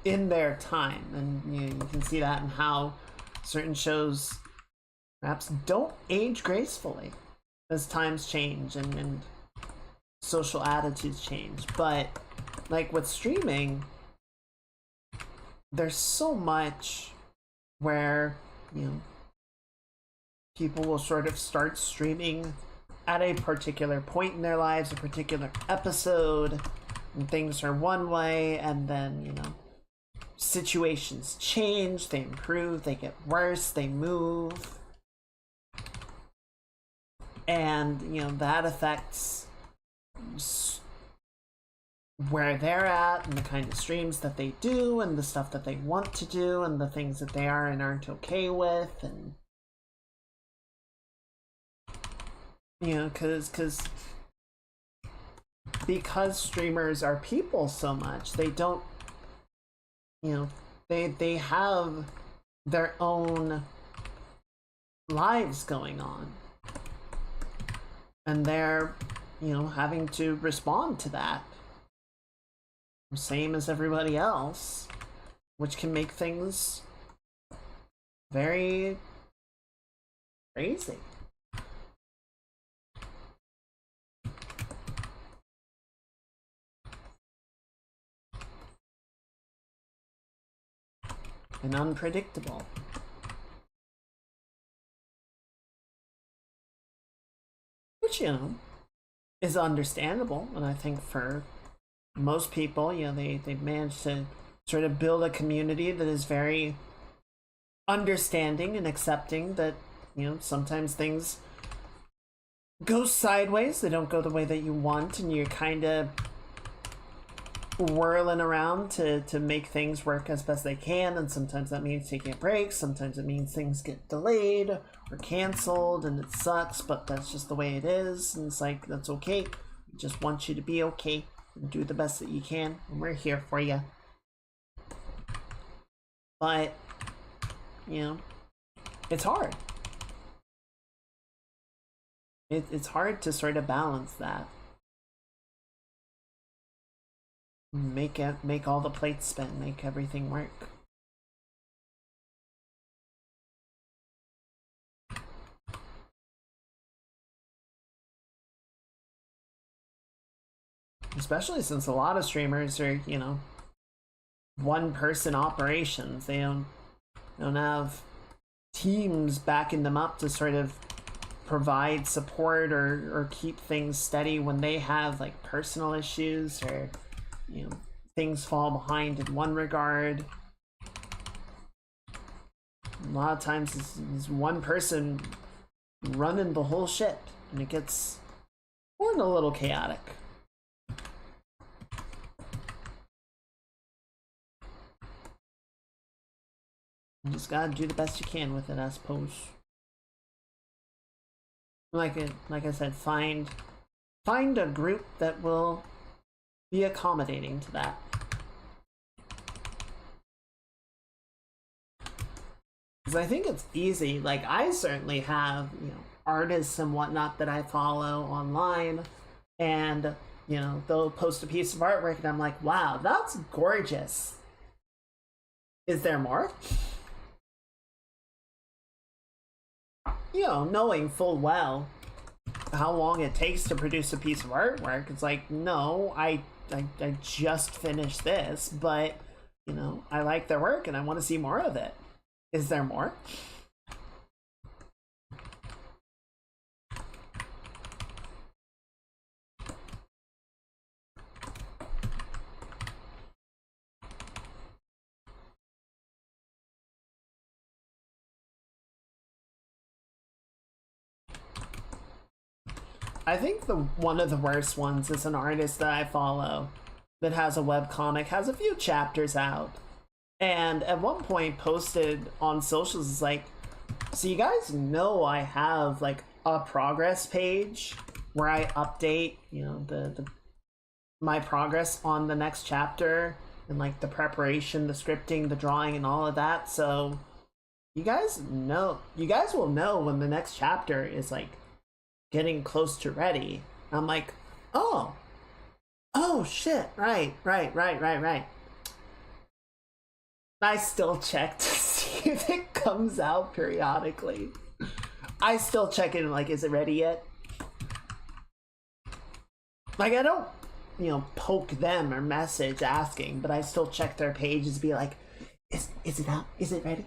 in their time, and you can see that in how certain shows perhaps don't age gracefully as times change and social attitudes change. But like with streaming, there's so much where, you know, people will sort of start streaming at a particular point in their lives, a particular episode, and things are one way, and then, you know, situations change, they improve, they get worse, they move. And, you know, that affects where they're at and the kind of streams that they do and the stuff that they want to do and the things that they are and aren't okay with. And, you know, because streamers are people so much, they don't, you know, they have their own lives going on, and they're having to respond to that. Same as everybody else, which can make things very crazy. And unpredictable. Which, is understandable, and I think for most people, they've managed to sort of build a community that is very understanding and accepting that, sometimes things go sideways, they don't go the way that you want, and you're kind of whirling around to make things work as best they can, and sometimes that means taking a break, sometimes it means things get delayed or canceled and it sucks, but that's just the way it is, and it's like, that's okay. We just want you to be okay and do the best that you can, and we're here for you. But it's hard. It's hard to sort of balance that. Make all the plates spin, make everything work. Especially since a lot of streamers are, one person operations. They don't have teams backing them up to sort of provide support or keep things steady when they have like personal issues or things fall behind in one regard. A lot of times is one person running the whole ship, and it gets more than a little chaotic. You just gotta do the best you can with it, I suppose. Like I said, find a group that will be accommodating to that. Because I think it's easy. Like, I certainly have, artists and whatnot that I follow online, and, they'll post a piece of artwork, and I'm like, wow, that's gorgeous. Is there more? Knowing full well how long it takes to produce a piece of artwork, it's like, no, I just finished this, but I like their work and I want to see more of it. Is there more? I think one of the worst ones is an artist that I follow that has a webcomic, has a few chapters out, and at one point posted on socials is like, so you guys know I have like a progress page where I update, the my progress on the next chapter and like the preparation, the scripting, the drawing, and all of that. So you guys will know when the next chapter is like getting close to ready. I'm like, oh shit, right. I still check to see if it comes out periodically. I still check in, like, is it ready yet? Like, I don't, poke them or message asking, but I still check their pages, be like, is it out? Is it ready?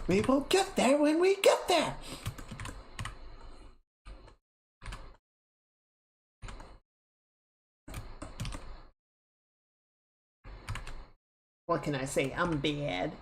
We will get there when we get there. What can I say? I'm bad.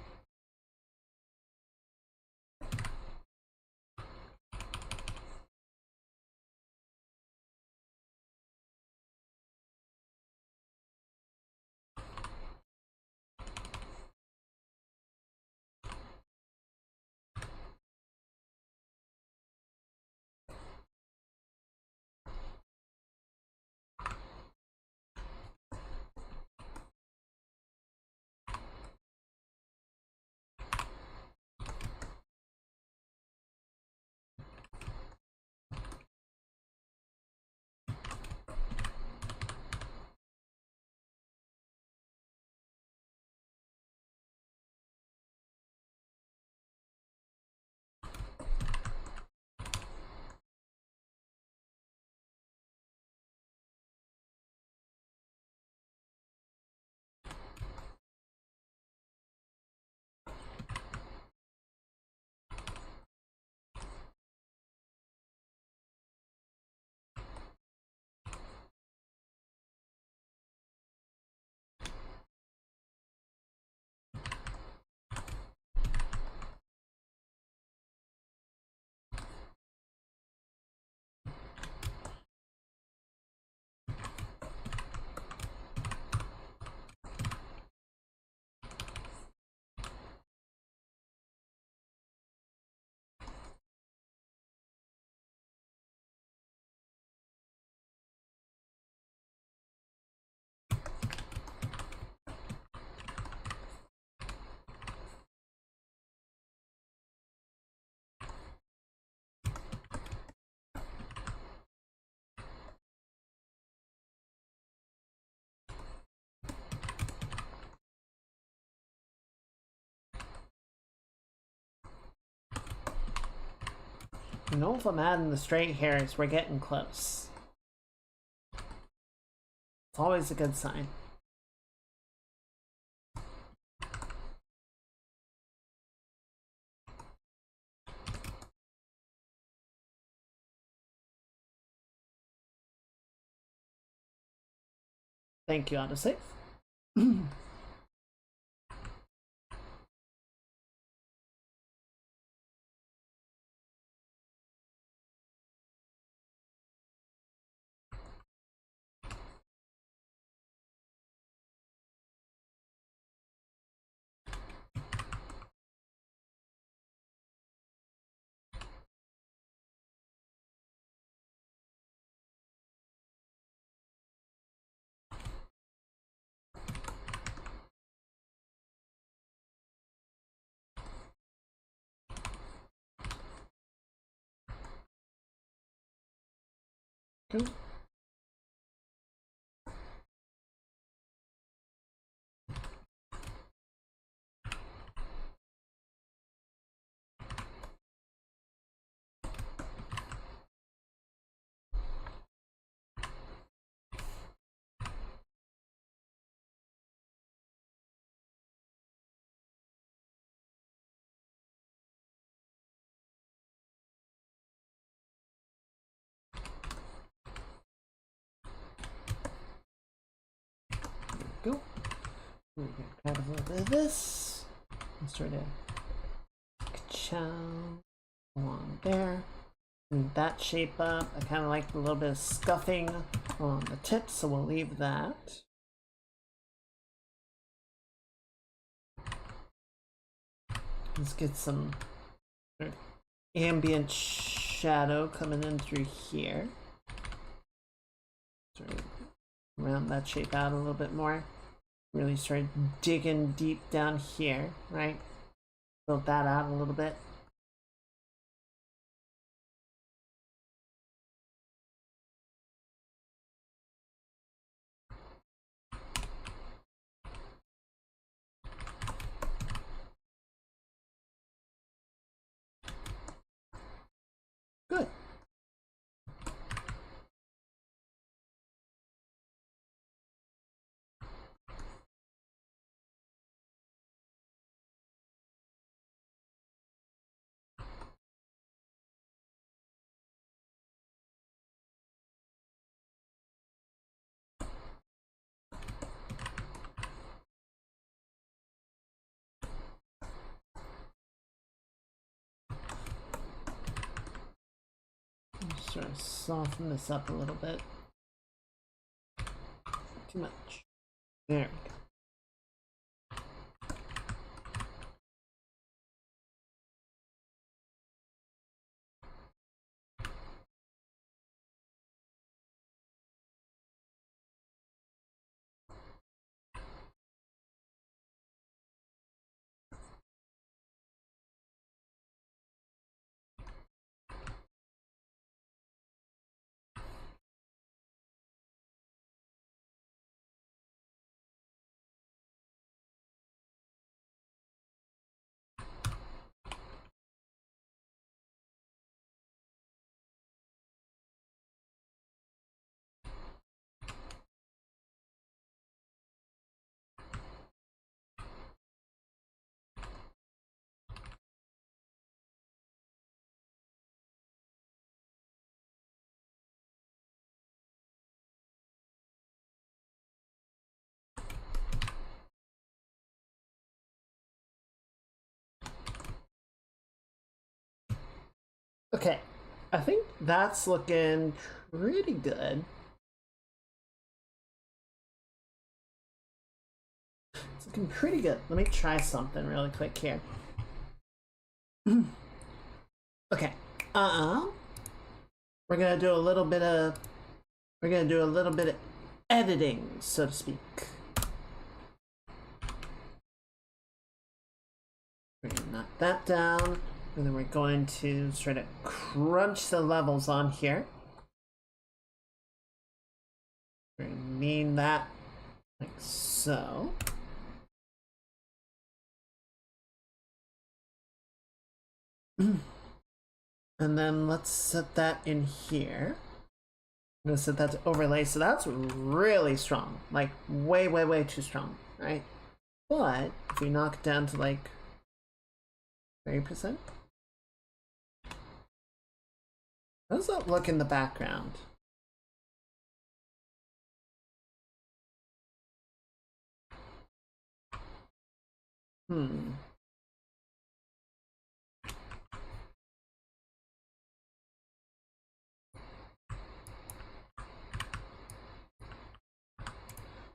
You know, if I'm adding the straight hairs, we're getting close. It's always a good sign. Thank you, autosave. Cool. Go. We're gonna grab a little bit of this and sort of chow along there. Move that shape up. I kind of like a little bit of scuffing on the tips, so we'll leave that. Let's get some ambient shadow coming in through here. Sort of round that shape out a little bit more. Really start digging deep down here, right? Build that out a little bit. Good. Sort of soften this up a little bit. Too much. There we go. Okay, I think that's looking pretty good. It's looking pretty good. Let me try something really quick here. Okay. We're gonna do a little bit of editing, so to speak. We're gonna knock that down, and then we're going to sort of crunch the levels on here. We're gonna mean that like so. And then let's set that in here. I'm gonna set that to overlay, so that's really strong. Like, way, way, way too strong, right? But if we knock it down to like 30%, how does that look in the background?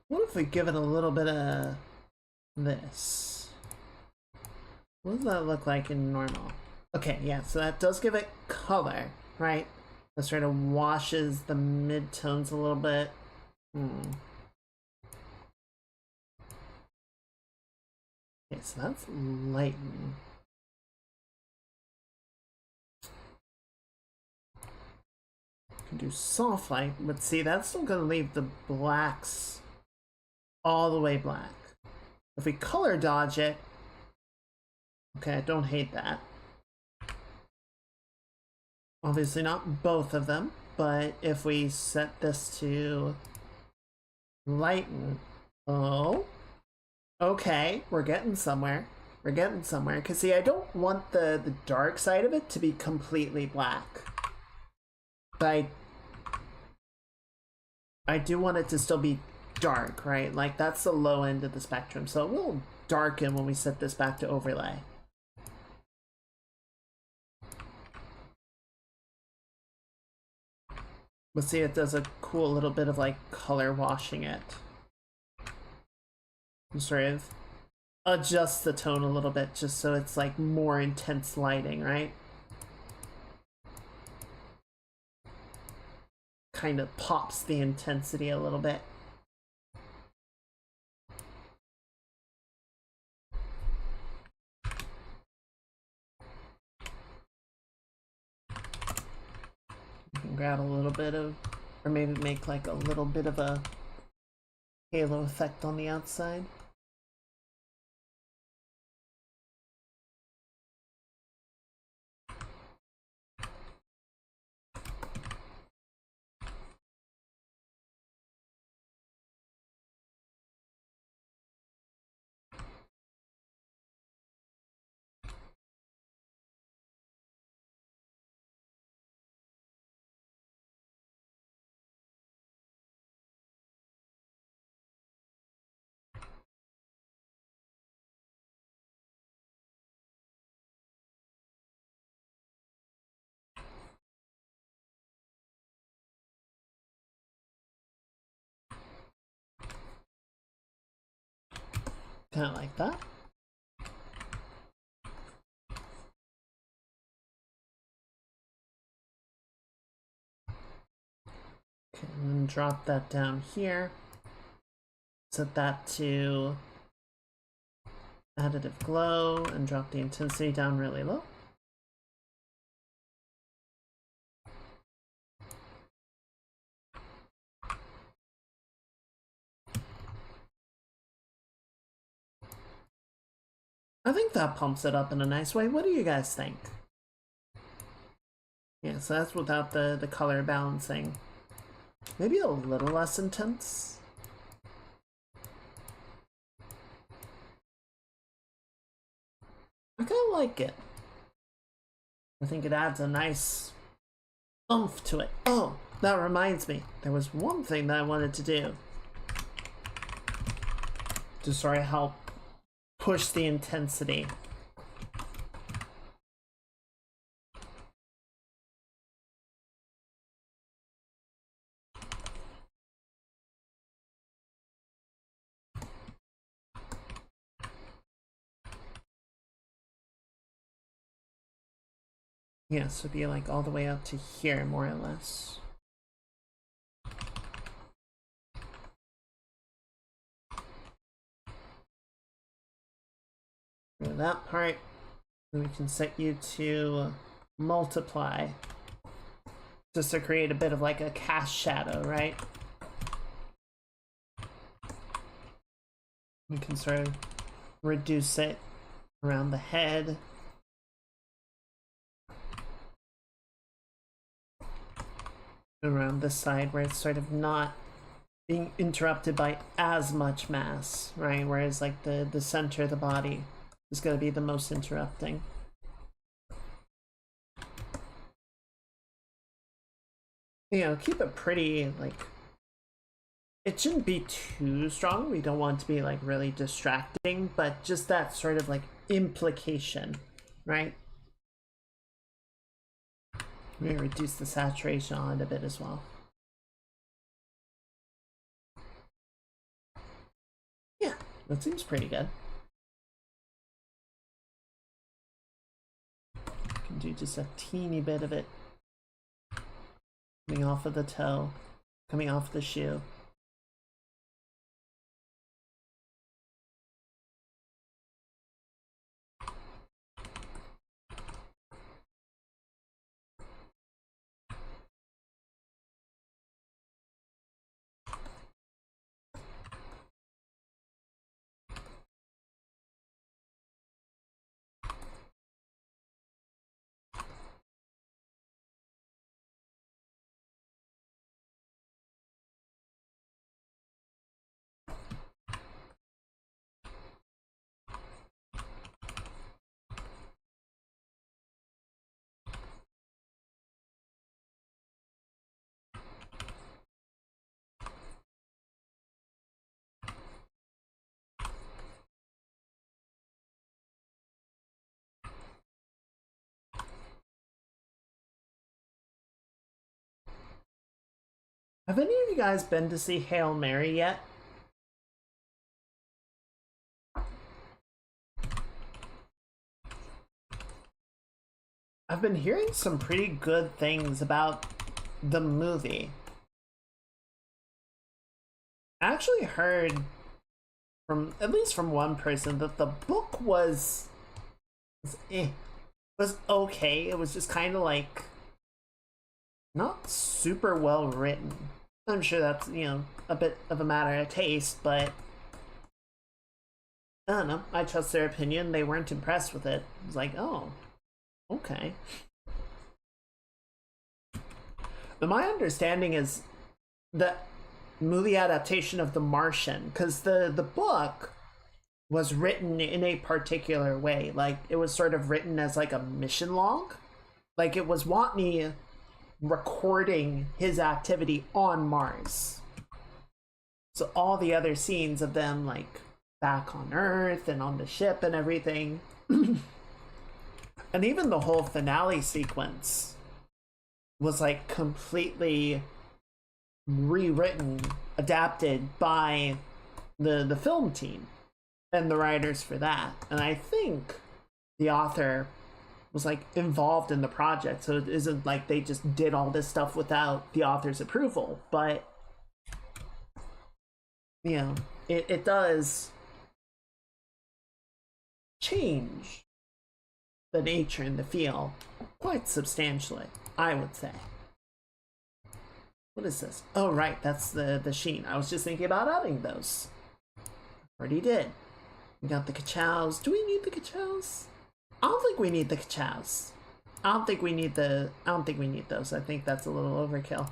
What if we give it a little bit of this? What does that look like in normal? Okay, yeah, so that does give it color, right? That sort of washes the mid-tones a little bit. Okay, so that's lighten. Can do soft light, but see, that's still gonna leave the blacks all the way black. If we color dodge it, okay, I don't hate that. Obviously not both of them, but if we set this to lighten, oh, okay, we're getting somewhere. We're getting somewhere. Because see, I don't want the dark side of it to be completely black. But I do want it to still be dark, right? Like, that's the low end of the spectrum. So it will darken when we set this back to overlay. But see, it does a cool little bit of like color washing it. And sort of adjust the tone a little bit just so it's like more intense lighting, right? Kind of pops the intensity a little bit. You can grab a little bit of, or maybe make like a little bit of a halo effect on the outside. Kind of like that. Okay, and then drop that down here. Set that to additive glow and drop the intensity down really low. I think that pumps it up in a nice way. What do you guys think? Yeah, so that's without the color balancing. Maybe a little less intense. I kind of like it. I think it adds a nice oomph to it. Oh, that reminds me. There was one thing that I wanted to do to sort of help push the intensity. Yeah, so be like all the way up to here, more or less. For that part, we can set you to multiply just to create a bit of like a cast shadow, right? We can sort of reduce it around the head. around this side where it's sort of not being interrupted by as much mass, right? Whereas like the center of the body is going to be the most interrupting. You know, keep it pretty, like, it shouldn't be too strong. We don't want it to be like really distracting, but just that sort of like implication, right? Maybe reduce the saturation on it a bit as well. Yeah, that seems pretty good. Can do just a teeny bit of it coming off of the toe, coming off the shoe. Have any of you guys been to see Hail Mary yet? I've been hearing some pretty good things about the movie. I actually heard from at least from one person that the book was okay. It was just kind of like not super well written. I'm sure that's, you know, a bit of a matter of taste, but I don't know. I trust their opinion. They weren't impressed with it. It was like, oh, okay. But my understanding is that movie adaptation of The Martian, because the book was written in a particular way. Like it was sort of written as like a mission log. Like it was Watney recording his activity on Mars. So all the other scenes of them like back on Earth and on the ship and everything. And even the whole finale sequence was like completely rewritten, adapted by the film team and the writers for that. And I think the author was like involved in the project, so it isn't like they just did all this stuff without the author's approval. But you know, it does change the nature and the feel quite substantially, I would say. What is this? Oh right, that's the sheen. I was just thinking about adding those. Already did. We got the kachows. Do we need the kachows? I don't think we need the kachows. I don't think we need those. I think that's a little overkill.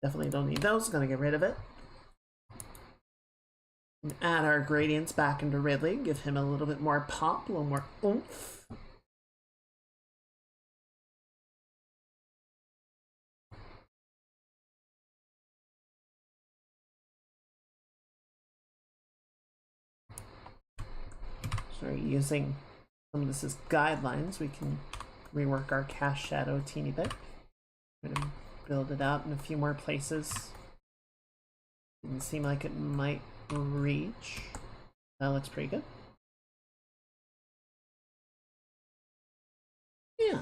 Definitely don't need those. Gonna get rid of it. And add our gradients back into Ridley. Give him a little bit more pop, a little more oomph. So using some of this as guidelines, we can rework our cast shadow a teeny bit. I'm gonna build it out in a few more places. Didn't seem like it might reach. That looks pretty good. Yeah.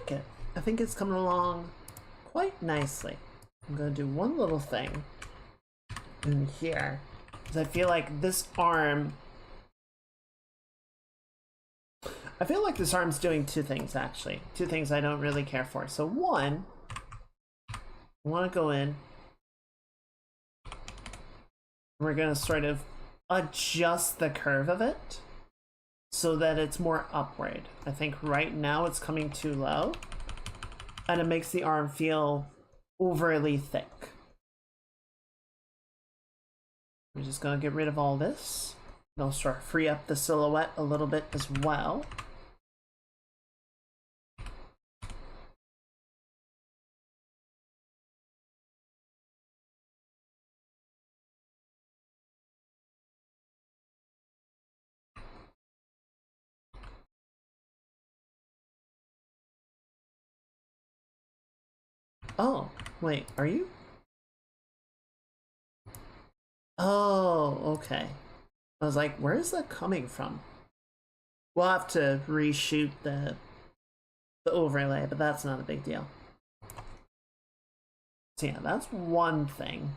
like it. I think it's coming along quite nicely. I'm gonna do one little thing in here, because I feel like this arm, doing two things actually. Two things I don't really care for. So one, I want to go in. We're gonna sort of adjust the curve of it so that it's more upward. I think right now it's coming too low, and it makes the arm feel overly thick. We're just gonna get rid of all this. And I'll start free up the silhouette a little bit as well. Oh, wait, are you? Oh, okay. I was like, where is that coming from? We'll have to reshoot the overlay, but that's not a big deal. So yeah, that's one thing.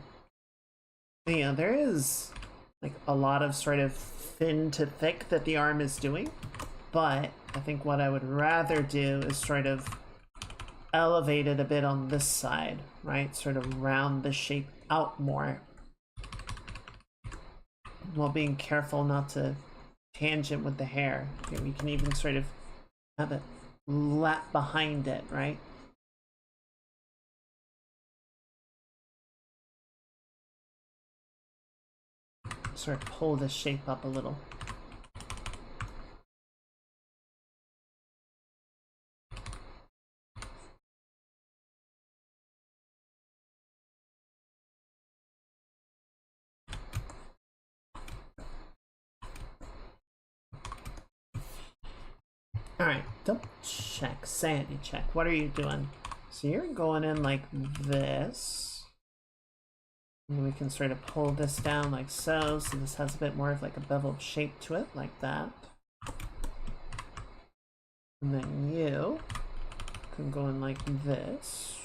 Yeah, there is like a lot of sort of thin to thick that the arm is doing, but I think what I would rather do is sort of elevate it a bit on this side, right? Sort of round the shape out more, while being careful not to tangent with the hair. Okay, we can even sort of have it lap behind it, right? Sort of pull the shape up a little. Alright, double check, sanity check. What are you doing? So you're going in like this. And we can sort of pull this down like so, so this has a bit more of like a beveled shape to it, like that. And then you can go in like this.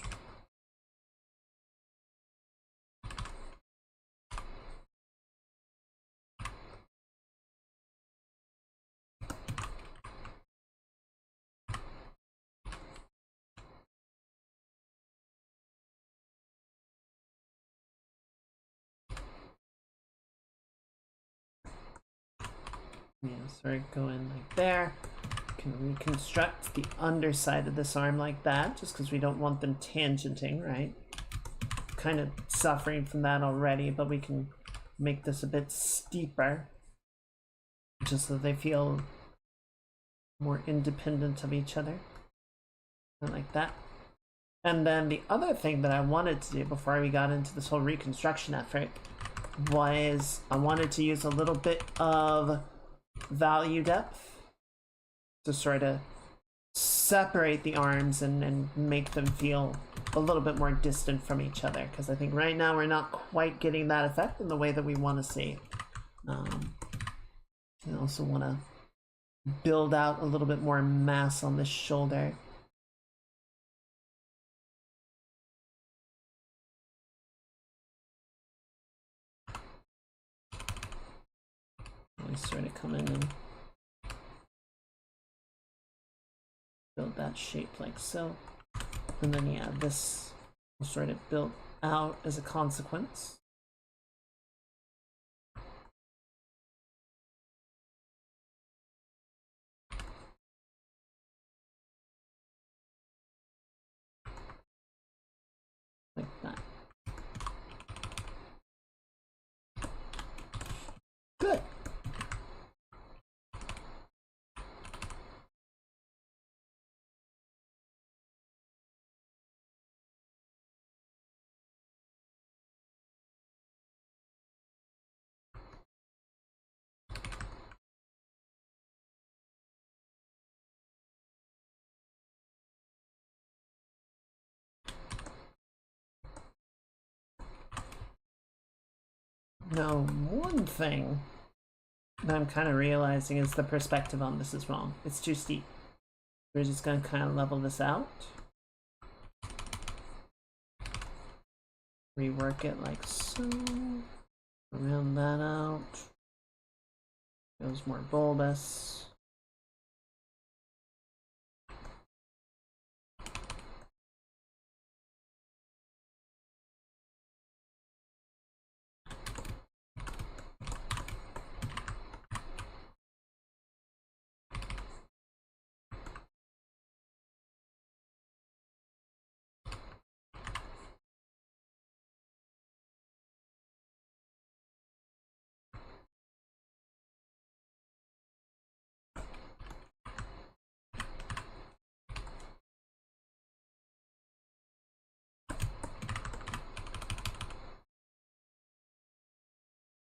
Yeah, sort of go in like there. Can reconstruct the underside of this arm like that, just because we don't want them tangenting, right? Kind of suffering from that already, but we can make this a bit steeper, just so they feel more independent of each other. Like that. And then the other thing that I wanted to do before we got into this whole reconstruction effort was I wanted to use a little bit of value depth to sort of separate the arms and make them feel a little bit more distant from each other, because I think right now we're not quite getting that effect in the way that we want to see. I also want to build out a little bit more mass on this shoulder. We sort of come in and build that shape like so. And then yeah, this will sort of build out as a consequence. Like that. Good. Now, one thing that I'm kind of realizing is the perspective on this is wrong. It's too steep. We're just gonna kind of level this out. Rework it like so. Round that out. Goes more bulbous.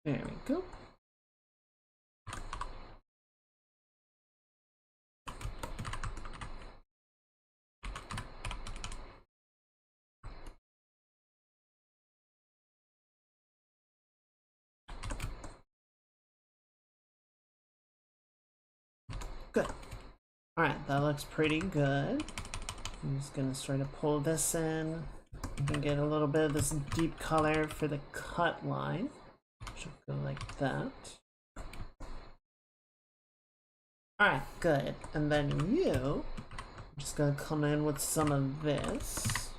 There we go. Good. Alright, that looks pretty good. I'm just gonna sort of pull this in. You can get a little bit of this deep color for the cut line. Should go like that. Alright, good. And then I'm just gonna come in with some of this.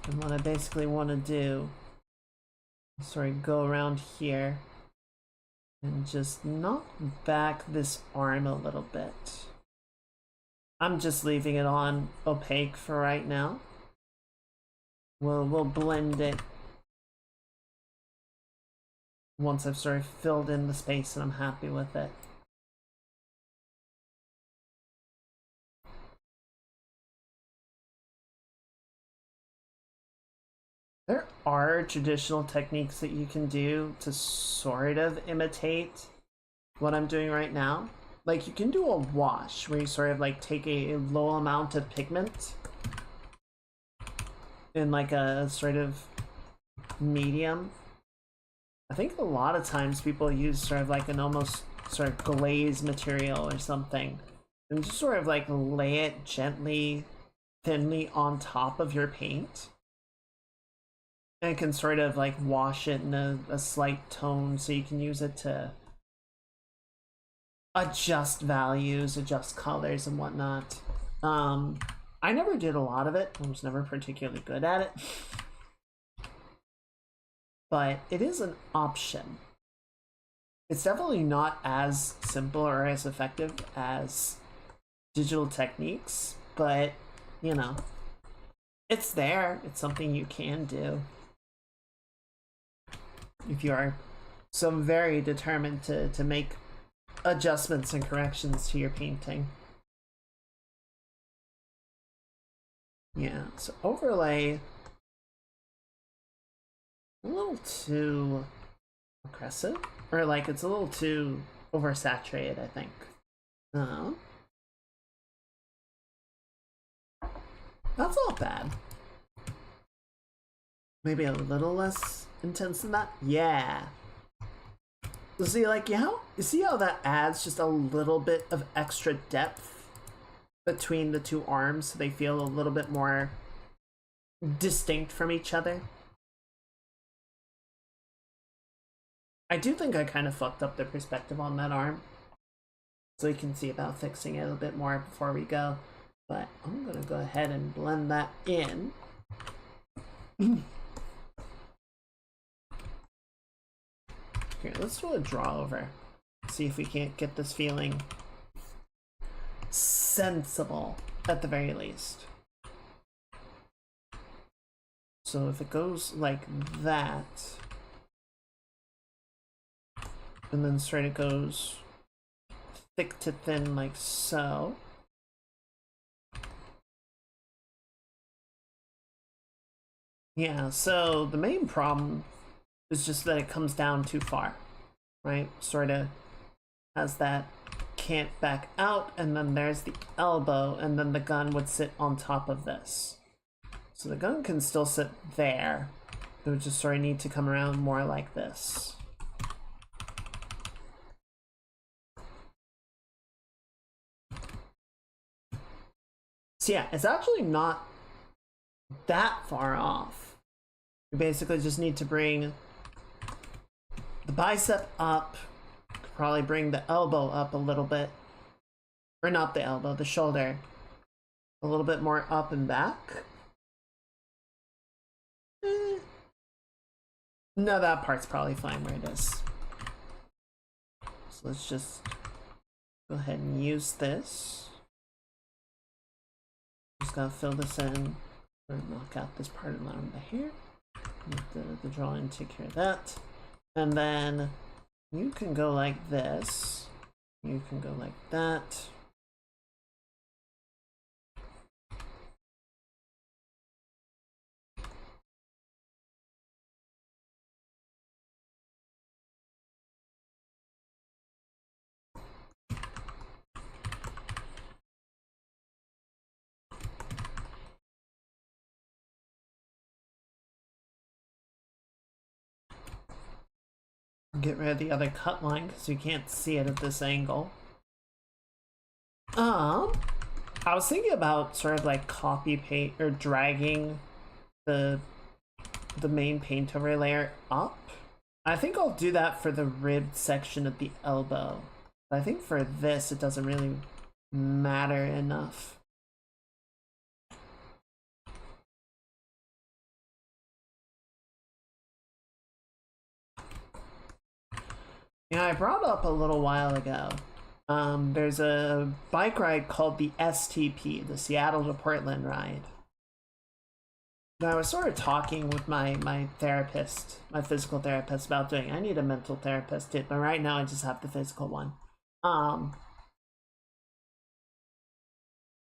And what I basically want to do is sort of go around here and just knock back this arm a little bit. I'm just leaving it on opaque for right now. We'll blend it once I've sort of filled in the space and I'm happy with it. There are traditional techniques that you can do to sort of imitate what I'm doing right now. Like you can do a wash where you sort of like take a low amount of pigment in like a sort of medium. I think a lot of times people use sort of like an almost sort of glaze material or something and just sort of like lay it gently, thinly on top of your paint. And it can sort of like wash it in a slight tone so you can use it to adjust values, adjust colors and whatnot. I never did a lot of it. I was never particularly good at it. But it is an option. It's definitely not as simple or as effective as digital techniques, but you know, it's there. It's something you can do if you are so very determined to make adjustments and corrections to your painting. Yeah, so overlay a little too aggressive, or like it's a little too oversaturated, I think. That's not bad. Maybe a little less intense than that. Yeah. See, like, you see how that adds just a little bit of extra depth between the two arms so they feel a little bit more distinct from each other? I do think I kind of fucked up the perspective on that arm, so we can see about fixing it a bit more before we go. But I'm gonna go ahead and blend that in. Here, let's do a draw over. See if we can't get this feeling sensible at the very least. So if it goes like that, and then straight it goes thick to thin like so. Yeah, so the main problem is just that it comes down too far, right? Sort of has that cant back out, and then there's the elbow, and then the gun would sit on top of this. So the gun can still sit there. It would just sort of need to come around more like this. So yeah, it's actually not that far off. You basically just need to bring the bicep up, probably bring the elbow up a little bit, or not the elbow, the shoulder, a little bit more up and back. No, that part's probably fine where it is. So let's just go ahead and use this. Just gotta fill this in, or knock out this part around the hair. The drawing take care of that. And then you can go like this. You can go like that. Get rid of the other cut line because you can't see it at this angle. I was thinking about sort of like copy paste or dragging the main paint over layer up. I think I'll do that for the ribbed section of the elbow. But I think for this it doesn't really matter enough. Yeah, I brought up a little while ago. There's a bike ride called the STP, the Seattle to Portland ride. And I was sort of talking with my therapist, my physical therapist, about doing. I need a mental therapist too, but right now I just have the physical one.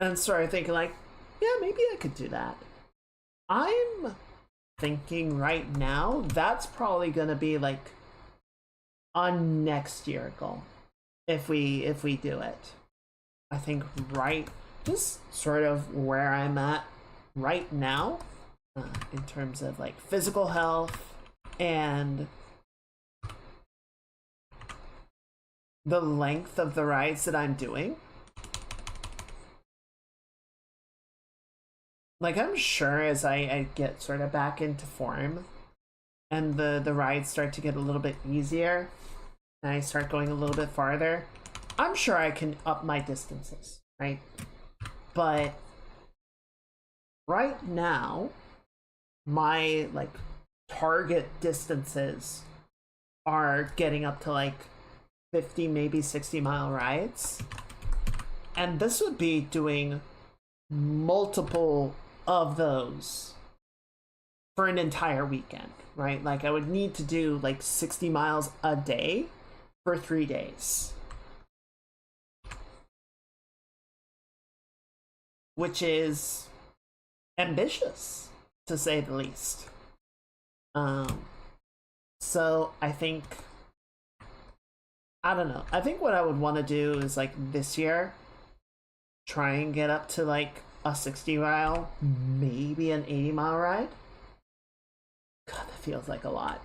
And started thinking like, yeah, maybe I could do that. I'm thinking right now that's probably gonna be like a next year goal if we do it. I think just sort of where I'm at right now in terms of like physical health and the length of the rides that I'm doing. Like I'm sure as I get sort of back into form and the rides start to get a little bit easier and I start going a little bit farther, I'm sure I can up my distances, right? But right now, my like target distances are getting up to like 50, maybe 60-mile rides. And this would be doing multiple of those for an entire weekend, right? Like I would need to do like 60 miles a day for 3 days, which is ambitious to say the least. So I think, I don't know, I think what I would want to do is like this year try and get up to like a 60-mile, maybe an 80-mile ride. God, that feels like a lot.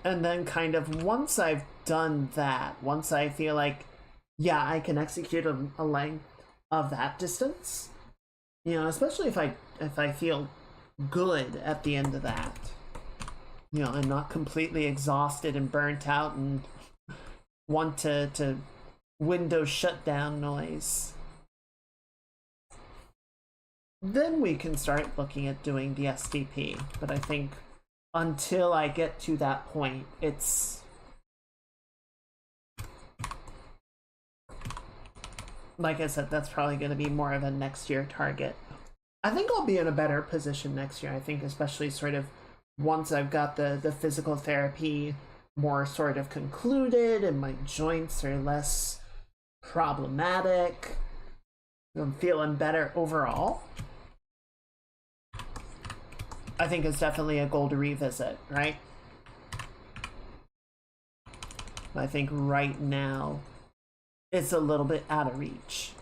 And then kind of once I've done that, once I feel like, yeah, I can execute a length of that distance, you know, especially if I feel good at the end of that, you know, I'm not completely exhausted and burnt out and want to Windows shutdown noise, then we can start looking at doing the SDP. But I think until I get to that point, it's like I said, that's probably going to be more of a next year target. I think I'll be in a better position next year. I think especially sort of once I've got the physical therapy more sort of concluded and my joints are less problematic, I'm feeling better overall. I think it's definitely a goal to revisit, right? I think right now it's a little bit out of reach.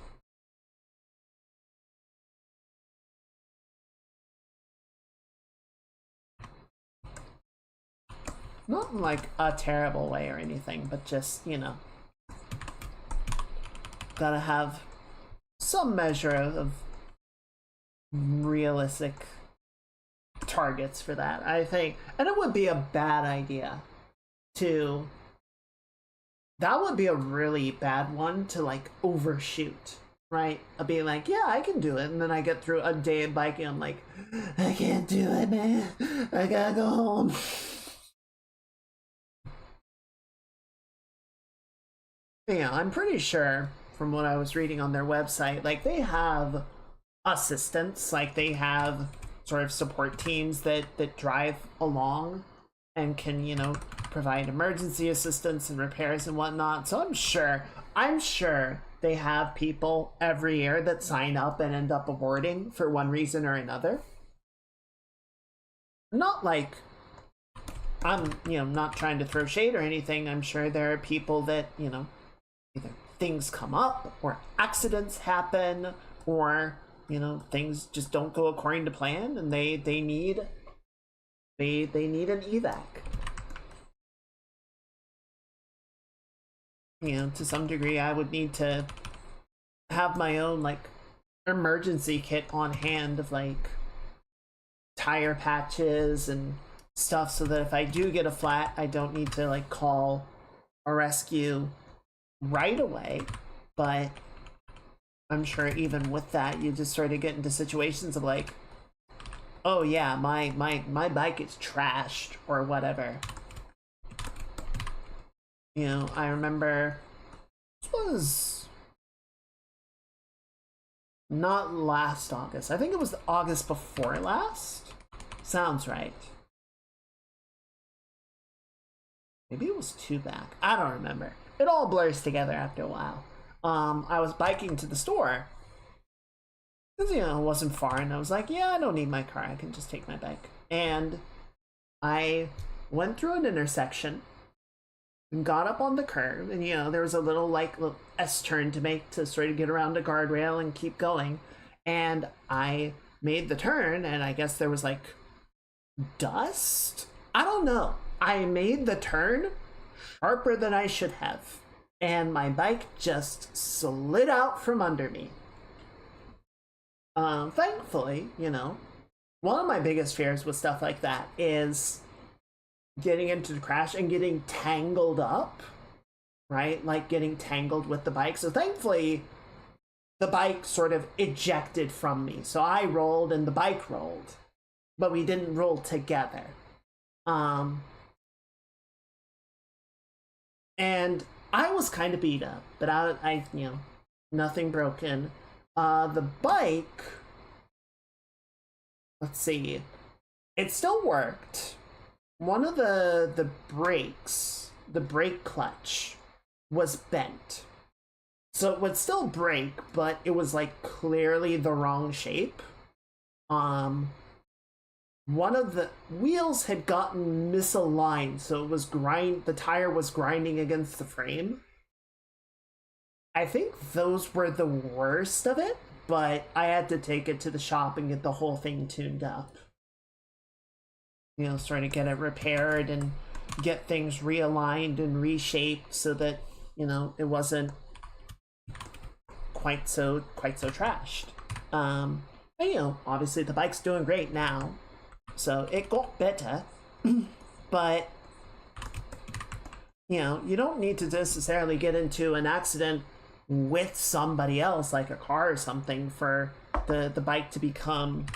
Not in like a terrible way or anything, but just, you know, gotta have some measure of realistic targets for that, I think. And it would be a bad idea to, that would be a really bad one to like overshoot, right? I'll be like, yeah, I can do it, and then I get through a day of biking, I'm like, I can't do it, man, I gotta go home. Yeah, I'm pretty sure from what I was reading on their website, like they have assistants, like they have sort of support teams that drive along and can, you know, provide emergency assistance and repairs and whatnot. So I'm sure they have people every year that sign up and end up aborting for one reason or another. Not like I'm, you know, not trying to throw shade or anything. I'm sure there are people that, you know, either things come up or accidents happen or, you know, things just don't go according to plan and they need an evac. You know, to some degree I would need to have my own like emergency kit on hand of like tire patches and stuff so that if I do get a flat, I don't need to like call a rescue right away. But I'm sure even with that, you just sort of get into situations of like, oh yeah, my bike is trashed or whatever. You know, I remember this was not last August. I think it was the August before last. Sounds right. Maybe it was two back. I don't remember. It all blurs together after a while. I was biking to the store. Because, you know, it wasn't far, and I was like, yeah, I don't need my car. I can just take my bike. And I went through an intersection and got up on the curb, and, you know, there was a little, like, little S-turn to make to sort of get around a guardrail and keep going. And I made the turn, and I guess there was, like, dust? I don't know. I made the turn sharper than I should have. And my bike just slid out from under me. Thankfully, you know, one of my biggest fears with stuff like that is getting into the crash and getting tangled up, right? Like getting tangled with the bike. So thankfully, the bike sort of ejected from me. So I rolled and the bike rolled, but we didn't roll together. And I was kind of beat up, but I, you know, nothing broken. The bike, let's see, it still worked. One of the brakes, the brake clutch, was bent. So it would still brake, but it was like clearly the wrong shape. One of the wheels had gotten misaligned, so it was the tire was grinding against the frame. I think those were the worst of it, but I had to take it to the shop and get the whole thing tuned up. You know, sort of get it repaired and get things realigned and reshaped so that, you know, it wasn't quite so trashed. But, you know, obviously the bike's doing great now, so it got better. But, you know, you don't need to necessarily get into an accident with somebody else, like a car or something, for the bike to become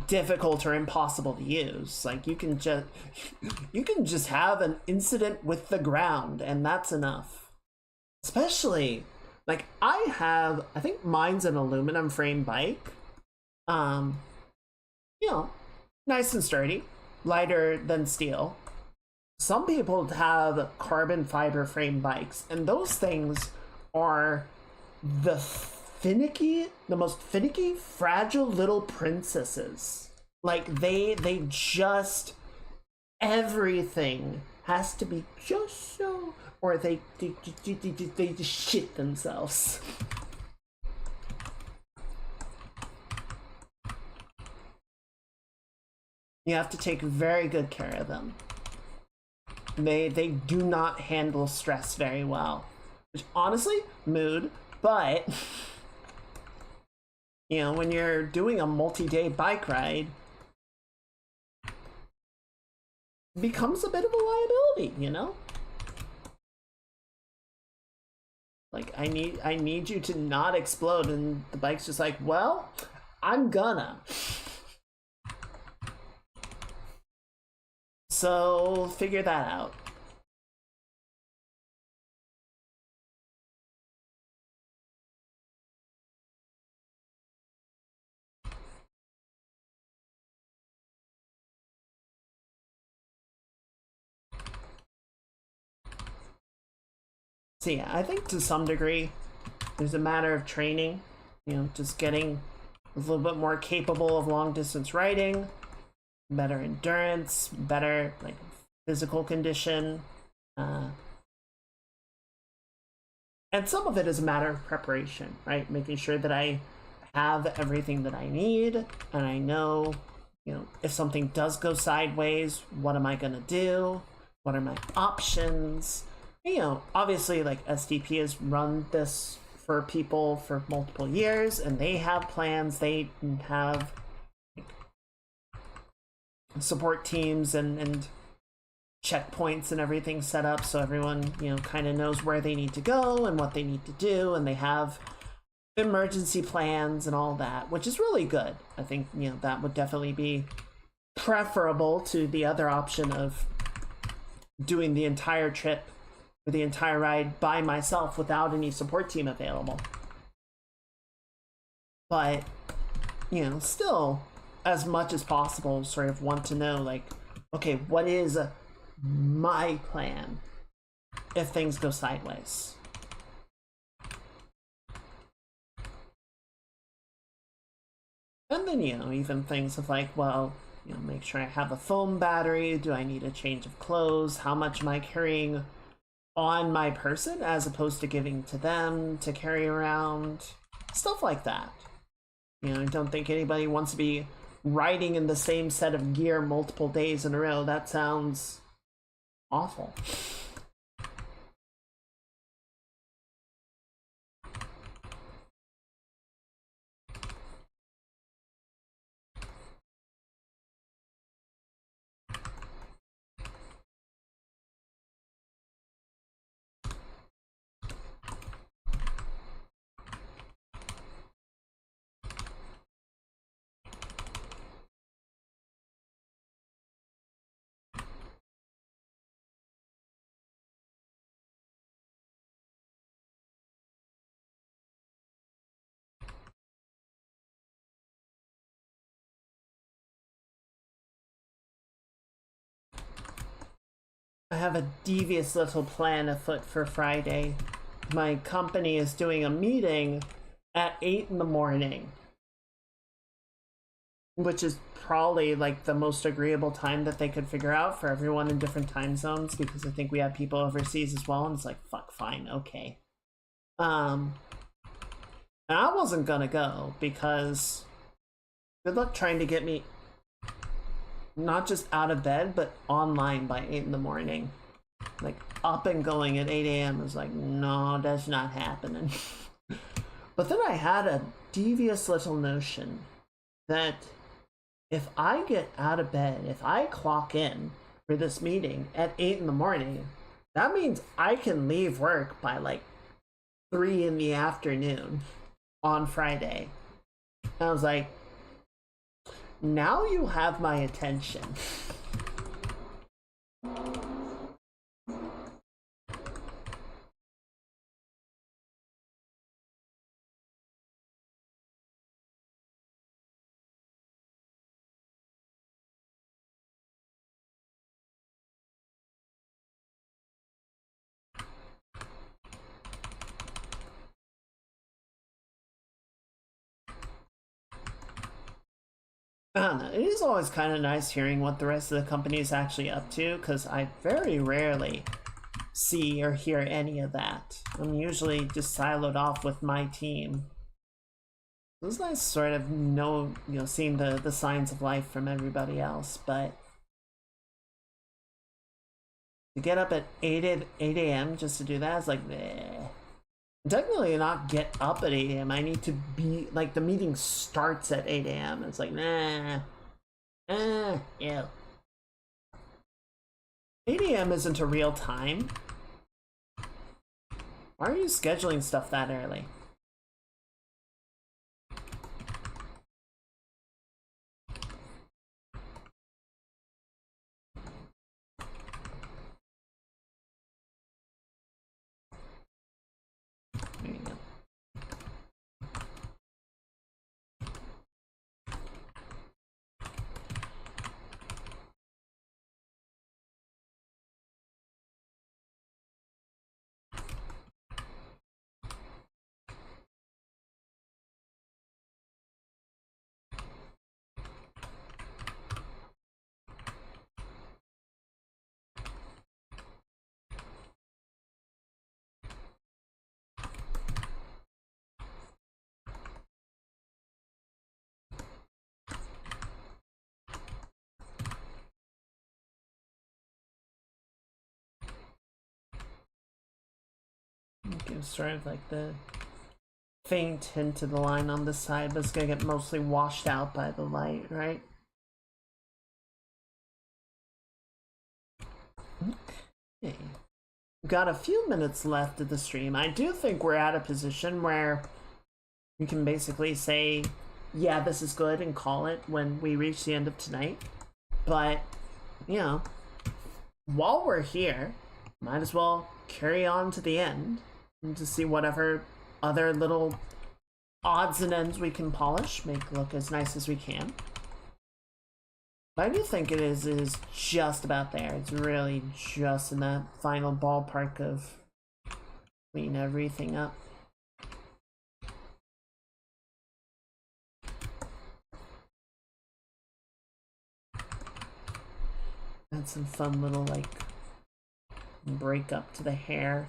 difficult or impossible to use. Like you can just have an incident with the ground and that's enough. Especially like I think mine's an aluminum frame bike. You know, nice and sturdy, lighter than steel. Some people have carbon fiber frame bikes, and those things are the most finicky, fragile little princesses. Like they just, everything has to be just so, or they just shit themselves. You have to take very good care of them. They do not handle stress very well. Which honestly, mood, but You know, when you're doing a multi-day bike ride, it becomes a bit of a liability, you know? Like, I need you to not explode, and the bike's just like, well, I'm gonna. So figure that out. So yeah, I think to some degree, there's a matter of training, you know, just getting a little bit more capable of long distance riding, better endurance, better like physical condition. And some of it is a matter of preparation, right? Making sure that I have everything that I need and I know, you know, if something does go sideways, what am I going to do? What are my options? You know, obviously, like SDP has run this for people for multiple years and they have plans, they have support teams and checkpoints and everything set up so everyone, you know, kind of knows where they need to go and what they need to do, and they have emergency plans and all that, which is really good. I think, you know, that would definitely be preferable to the other option of doing the entire trip or the entire ride by myself without any support team available. But, you know, still, as much as possible, sort of want to know, like, okay, what is my plan if things go sideways? And then, you know, even things of like, well, you know, make sure I have a phone battery. Do I need a change of clothes? How much am I carrying on my person as opposed to giving to them to carry around? Stuff like that. You know, I don't think anybody wants to be riding in the same set of gear multiple days in a row. That sounds awful. I have a devious little plan afoot for Friday. My company is doing a meeting at 8 in the morning, which is probably like the most agreeable time that they could figure out for everyone in different time zones, because I think we have people overseas as well, and it's like, fuck, fine, okay. And I wasn't gonna go because good luck trying to get me not just out of bed, but online by 8 in the morning. Like, up and going at 8 a.m. is like, no, that's not happening. But then I had a devious little notion that if I get out of bed, if I clock in for this meeting at 8 in the morning, that means I can leave work by like 3 in the afternoon on Friday. And I was like, now you have my attention. I don't know. It is always kind of nice hearing what the rest of the company is actually up to, because I very rarely see or hear any of that. I'm usually just siloed off with my team. It was nice sort of seeing the signs of life from everybody else, but to get up at 8 a.m. just to do that is like, meh. Technically not get up at 8 a.m. I need to be, like, the meeting starts at 8 a.m. It's like, nah. Yeah. 8 a.m. isn't a real time. Why are you scheduling stuff that early? There you go. Give sort of like the faint hint of the line on this side, but it's gonna get mostly washed out by the light, right? Okay. We've got a few minutes left of the stream. I do think we're at a position where we can basically say, yeah, this is good, and call it when we reach the end of tonight. But, you know, while we're here, might as well carry on to the end and to see whatever other little odds and ends we can polish, make look as nice as we can. But I do think it is just about there. It's really just in that final ballpark of clean everything up. Add some fun little, like, break up to the hair.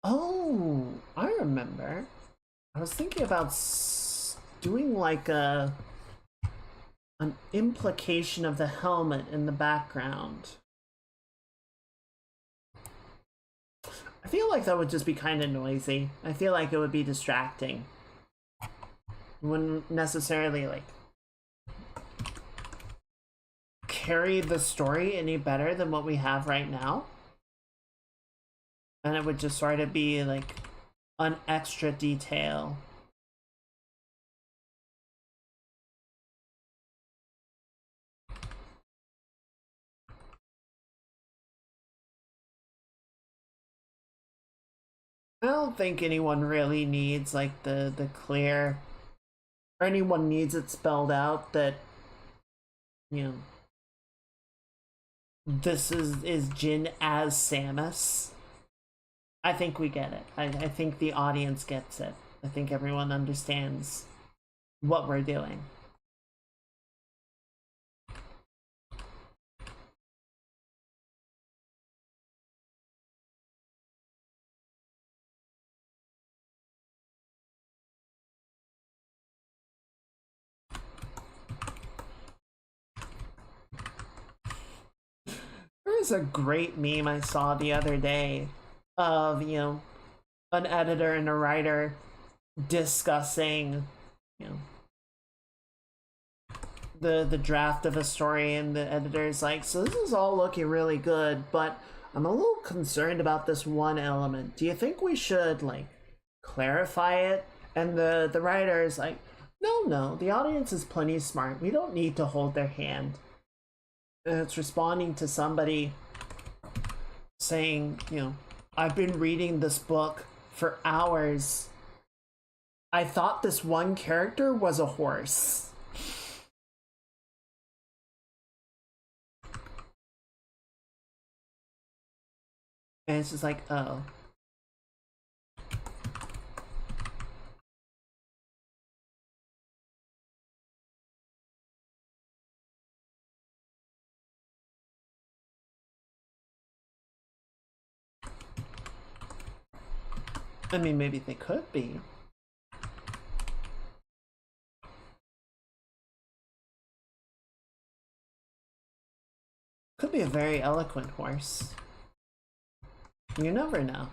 Oh, I remember. I was thinking about doing like an implication of the helmet in the background. I feel like that would just be kind of noisy. I feel like it would be distracting. It wouldn't necessarily like carry the story any better than what we have right now. And it would just sort of be like an extra detail. I don't think anyone really needs like the clear, or anyone needs it spelled out that, you know, this is Jin as Samus. I think we get it. I think the audience gets it. I think everyone understands what we're doing. There was a great meme I saw the other day of, you know, an editor and a writer discussing, you know, the draft of a story, and the editor's like, so this is all looking really good, but I'm a little concerned about this one element. Do you think we should like clarify it? And the writer is like, no, the audience is plenty smart. We don't need to hold their hand. And it's responding to somebody saying, you know, I've been reading this book for hours. I thought this one character was a horse. And it's just like, oh. I mean, maybe they could be. Could be a very eloquent horse. You never know.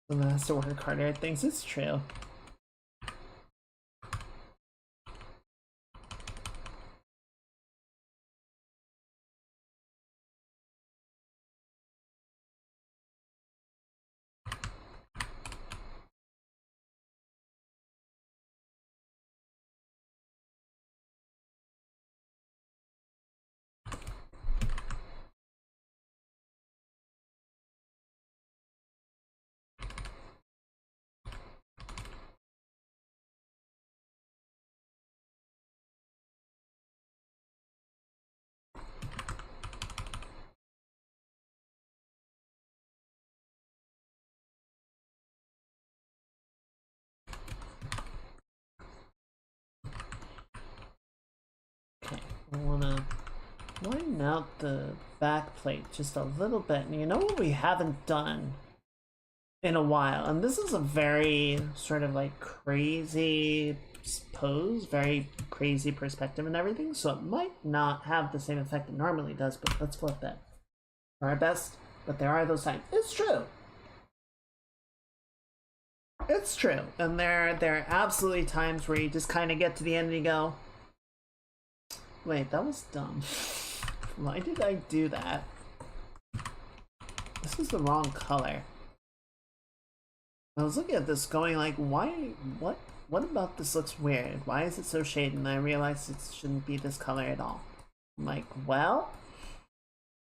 Someone has to work harder at things. It's true. Okay, I wanna line out the back plate just a little bit. And you know what we haven't done in a while? And this is a very sort of like crazy pose, very crazy perspective and everything, so it might not have the same effect it normally does, but let's flip that. For our best, but there are those times. It's true. It's true. And there are absolutely times where you just kind of get to the end and you go, wait, that was dumb. Why did I do that? This is the wrong color. I was looking at this going like, why, what about this looks weird? Why is it so shaded? And I realized it shouldn't be this color at all. I'm like, well,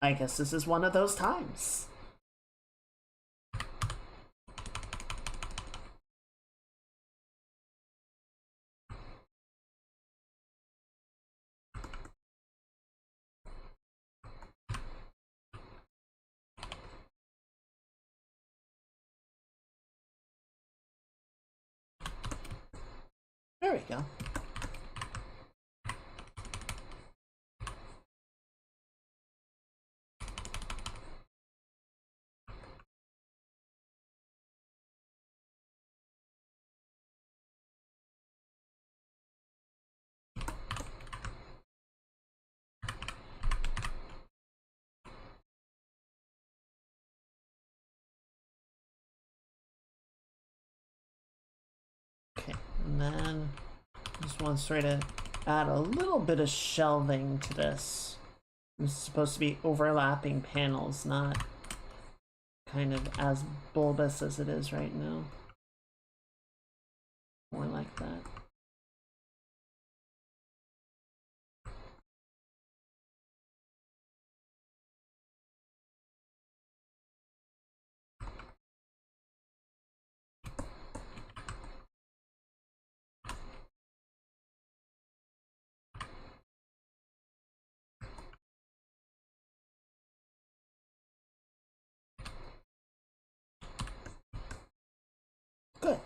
I guess this is one of those times. There we go. Okay, and then just want to sort of add a little bit of shelving to this. This is supposed to be overlapping panels, not kind of as bulbous as it is right now. More like that. Good.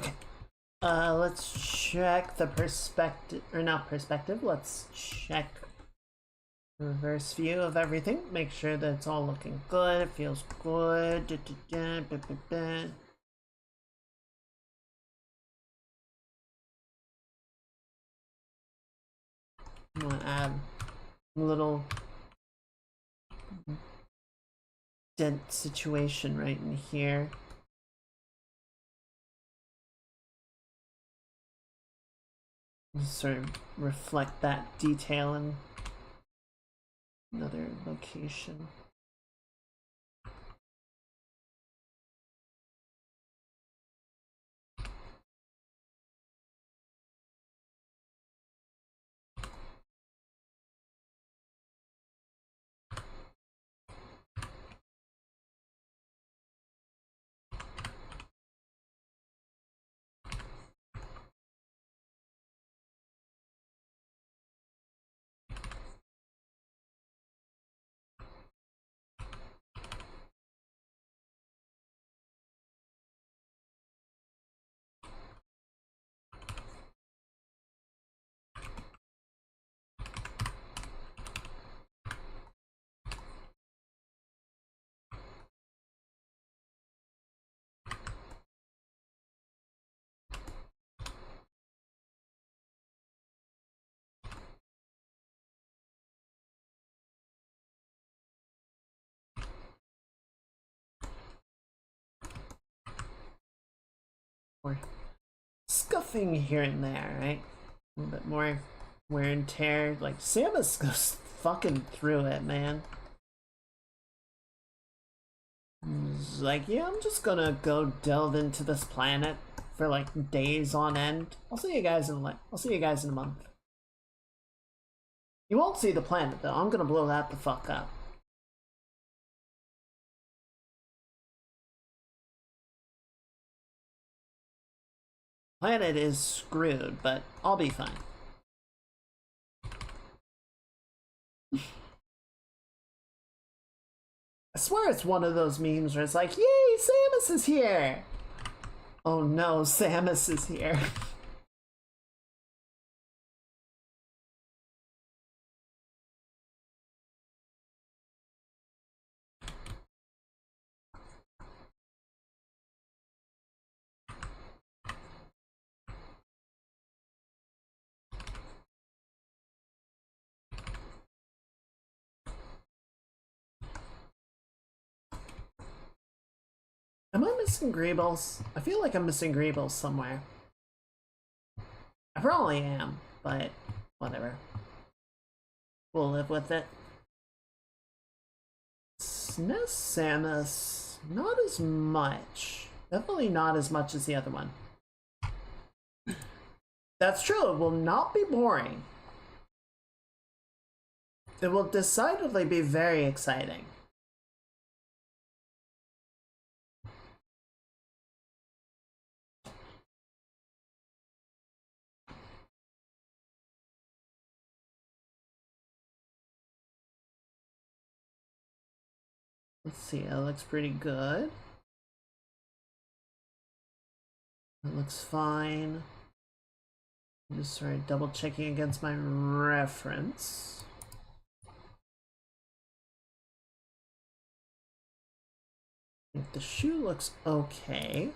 Okay. Let's check the perspective, or not perspective, let's check reverse view of everything. Make sure that it's all looking good, it feels good. I'm gonna add a little dent situation right in here. Just sort of reflect that detail in another location. Or scuffing here and there, right? A little bit more wear and tear. Like, Samus goes fucking through it, man. He's like, yeah, I'm just gonna go delve into this planet for like days on end. I'll see you guys in a month. You won't see the planet though. I'm gonna blow that the fuck up. Planet is screwed, but I'll be fine. I swear it's one of those memes where it's like, yay, Samus is here! Oh no, Samus is here. Am I missing Greebles? I feel like I'm missing Greebles somewhere. I probably am, but whatever. We'll live with it. SNES Samus, not as much. Definitely not as much as the other one. That's true, it will not be boring. It will decidedly be very exciting. Let's see, that looks pretty good. It looks fine. I'm just sort of double checking against my reference. If the shoe looks okay.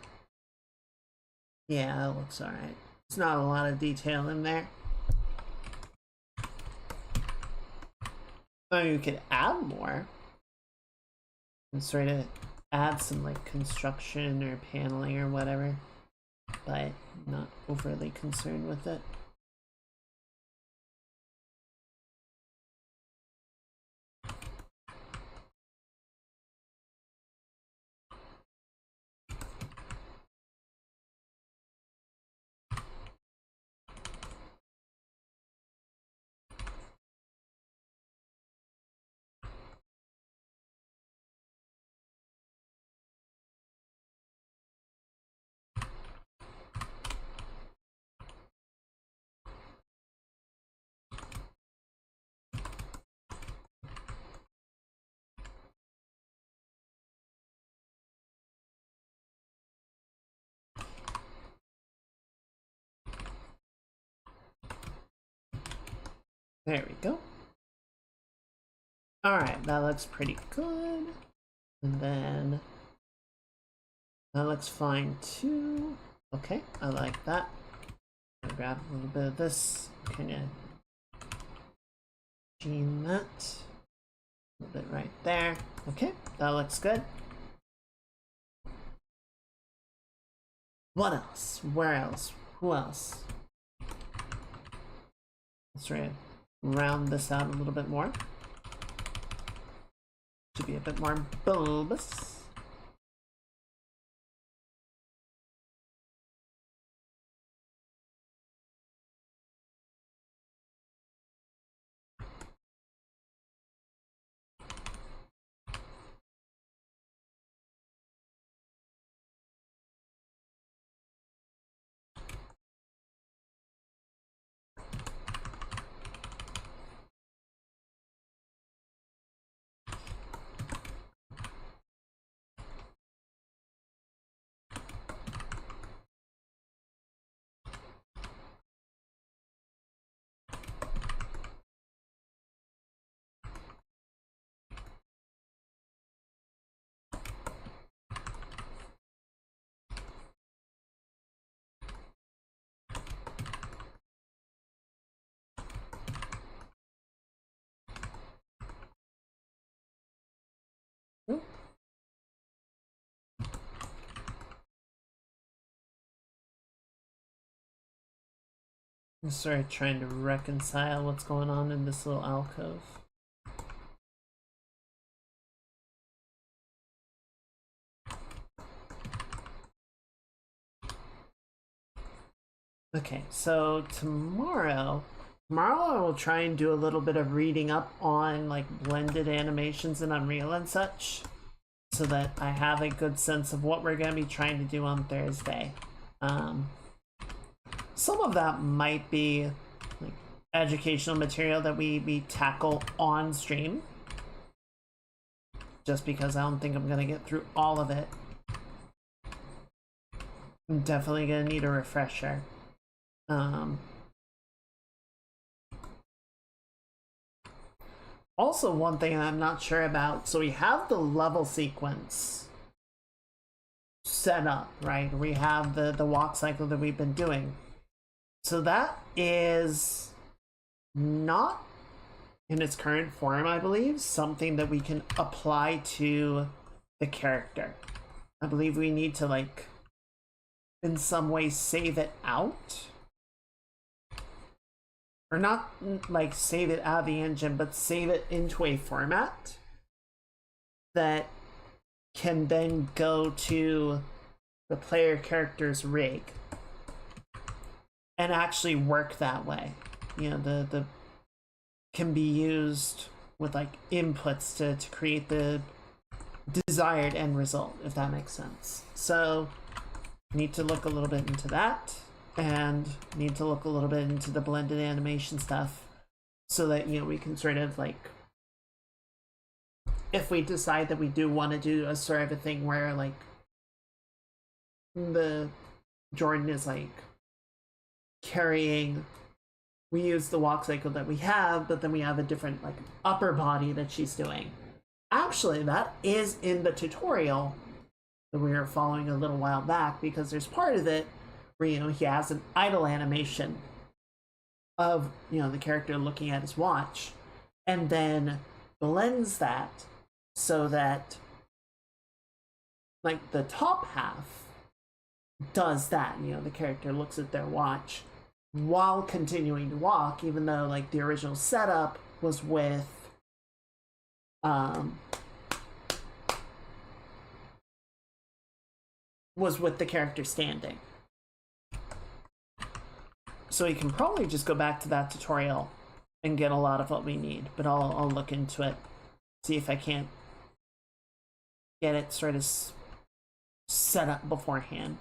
Yeah, it looks alright. There's not a lot of detail in there. I mean, you could add more. And sort of add some like construction or paneling or whatever. But not overly concerned with it. There we go. Alright, that looks pretty good. And then that looks fine too. Okay, I like that. I'll grab a little bit of this, kind of gene that. A little bit right there. Okay, that looks good. What else? Where else? Who else? Let's try and round this out a little bit more. To be a bit more bulbous. I'm sorry, trying to reconcile what's going on in this little alcove. Okay, so tomorrow I will try and do a little bit of reading up on like blended animations in Unreal and such, so that I have a good sense of what we're going to be trying to do on Thursday. Some of that might be like educational material that we tackle on stream, just because I don't think I'm going to get through all of it. I'm definitely going to need a refresher. Also, one thing I'm not sure about, so we have the level sequence set up, right? We have the walk cycle that we've been doing. So that is not in its current form, I believe, something that we can apply to the character. I believe we need to, like, in some way save it out. Or not, like, save it out of the engine, but save it into a format that can then go to the player character's rig and actually work that way. You know, the can be used with like inputs to create the desired end result, if that makes sense. So need to look a little bit into that, and need to look a little bit into the blended animation stuff, so that, you know, we can sort of like, if we decide that we do want to do a sort of a thing where like the Jordan is like carrying, we use the walk cycle that we have, but then we have a different like upper body that she's doing. Actually, that is in the tutorial that we were following a little while back, because there's part of it where, you know, he has an idle animation of, you know, the character looking at his watch, and then blends that so that like the top half does that, you know, the character looks at their watch while continuing to walk, even though like the original setup was with the character standing. So you can probably just go back to that tutorial and get a lot of what we need, but I'll look into it, see if I can't get it sort of set up beforehand,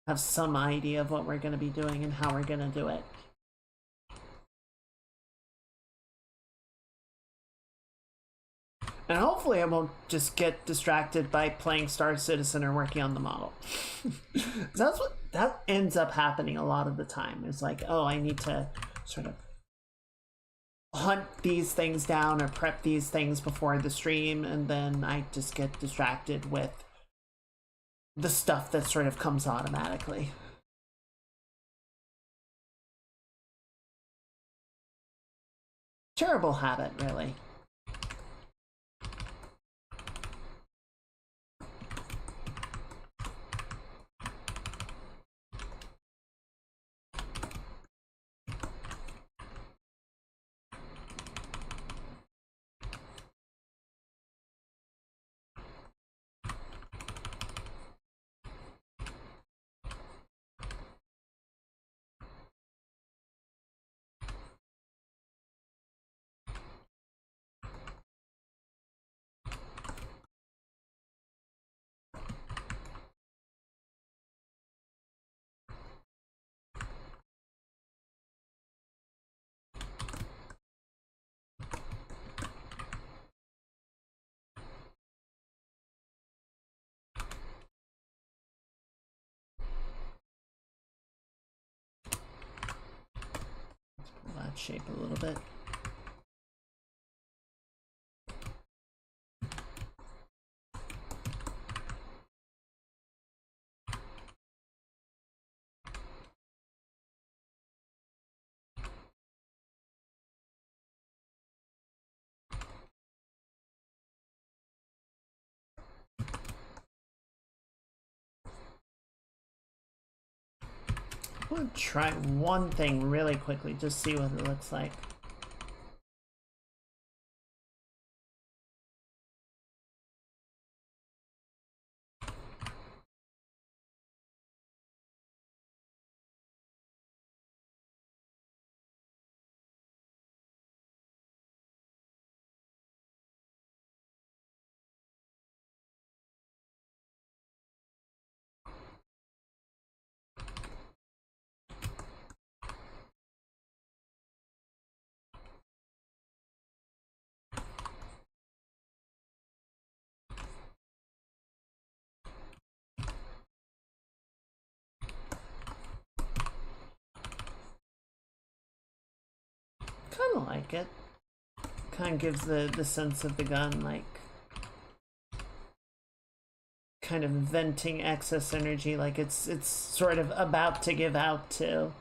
have some idea of what we're going to be doing and how we're going to do it. And hopefully I won't just get distracted by playing Star Citizen or working on the model. That's what that ends up happening a lot of the time. It's like, oh, I need to sort of hunt these things down or prep these things before the stream, and then I just get distracted with the stuff that sort of comes automatically. Terrible habit, really. that shape a little bit. I'm gonna try one thing really quickly, just see what it looks like. Kind of like it. Kind of gives the sense of the gun, like, kind of venting excess energy, like it's sort of about to give out too.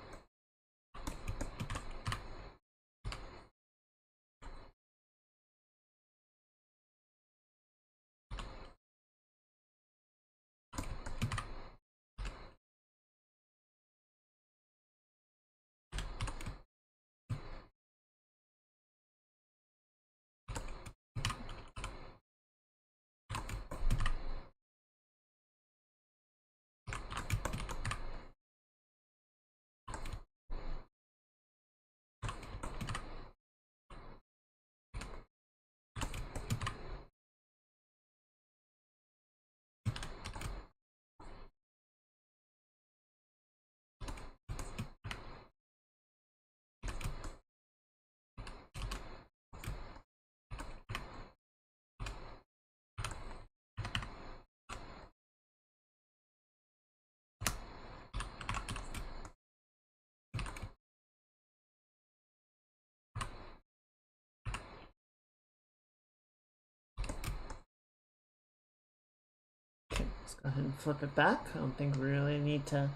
Okay, let's go ahead and flip it back. I don't think we really need that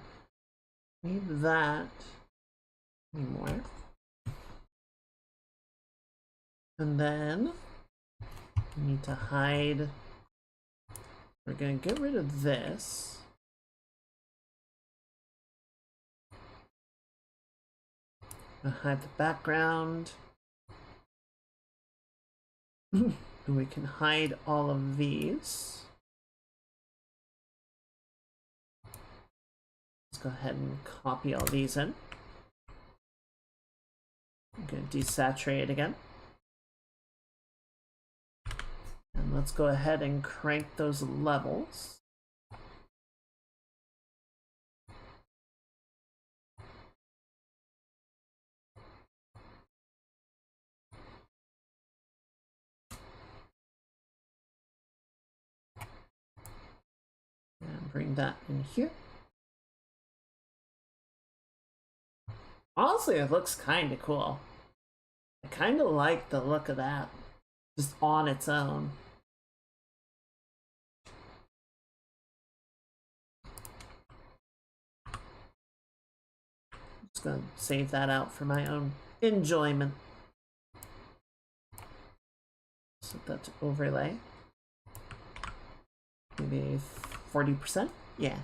anymore. And then we need to hide. We're gonna get rid of this. Hide the background. And we can hide all of these. Let's go ahead and copy all these in. I'm going to desaturate again. And let's go ahead and crank those levels. And bring that in here. Honestly, it looks kind of cool. I kind of like the look of that, just on its own. Just gonna save that out for my own enjoyment. Set that to overlay. Maybe 40%? Yeah.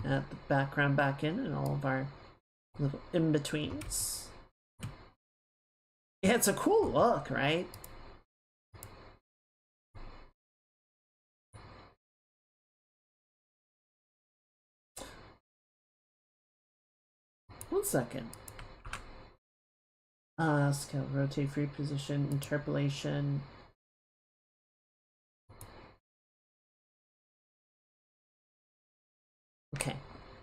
Add the background back in and all of our little in-betweens. Yeah, it's a cool look, right? One second. Scale, rotate, free position, interpolation. Okay.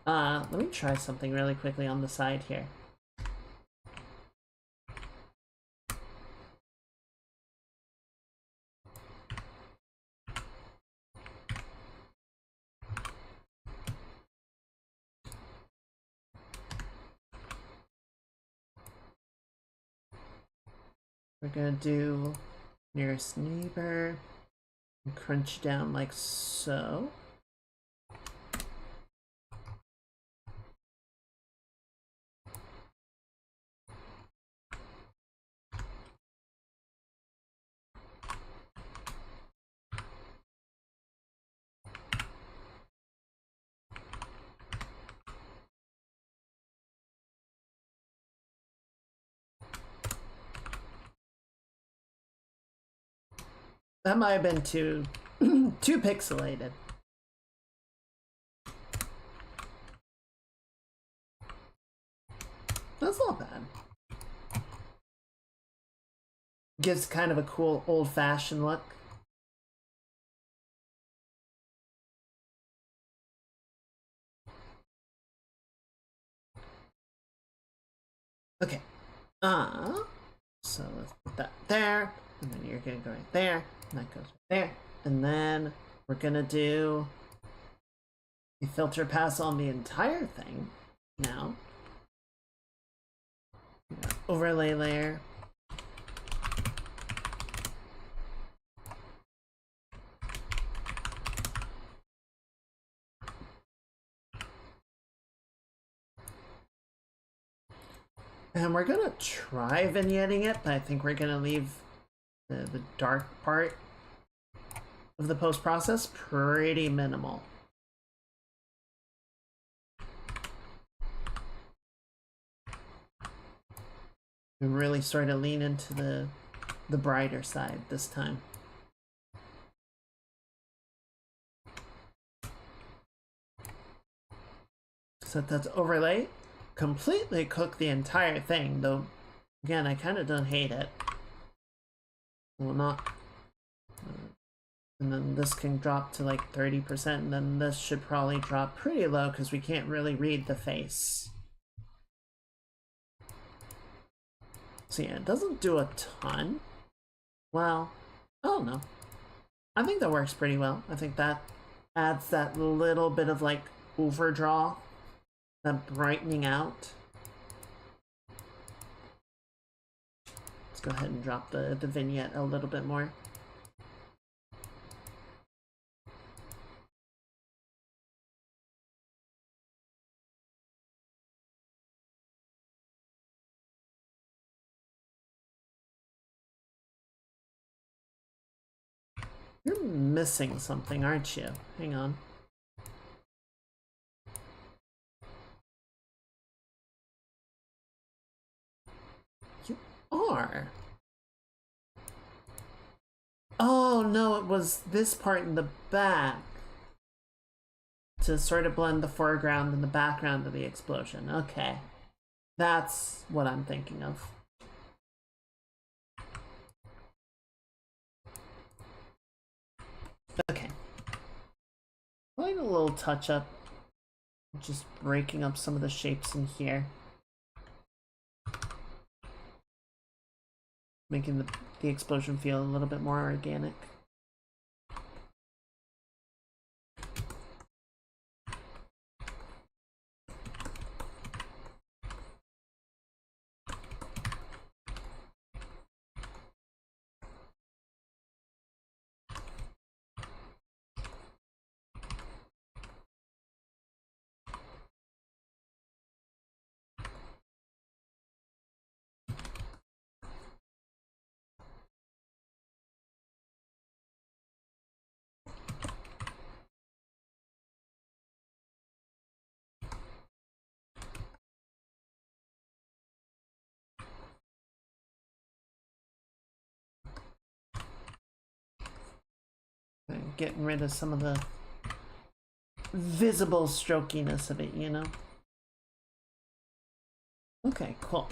Let me try something really quickly on the side here. We're gonna do nearest neighbor and crunch down like so. That might have been too too pixelated. That's not bad. Gives kind of a cool old-fashioned look. Okay. So let's put that there, and then you're gonna go right there, and that goes right there, and then we're gonna do a filter pass on the entire thing now. Overlay layer. And we're gonna try vignetting it, but I think we're gonna leave the dark part of the post-process pretty minimal. And really sort of lean into the brighter side this time. Set that to overlay. Completely cook the entire thing, though again I kind of don't hate it. Well, not. And then this can drop to like 30%, and then this should probably drop pretty low because we can't really read the face. So yeah, it doesn't do a ton. Well, I don't know. I think that works pretty well. I think that adds that little bit of like overdraw, that brightening out. Let's go ahead and drop the vignette a little bit more. You're missing something, aren't you? Hang on. You are. Oh no, it was this part in the back to sort of blend the foreground and the background of the explosion. Okay. That's what I'm thinking of. Okay. Like a little touch up. Just breaking up some of the shapes in here. Making the explosion feel a little bit more organic. Getting rid of some of the visible strokiness of it, you know? Okay, cool.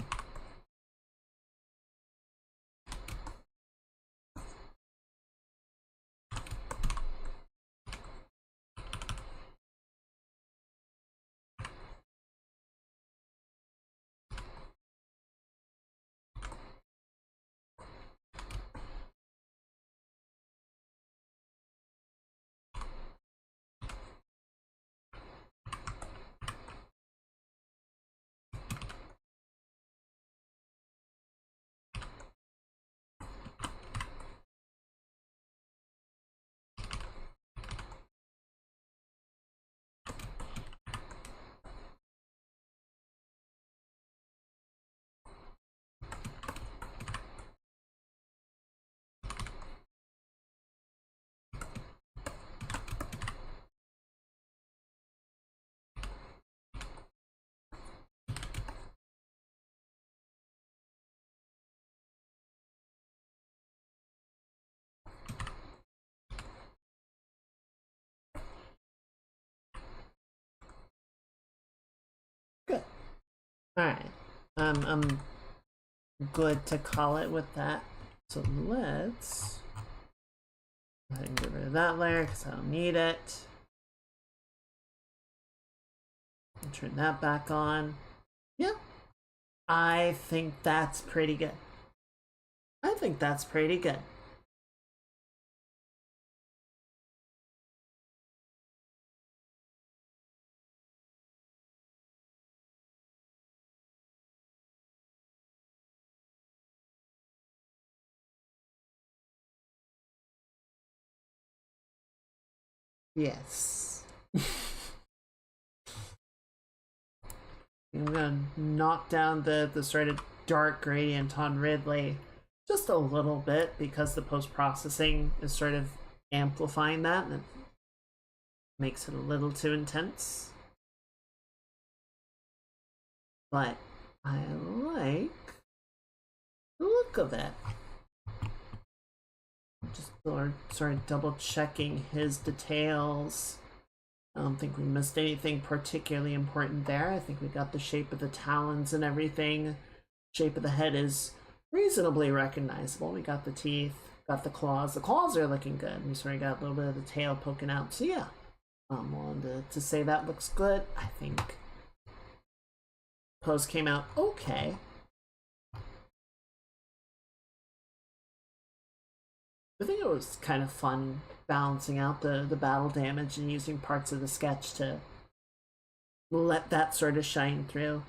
Alright. I'm good to call it with that. So let's go ahead and get rid of that layer because I don't need it. And turn that back on. Yep. I think that's pretty good. I think that's pretty good. Yes. I'm gonna knock down the sort of dark gradient on Ridley just a little bit because the post-processing is sort of amplifying that and it makes it a little too intense. But I like the look of it. Just sort of double checking his details. I don't think we missed anything particularly important there. I think we got the shape of the talons and everything. Shape of the head is reasonably recognizable. We got the teeth, got the claws. The claws are looking good. We sort of got a little bit of the tail poking out. So yeah, I'm willing to say that looks good. I think pose came out okay. I think it was kind of fun balancing out the battle damage and using parts of the sketch to let that sort of shine through.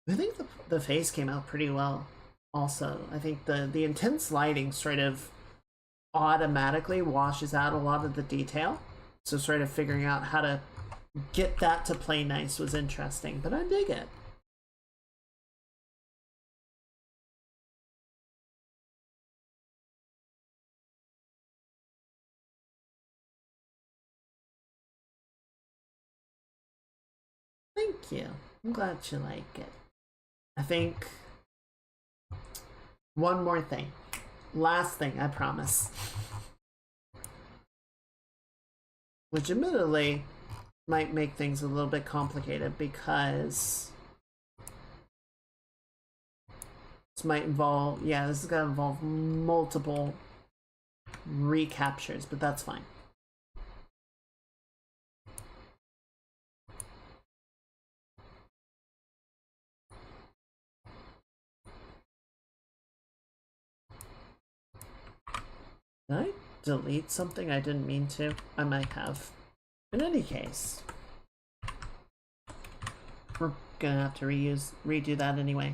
I think the face came out pretty well also. I think the intense lighting sort of automatically washes out a lot of the detail. So sort of figuring out how to get that to play nice was interesting, but I dig it. Thank you. I'm glad you like it. I think one more thing. Last thing, I promise. Which admittedly might make things a little bit complicated because this might involve, yeah, this is gonna involve multiple recaptures, but that's fine. Did I delete something I didn't mean to? I might have. In any case, we're gonna have to redo that anyway.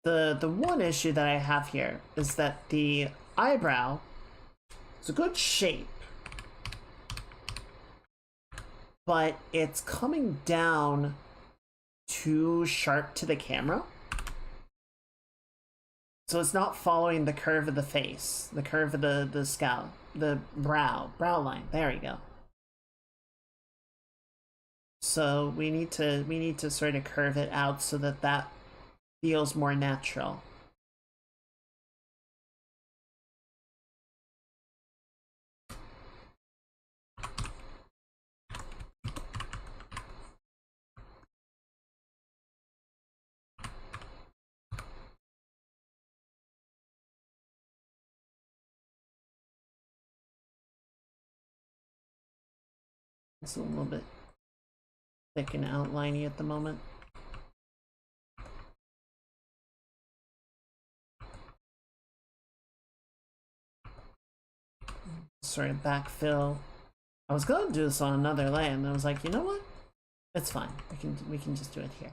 The one issue that I have here is that the eyebrow is a good shape, but it's coming down too sharp to the camera. So it's not following the curve of the face, the curve of the scalp, the brow line. There we go. So we need to sort of curve it out so that that feels more natural. It's a little bit thick and outliney at the moment. Sort of backfill. I was gonna do this on another layer, and I was like, you know what? It's fine. We can just do it here.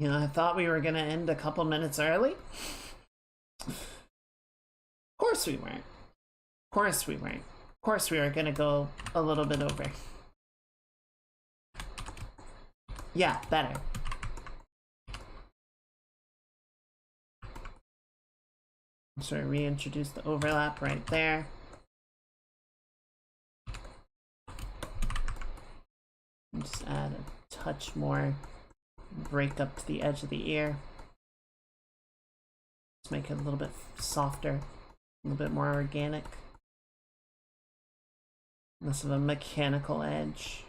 You know, I thought we were gonna end a couple minutes early. Of course we weren't. Of course we weren't. Of course we were gonna go a little bit over. Yeah, better. Sort of reintroduce the overlap right there. Just add a touch more break up to the edge of the ear. Just make it a little bit softer, a little bit more organic. Less of a mechanical edge.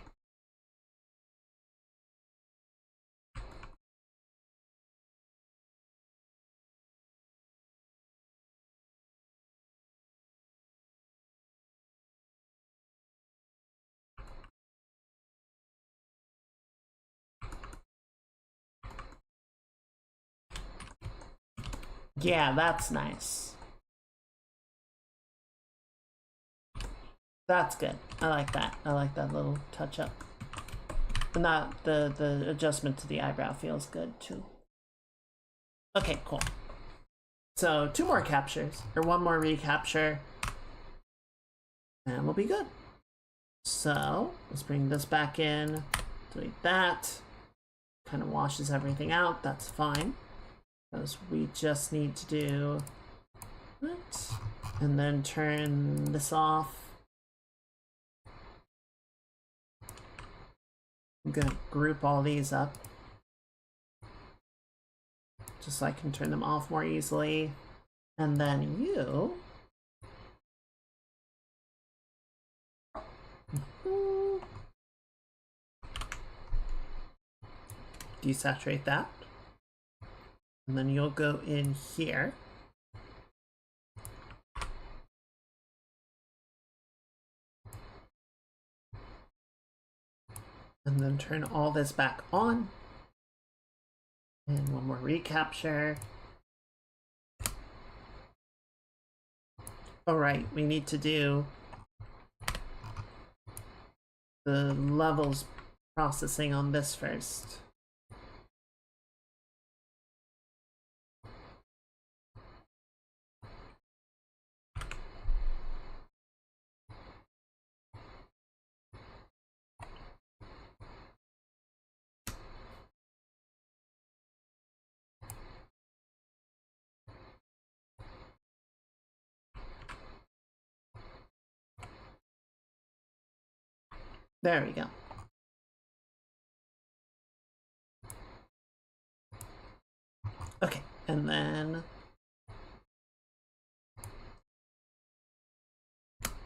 Yeah, that's nice. That's good. I like that. I like that little touch up. And that the adjustment to the eyebrow feels good too. Okay, cool. So 2 more captures, or 1 more recapture, and we'll be good. So let's bring this back in, delete that. Kind of washes everything out, that's fine. Because we just need to do that, and then turn this off. I'm gonna group all these up, just so I can turn them off more easily. And then you, desaturate that. And then you'll go in here. And then turn all this back on. And 1 more recapture. All right, we need to do the levels processing on this first. There we go. Okay, and then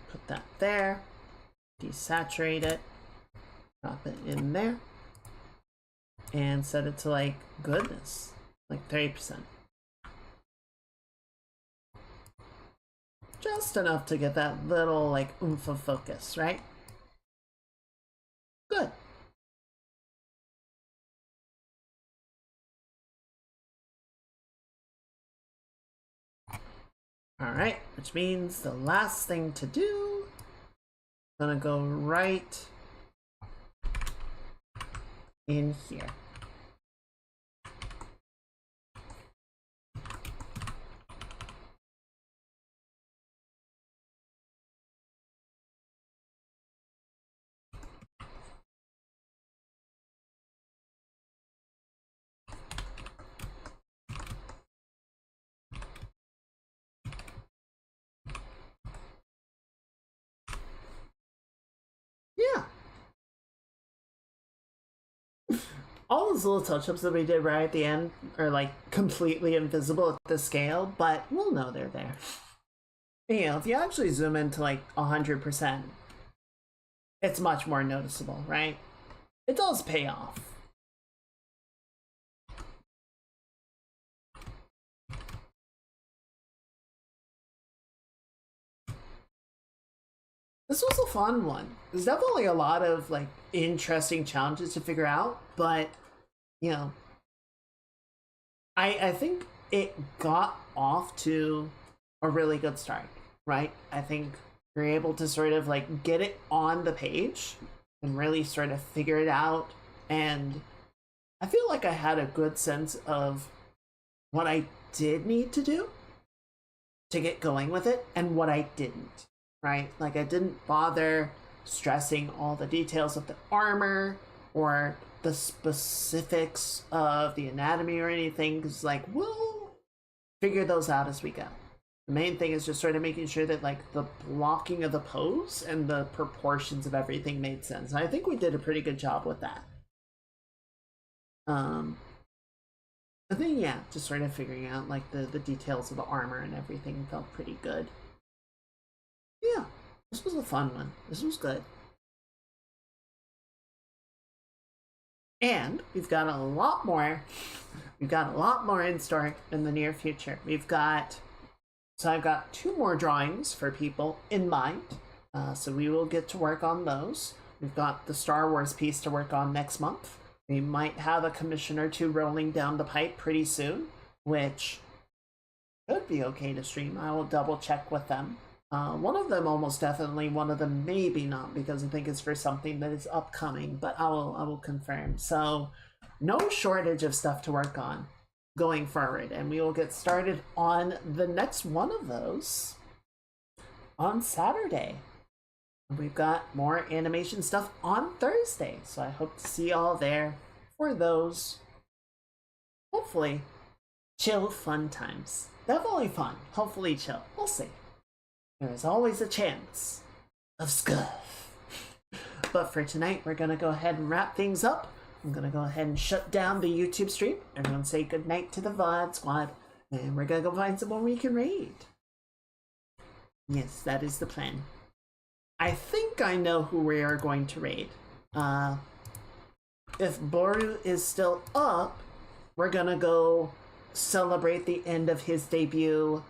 put that there, desaturate it, drop it in there, and set it to like goodness, like 30%. Just enough to get that little like oomph of focus, right? Good. Alright, which means the last thing to do, I'm gonna go right in here. Yeah. All those little touch-ups that we did right at the end are like completely invisible at the scale, but we'll know they're there. You know, if you actually zoom into like 100%, it's much more noticeable, right? It does pay off. This was a fun one. There's definitely a lot of like interesting challenges to figure out, but you know, I think it got off to a really good start, right? I think you're able to sort of like get it on the page and really sort of figure it out, and I feel like I had a good sense of what I did need to do to get going with it and what I didn't, right? Like I didn't bother stressing all the details of the armor or the specifics of the anatomy or anything, because like we'll figure those out as we go. The main thing is just sort of making sure that like the blocking of the pose and the proportions of everything made sense. And I think we did a pretty good job with that. I think yeah, just sort of figuring out like the details of the armor and everything felt pretty good. Yeah, this was a fun one. This was good. And we've got a lot more. We've got a lot more in store in the near future. So I've got 2 more drawings for people in mind. So we will get to work on those. We've got the Star Wars piece to work on next month. We might have a commission or 2 rolling down the pipe pretty soon, which could be okay to stream. I will double check with them. One of them almost definitely, one of them maybe not, because I think it's for something that is upcoming, but I will confirm. So no shortage of stuff to work on going forward, and we will get started on the next one of those on Saturday. We've got more animation stuff on Thursday, so I hope to see y'all there for those. Hopefully chill fun times. Definitely fun, hopefully chill. We'll see. There is always a chance of scuff. But for tonight, we're gonna go ahead and wrap things up. I'm gonna go ahead and shut down the YouTube stream. Everyone say goodnight to the VOD squad. And we're gonna go find someone we can raid. Yes, that is the plan. I think I know who we are going to raid. If Boru is still up, we're gonna go celebrate the end of his debut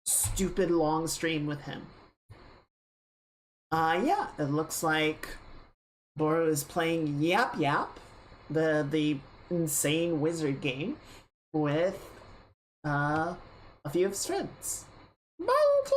stupid long stream with him. Yeah, it looks like Boru is playing Yap Yap, the insane wizard game, with a few of his friends. Bye!